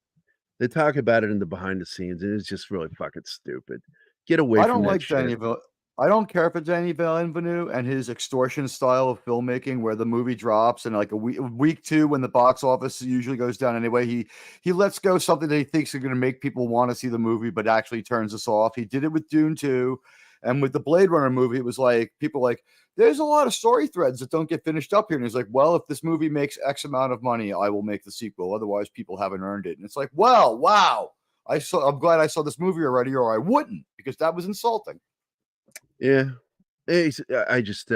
They talk about it in the behind the scenes, and it's just really fucking stupid. Get away I from don't that like shit. Danny I don't care for Danny Villeneuve and his extortion style of filmmaking, where the movie drops and like week two, when the box office usually goes down anyway, he lets go something that he thinks is going to make people want to see the movie, but actually turns us off. He did it with Dune 2, and with the Blade Runner movie, it was like people like, there's a lot of story threads that don't get finished up here, and he's like, well, if this movie makes X amount of money, I will make the sequel. Otherwise, people haven't earned it. And it's like, well, wow, I'm glad I saw this movie already, or I wouldn't, because that was insulting. Yeah, I just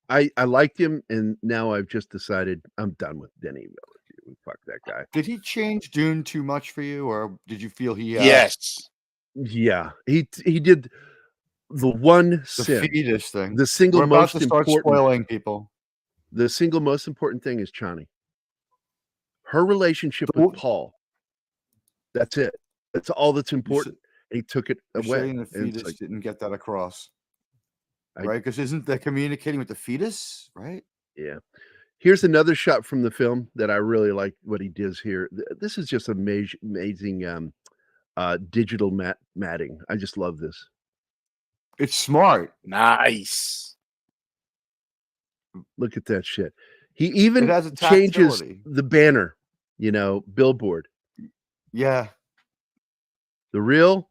I liked him, and now I've just decided I'm done with Denny Villeneuve. Fuck that guy. Did he change Dune too much for you, or did you feel he? Yes. Yeah, he did the one sin, fetus thing. the single We're about most to start important. spoiling people. The single most important thing is Chani. Her relationship with Paul. That's it. That's all that's important. He took it You're away. saying the And it's fetus like, didn't get that across, right? Because isn't that communicating with the fetus, right? yeah. Here's another shot from the film that I really like what he does here. This is just amazing digital matting. I just love this. It's smart. Nice. Look at that shit. He even It has a changes tactility. the banner, billboard. Yeah. The real,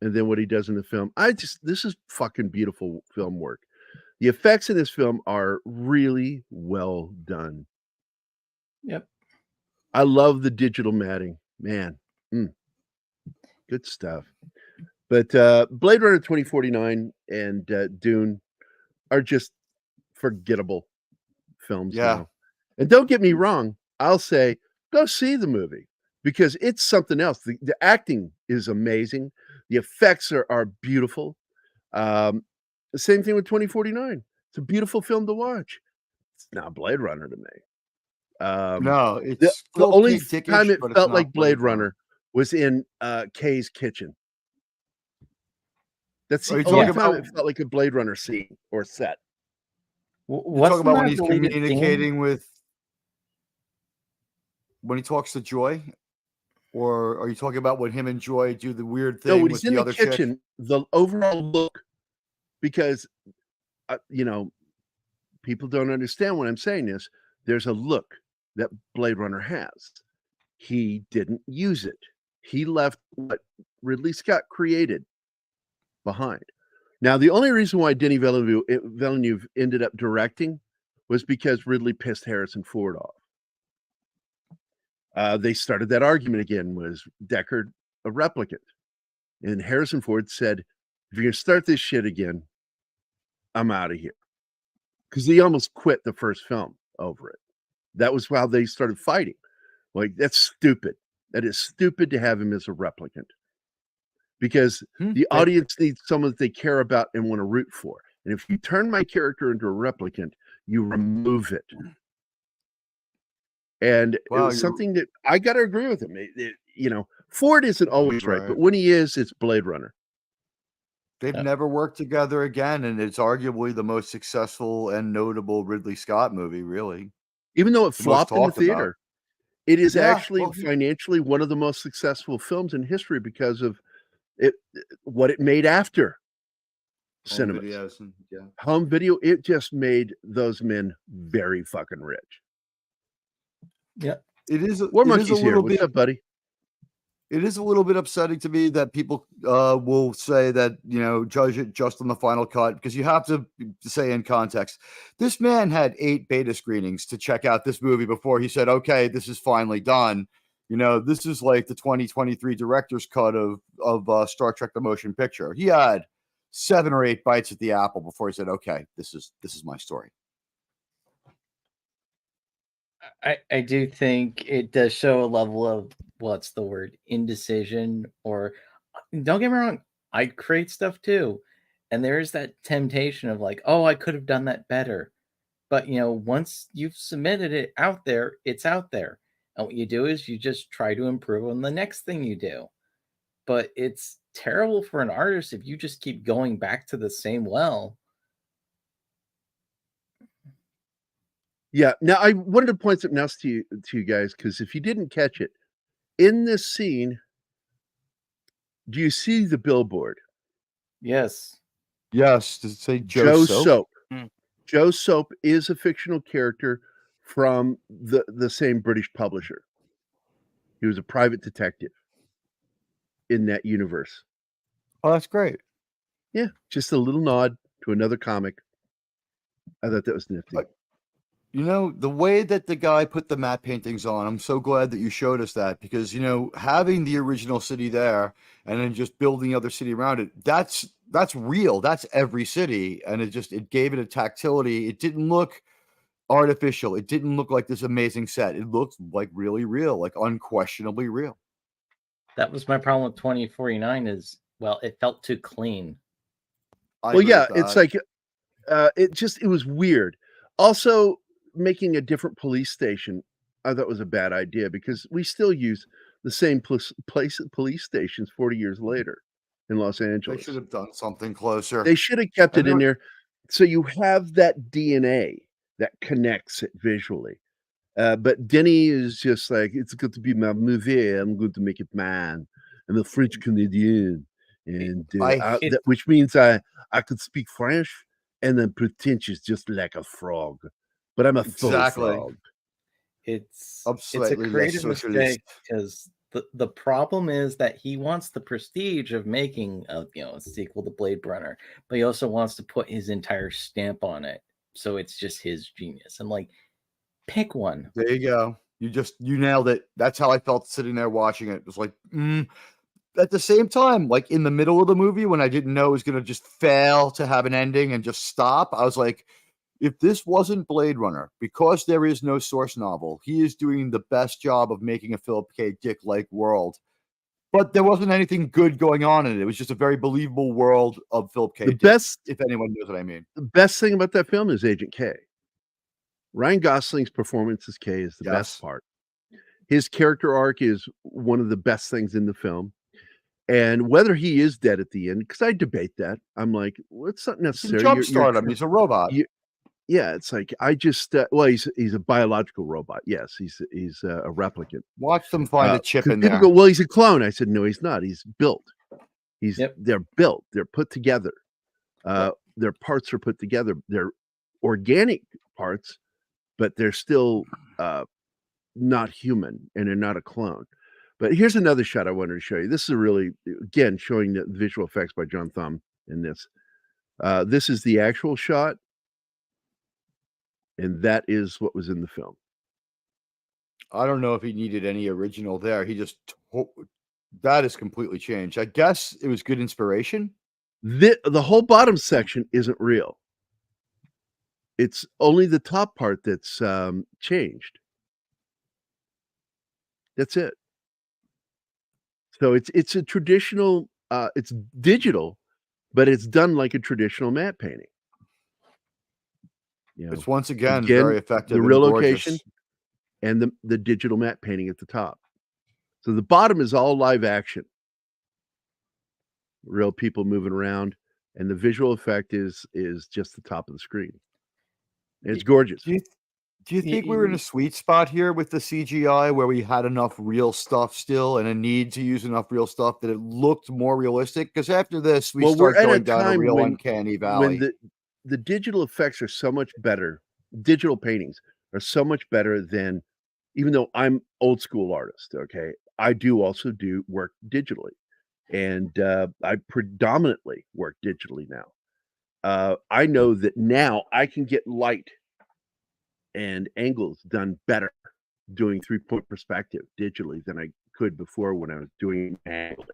and then what he does in the film. This is fucking beautiful film work. The effects in this film are really well done. Yep. I love the digital matting, man. Good stuff. But Blade Runner 2049 and Dune are just forgettable films now. And don't get me wrong, I'll say go see the movie, because it's something else. The acting is amazing. The effects are beautiful. The same thing with 2049. It's a beautiful film to watch. It's not Blade Runner to me. No, the it's the Phil K. only time it Dickish, but it's felt not like Blade Blade Runner. Runner was in Kay's kitchen. That's Are the you only talking time about? it felt like a Blade Runner scene or set. You're What's talking about when that he's deleted scene? communicating with, when he talks to Joy, or are you talking about when him and Joy do the weird No, thing when with he's in the the other chick? kitchen, the overall look, because you know, people don't understand when I'm saying this. There's a look that Blade Runner has. He didn't use it. He left what Ridley Scott created behind. Now, the only reason why Denis Villeneuve ended up directing was because Ridley pissed Harrison Ford off. They started that argument again. Was Deckard a replicant? And Harrison Ford said, if you're going to start this shit again, I'm out of here. Because he almost quit the first film over it. That was how they started fighting. Like, that's stupid. That is stupid to have him as a replicant. Because the audience needs someone that they care about and want to root for. And if you turn my character into a replicant, you remove it. And it was something that I got to agree with him. You know, Ford isn't always right, but when he is, it's Blade Runner. They've never worked together again, and it's arguably the most successful and notable Ridley Scott movie, really. Even though it The most flopped in the talked about. theater, it is Yeah, actually well, financially one of the most successful films in history because of it, what it made after home cinema. videos and, yeah. Home video, it just made those men very fucking rich. Yeah. It is. War It is Monkey's a here. little What's bit. up, buddy? It is a little bit upsetting to me that people will say that, you know, judge it just on the final cut, because you have to say in context. This man had 8 beta screenings to check out this movie before he said, okay, this is finally done. You know, this is like the 2023 director's cut of Star Trek: The Motion Picture. He had 7 or 8 bites at the apple before he said, okay, this is my story. I do think it does show a level of, what's the word, indecision, or don't get me wrong, I create stuff too. And there is that temptation of like, oh, I could have done that better. But, you know, once you've submitted it out there, it's out there. And what you do is you just try to improve on the next thing you do. But it's terrible for an artist if you just keep going back to the same well. Yeah. Now, I wanted to point something else to you guys, because if you didn't catch it, in this scene, do you see the billboard? Yes. Yes. Does it say Joe Soap? Soap? Joe Soap is a fictional character from the same British publisher. He was a private detective in that universe. Oh, that's great. Yeah, just a little nod to another comic. I thought that was nifty. You know, the way that the guy put the matte paintings on, I'm so glad that you showed us that, because, you know, having the original city there and then just building the other city around it, that's real. That's every city. And it gave it a tactility. It didn't look artificial. It didn't look like this amazing set. It looked like really real, like unquestionably real. That was my problem with 2049 is, well, it felt too clean. Well, yeah, it's like it was weird. Also, making a different police station, I thought was a bad idea, because we still use the same police stations 40 years later in Los Angeles. They should have done something closer. They should have kept it in there, so you have that DNA that connects it visually. But Denny is just like, it's good to be my movie. I'm going to make it mine. I'm a French Canadian, and which means I could speak French and then pretentious just like a frog, but I'm a full frog. It's a creative mistake, because the problem is that he wants the prestige of making a sequel to Blade Runner, but he also wants to put his entire stamp on it, so it's just his genius. I'm like, pick one. There you go. You nailed it. That's how I felt sitting there watching it. It was like, at the same time, like in the middle of the movie, when I didn't know it was going to just fail to have an ending and just stop, I was like, if this wasn't Blade Runner, because there is no source novel, he is doing the best job of making a Philip K. Dick-like world. But there wasn't anything good going on in it. It was just a very believable world of Philip K. Dick, if anyone knows what I mean. The best thing about that film is Agent K. Ryan Gosling's performance as K is the best part. His character arc is one of the best things in the film. And whether he is dead at the end, because I debate that. I'm like, well, it's not necessary. Jumpstart him. He's a robot. Yeah, it's like I just well, he's a biological robot. Yes, he's a replicant. Watch them find a chip in people there. go, well, he's a clone. I said, no, he's not. He's built. They're built. They're put together. Their parts are put together. They're organic parts, but they're still not human, and they're not a clone. But here's another shot I wanted to show you. This is really, again, showing the visual effects by John Thumb in this. This is the actual shot, and that is what was in the film. I don't know if he needed any original there. He just that is completely changed. I guess it was good inspiration. The whole bottom section isn't real. It's only the top part that's changed. That's it. So it's a traditional. It's digital, but it's done like a traditional matte painting. You know, it's once again very effective. The real location and the digital matte painting at the top. So the bottom is all live action. Real people moving around, and the visual effect is just the top of the screen. And it's gorgeous. Do you think we were in a sweet spot here with the CGI where we had enough real stuff still and a need to use enough real stuff that it looked more realistic? Because after this, we start going down a real uncanny valley. When the digital effects are so much better, digital paintings are so much better than, even though I'm old school artist, okay, I do also do work digitally. And I predominantly work digitally now. I know that now I can get light and angles done better doing 3-point perspective digitally than I could before when I was doing angle.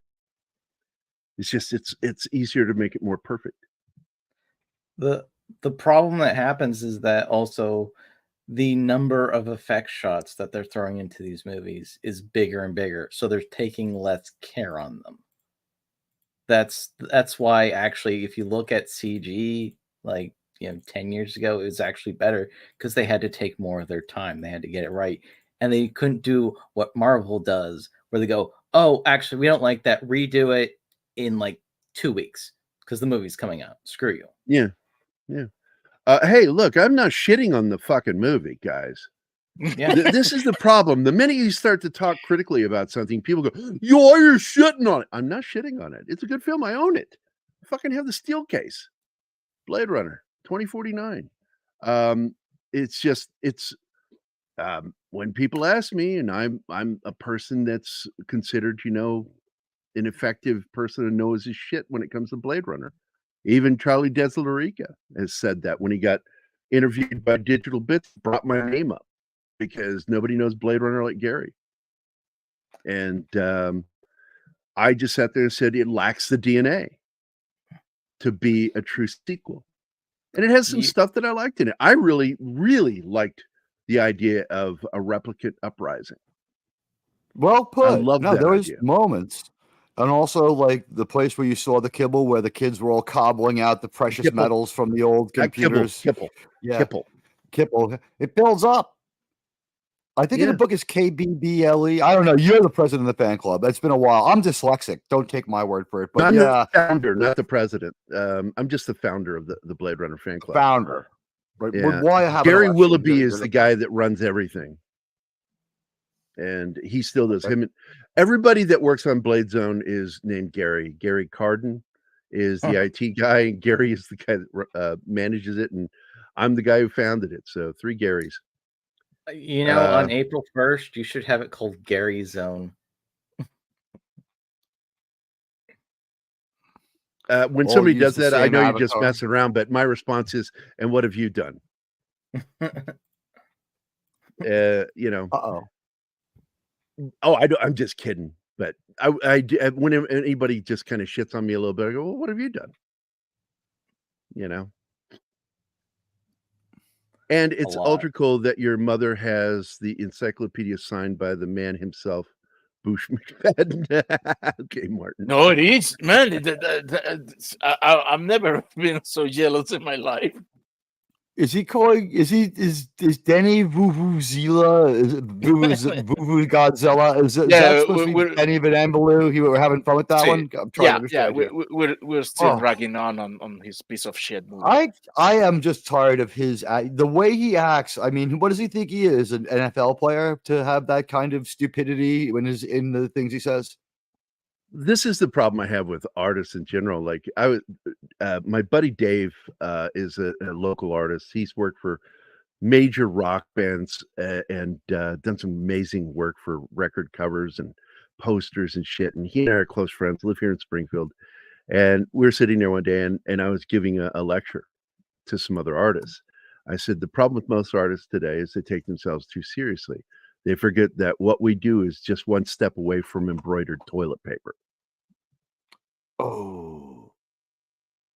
It's just it's easier to make it more perfect. The problem that happens is that also the number of effect shots that they're throwing into these movies is bigger and bigger, so they're taking less care on them. That's why actually, if you look at CG, like 10 years ago, it was actually better because they had to take more of their time. They had to get it right, and they couldn't do what Marvel does, where they go, "Oh, actually, we don't like that. Redo it in like 2 weeks because the movie's coming out. Screw you." Yeah. Hey, look, I'm not shitting on the fucking movie, guys. Yeah. This is the problem. The minute you start to talk critically about something, people go, you're shitting on it. I'm not shitting on it. It's a good film. I own it. I fucking have the steel case. Blade Runner 2049. When people ask me, and I'm a person that's considered, an effective person who knows his shit when it comes to Blade Runner. Even Charlie Deslarica has said that when he got interviewed by Digital Bits, brought my name up because nobody knows Blade Runner like Gary. And I just sat there and said it lacks the DNA to be a true sequel. And it has some stuff that I liked in it. I really, really liked the idea of a replicant uprising. Well put. I love that there was idea. moments. And also, like, the place where you saw the kibble where the kids were all cobbling out the precious metals from the old computers. Kibble. It builds up. I think in the book is KBBLE. I don't know. You're the president of the fan club. It's been a while. I'm dyslexic. Don't take my word for it. But I'm the founder, not the president. I'm just the founder of the Blade Runner fan club. Founder. Right. Yeah. Why have Gary Willoughby is the guy that runs everything. And he still does. Everybody that works on Blade Zone is named Gary. Gary Carden is the IT guy, and Gary is the guy that manages it, and I'm the guy who founded it. So 3 Garys. On April 1st, you should have it called Gary Zone. When somebody does that, I know you're just messing around, but my response is, and what have you done? Oh, I'm just kidding. But I when anybody just kind of shits on me a little bit, I go, well, what have you done? And it's ultra cool that your mother has the encyclopedia signed by the man himself, Bush McFadden. Okay, Martin. No, it is, man. I've never been so jealous in my life. Is he calling? Is Denny Vuvuzela? Is it Vuvu Godzilla? Is that supposed to be Denny Vanambaloo? You were having fun with that one. I'm trying to understand. We're still ragging on his piece of shit movie. I am just tired of the way he acts. I mean, what does he think he is, an NFL player, to have that kind of stupidity in the things he says? This is the problem I have with artists in general. Like my buddy Dave is a local artist. He's worked for major rock bands and done some amazing work for record covers and posters and shit. And he and I are close friends, live here in Springfield. And we were sitting there one day and I was giving a lecture to some other artists. I said, the problem with most artists today is they take themselves too seriously. They forget that what we do is just one step away from embroidered toilet paper. Oh.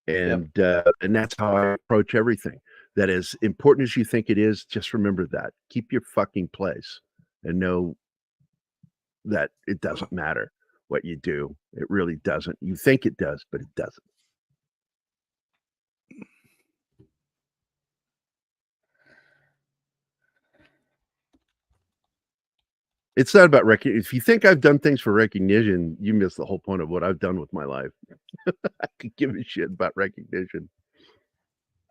And that's how I approach everything. That as important as you think it is, just remember that. Keep your fucking place and know that it doesn't matter what you do. It really doesn't. You think it does, but it doesn't. It's not about recognition. If you think I've done things for recognition, you miss the whole point of what I've done with my life. I could give a shit about recognition.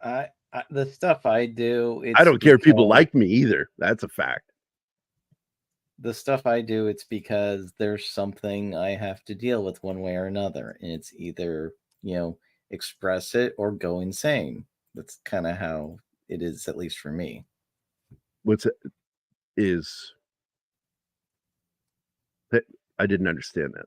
The stuff I do, I don't care if people like me either. That's a fact. The stuff I do, it's because there's something I have to deal with one way or another. And it's either, express it or go insane. That's kind of how it is, at least for me. I didn't understand that.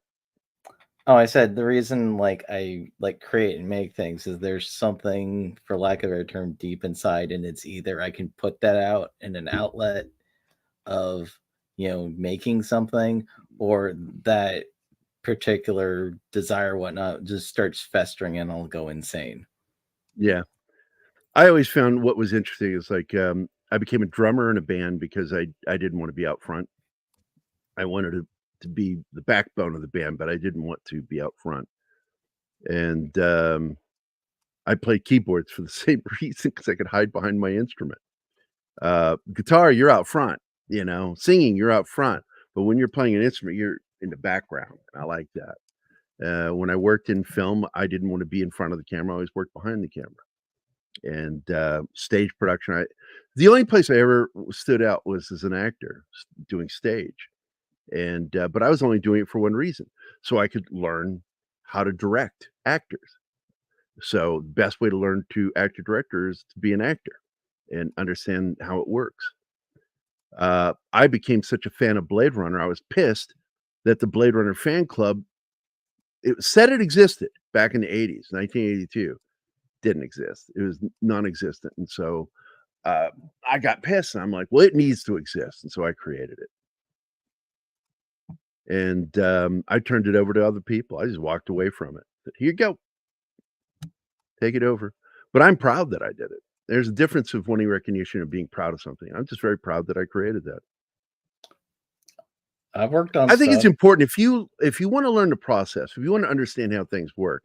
Oh, I said the reason I create and make things is there's something, for lack of a better term, deep inside, and it's either I can put that out in an outlet of making something, or that particular desire, whatnot, just starts festering and I'll go insane. Yeah, I always found what was interesting is I became a drummer in a band because I didn't want to be out front. I wanted to be the backbone of the band, but I didn't want to be out front. And I played keyboards for the same reason, because I could hide behind my instrument. Guitar, you're out front, singing, you're out front. But when you're playing an instrument, you're in the background. I like that. When I worked in film, I didn't want to be in front of the camera. I always worked behind the camera. And stage production, the only place I ever stood out was as an actor doing stage. And but I was only doing it for one reason, so I could learn how to direct actors. So the best way to learn to act a director is to be an actor and understand how it works. I became such a fan of Blade Runner, I was pissed that the Blade Runner fan club, it said it existed back in the 80s, 1982, didn't exist. It was non-existent. And so I got pissed, and I'm like, well, it needs to exist. And so I created it. And I turned it over to other people. I just walked away from it. Said, here you go. Take it over. But I'm proud that I did it. There's a difference of wanting recognition and being proud of something. I'm just very proud that I created that. I've worked on I think it's important. If you want to learn the process, if you want to understand how things work,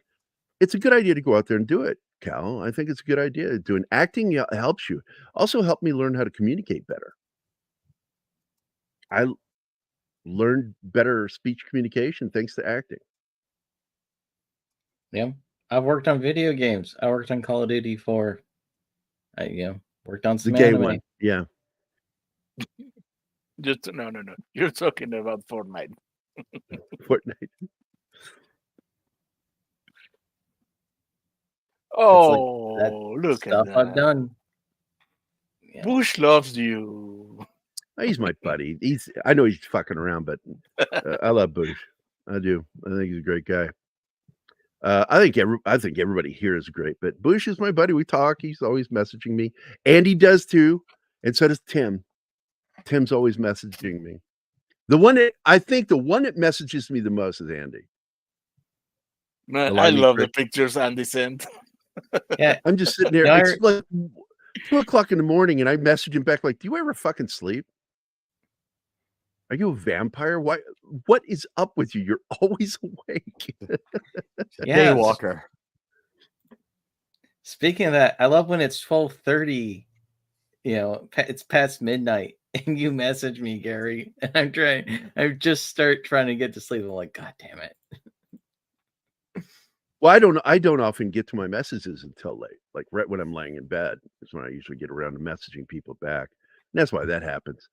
it's a good idea to go out there and do it, Cal. I think it's a good idea. Doing acting helps you. Also helped me learn how to communicate better. I learned better speech communication thanks to acting. Yeah, I've worked on video games. I worked on Call of Duty 4. Worked on some anime. One. Yeah. No. You're talking about Fortnite. Fortnite. Oh, look at that. I've done. Yeah. Bush loves you. He's my buddy. I know he's fucking around, but I love Bush. I do. I think he's a great guy. I think everybody here is great, but Bush is my buddy. We talk. He's always messaging me. Andy does too, and so does Tim. Tim's always messaging me. The one that messages me the most is Andy. Man, I love the pictures Andy sent. Yeah, I'm just sitting there. It's like 2:00 in the morning, and I message him back like, "Do you ever fucking sleep? Are you a vampire? Why? What is up with you? You're always awake." Yeah, Daywalker. Speaking of that, I love when it's 12:30 it's past midnight and you message me, Gary, and I just start trying to get to sleep. I'm like, God damn it. Well, I don't often get to my messages until late, like right when I'm laying in bed is when I usually get around to messaging people back. And that's why that happens.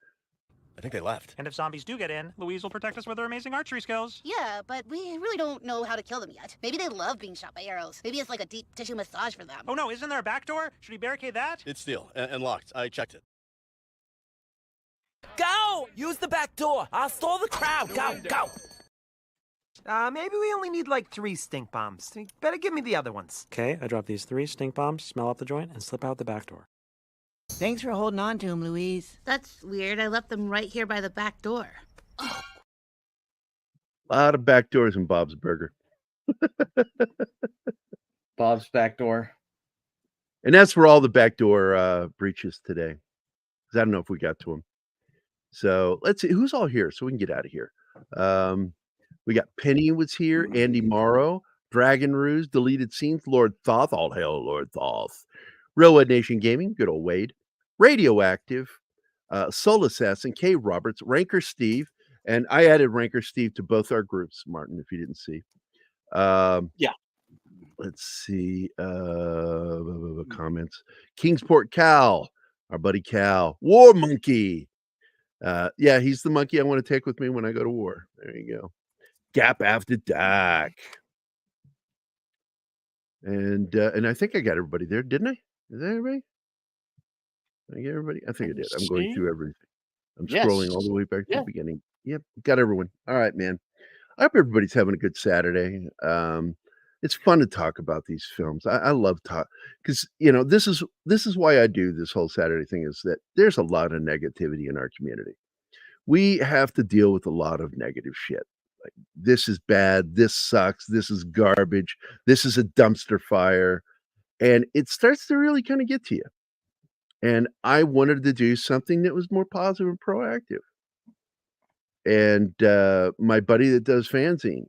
I think they left. And if zombies do get in, Louise will protect us with her amazing archery skills. Yeah, but we really don't know how to kill them yet. Maybe they love being shot by arrows. Maybe it's like a deep tissue massage for them. Oh no, isn't there a back door? Should we barricade that? It's sealed and locked. I checked it. Go! Use the back door. I'll stall the crowd. Go, go. Maybe we only need like 3 stink bombs. You better give me the other ones. Okay, I drop these 3 stink bombs, smell up the joint, and slip out the back door. Thanks for holding on to him, Louise. That's weird. I left them right here by the back door. A lot of back doors in Bob's Burger. Bob's back door. And that's where all the backdoor breaches today. Because I don't know if we got to them. So let's see who's all here so we can get out of here. We got Penny was here, Andy Morrow, Dragon Ruse, Deleted Scenes, Lord Thoth, all hail Lord Thoth, Railwood Nation Gaming, good old Wade, Radioactive, Soul Assassin, K. Roberts, Ranker Steve, and I added Ranker Steve to both our groups, Martin, if you didn't see. Yeah. Let's see. Comments. Kingsport Cal, our buddy Cal, War Monkey. Yeah, he's the monkey I want to take with me when I go to war. There you go. Gap After Dark. And I think I got everybody there, didn't I? Is that everybody? Did I get everybody? I think I did. I'm going through everything. I'm scrolling all the way back to the beginning. Yep, got everyone. All right, man. I hope everybody's having a good Saturday. It's fun to talk about these films. I love talk because this is why I do this whole Saturday thing, is that there's a lot of negativity in our community. We have to deal with a lot of negative shit. Like, this is bad, this sucks, this is garbage, this is a dumpster fire. And it starts to really kind of get to you. And I wanted to do something that was more positive and proactive. And my buddy that does fanzine,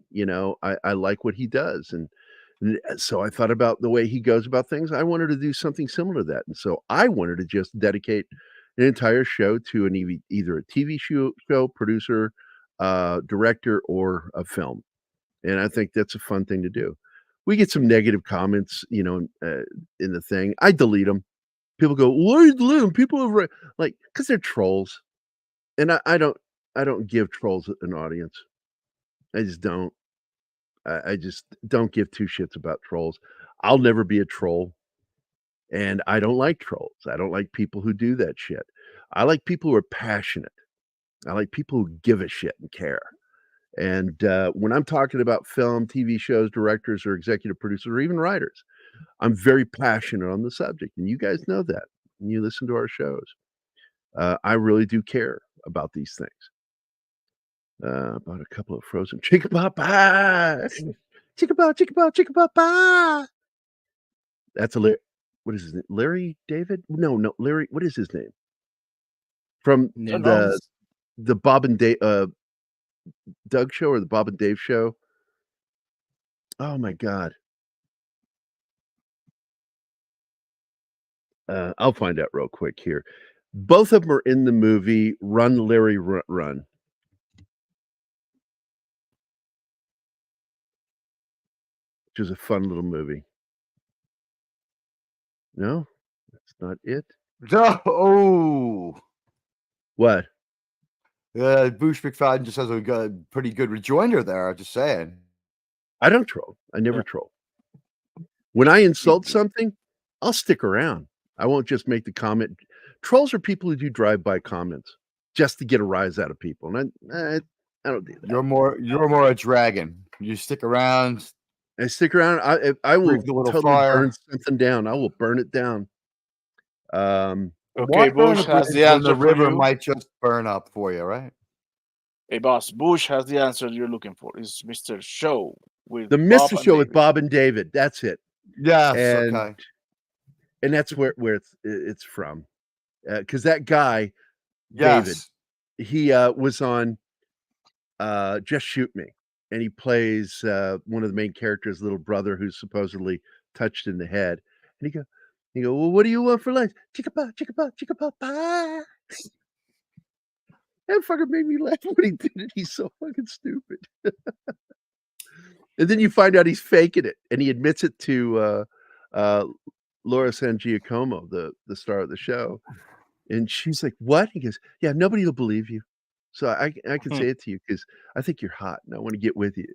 I like what he does. And so I thought about the way he goes about things. I wanted to do something similar to that. And so I wanted to just dedicate an entire show to either a TV show, producer, director, or a film. And I think that's a fun thing to do. We get some negative comments, in the thing. I delete them. People go, "Why are you deleting them?" People are like, because they're trolls. And I don't give trolls an audience. I just don't. I just don't give 2 shits about trolls. I'll never be a troll. And I don't like trolls. I don't like people who do that shit. I like people who are passionate. I like people who give a shit and care. And when I'm talking about film, TV shows, directors, or executive producers, or even writers, I'm very passionate on the subject. And you guys know that when you listen to our shows. I really do care about these things. About a couple of frozen chicken pot pies. Chicken pot pie. That's a what is his name? Larry David? No, Larry. What is his name? From the Bob and Dave Doug show, or the Bob and Dave show? Oh my God. I'll find out real quick here. Both of them are in the movie Run, Larry, Run. Which is a fun little movie. No, that's not it. Oh, what? Boosh McFadden just has a pretty good rejoinder there. I'm just saying. I don't troll. I never troll. When I insult something, I'll stick around. I won't just make the comment. Trolls are people who do drive-by comments just to get a rise out of people, and I don't do that. You're more a dragon. You stick around. I stick around. I will totally burn something down. I will burn it down. Okay, Bush has the answer. The river might just burn up for you, right? Hey, boss. Bush has the answer you're looking for. It's Mr. Show with the Mr. Show with Bob and David. That's it. Yes. Okay. And that's where it's from, because that guy, David, he was on Just Shoot Me. And he plays one of the main characters' little brother who's supposedly touched in the head. And He go, well, what do you want for lunch? Chicka pie. That fucker made me laugh when he did it. He's so fucking stupid. And then you find out he's faking it, and he admits it to Laura San Giacomo, the star of the show. And she's like, what? He goes, yeah, nobody will believe you. So I can say it to you because I think you're hot and I want to get with you.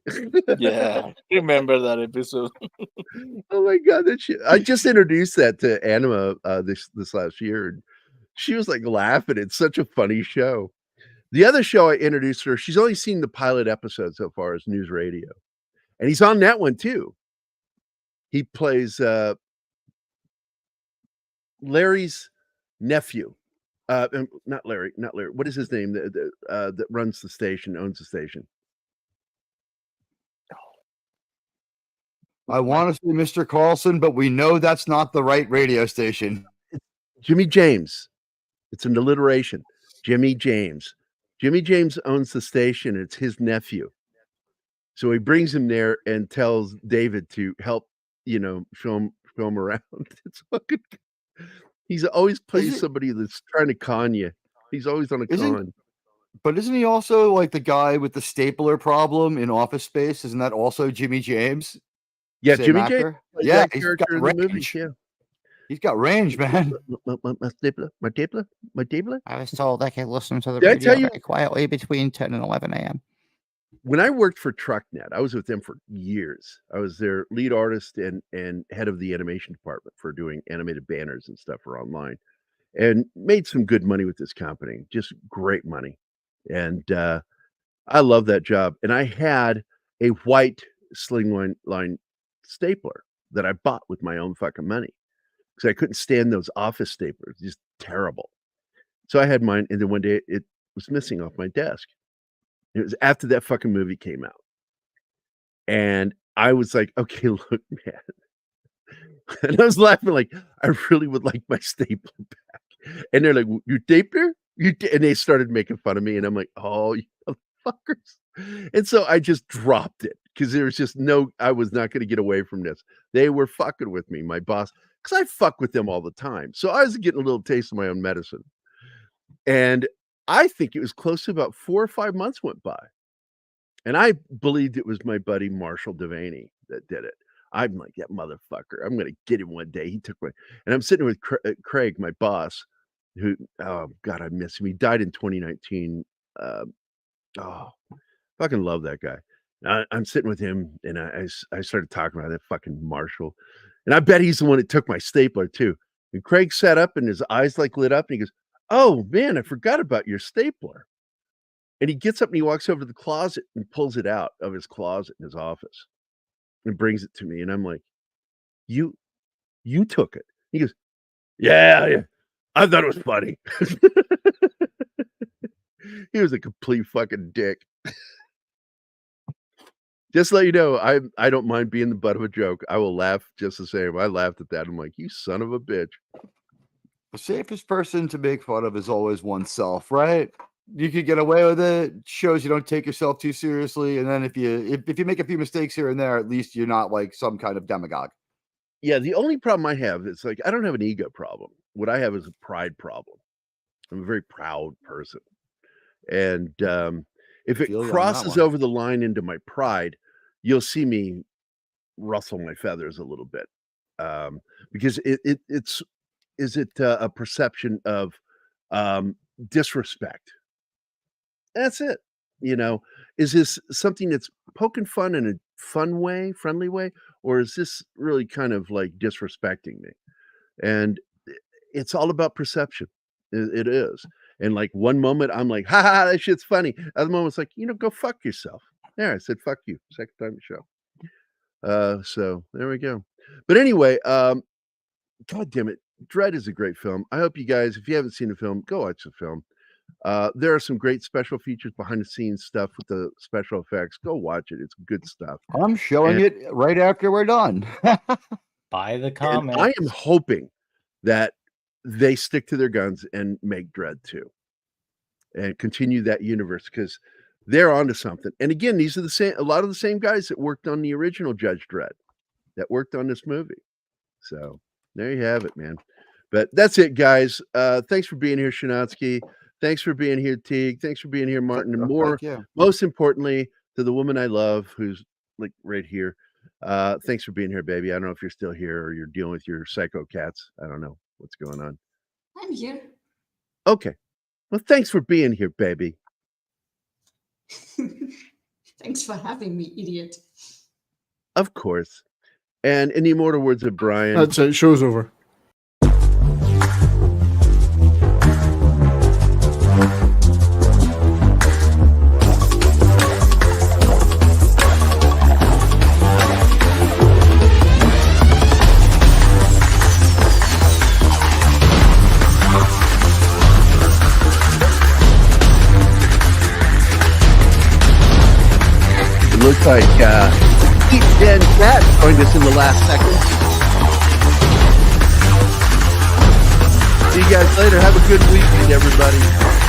Yeah, remember that episode. Oh my God, that shit. I just introduced that to Anima this last year, and she was like laughing. It's such a funny show. The other show I introduced her, she's only seen the pilot episode so far, is News Radio. And he's on that one too. He plays Larry's nephew. Not Larry. What is his name? That runs the station, owns the station. I want to say Mr. Carlson, but we know that's not the right radio station. Jimmy James. It's an alliteration. Jimmy James. Jimmy James owns the station. It's his nephew. So he brings him there and tells David to help, show him around. It's fucking. He's always plays somebody that's trying to con you. He's always on a con. But isn't he also like the guy with the stapler problem in Office Space? Isn't that also Jimmy James? Yeah, Same Jimmy actor? James. Yeah, That he's character got in the movie. range. Yeah. He's got range, man. My stapler. I was told I could listen to the Did I radio tell you- very quietly between 10 and 11 a.m. When I worked for TruckNet, I was with them for years. I was their lead artist and head of the animation department for doing animated banners and stuff for online, and made some good money with this company, just great money. And I love that job. And I had a white sling-line stapler that I bought with my own fucking money because I couldn't stand those office staplers, just terrible. So I had mine, and then one day it was missing off my desk. It was after that fucking movie came out. And I was like, okay, look, man. And I was laughing like, I really would like my stapler back. And they're like, your stapler? And they started making fun of me. And I'm like, oh, you motherfuckers. And so I just dropped it because there was just I was not going to get away from this. They were fucking with me, my boss, because I fuck with them all the time. So I was getting a little taste of my own medicine. And I think it was close to about 4 or 5 months went by. And I believed it was my buddy Marshall Devaney that did it. I'm like, that motherfucker. I'm going to get him one day. He took and I'm sitting with Craig, my boss, who, oh God, I miss him. He died in 2019. Fucking love that guy. I'm sitting with him and I started talking about that fucking Marshall. And I bet he's the one that took my stapler too. And Craig sat up and his eyes like lit up and he goes, oh man, I forgot about your stapler. And he gets up and he walks over to the closet and pulls it out of his closet in his office and brings it to me. And I'm like, you took it. He goes, yeah. I thought it was funny. He was a complete fucking dick. Just to let you know, I don't mind being the butt of a joke. I will laugh just the same. I laughed at that. I'm like, you son of a bitch. The safest person to make fun of is always oneself, right? You could get away with it. Shows you don't take yourself too seriously, and then if you make a few mistakes here and there, at least you're not like some kind of demagogue. Yeah, the only problem I have is like I don't have an ego problem. What I have is a pride problem. I'm a very proud person, and if it crosses over the line into my pride, you'll see me rustle my feathers a little bit because it's a perception of disrespect. That's it. Is this something that's poking fun in a fun way, friendly way, or is this really kind of like disrespecting me? And it's all about perception. It is. And like one moment I'm like, ha ha, that shit's funny. Other moment's like, go fuck yourself. There, I said fuck you. Second time to show. So there we go. But anyway, God damn it. DREDD is a great film. I hope you guys, if you haven't seen the film, go watch the film. There are some great special features, behind the scenes stuff with the special effects. Go watch it. It's good stuff. I'm showing it right after we're done. Buy the comment. I am hoping that they stick to their guns and make DREDD 2 and continue that universe because they're onto something. And again, these are a lot of the same guys that worked on the original Judge Dredd that worked on this movie. So There you have it, man. But that's it, guys. Thanks for being here, Shinatsky. Thanks for being here, Teague. Thanks for being here, Martin. And more, most importantly, to the woman I love, who's like right here. Thanks for being here, baby. I don't know if you're still here or you're dealing with your psycho cats. I don't know what's going on. I'm here. Okay. Well, thanks for being here, baby. Thanks for having me, idiot. Of course. And in the immortal words of Brian. That's it. Show's over. Looks like Eat Dead Cat joined us in the last second. See you guys later. Have a good weekend, everybody.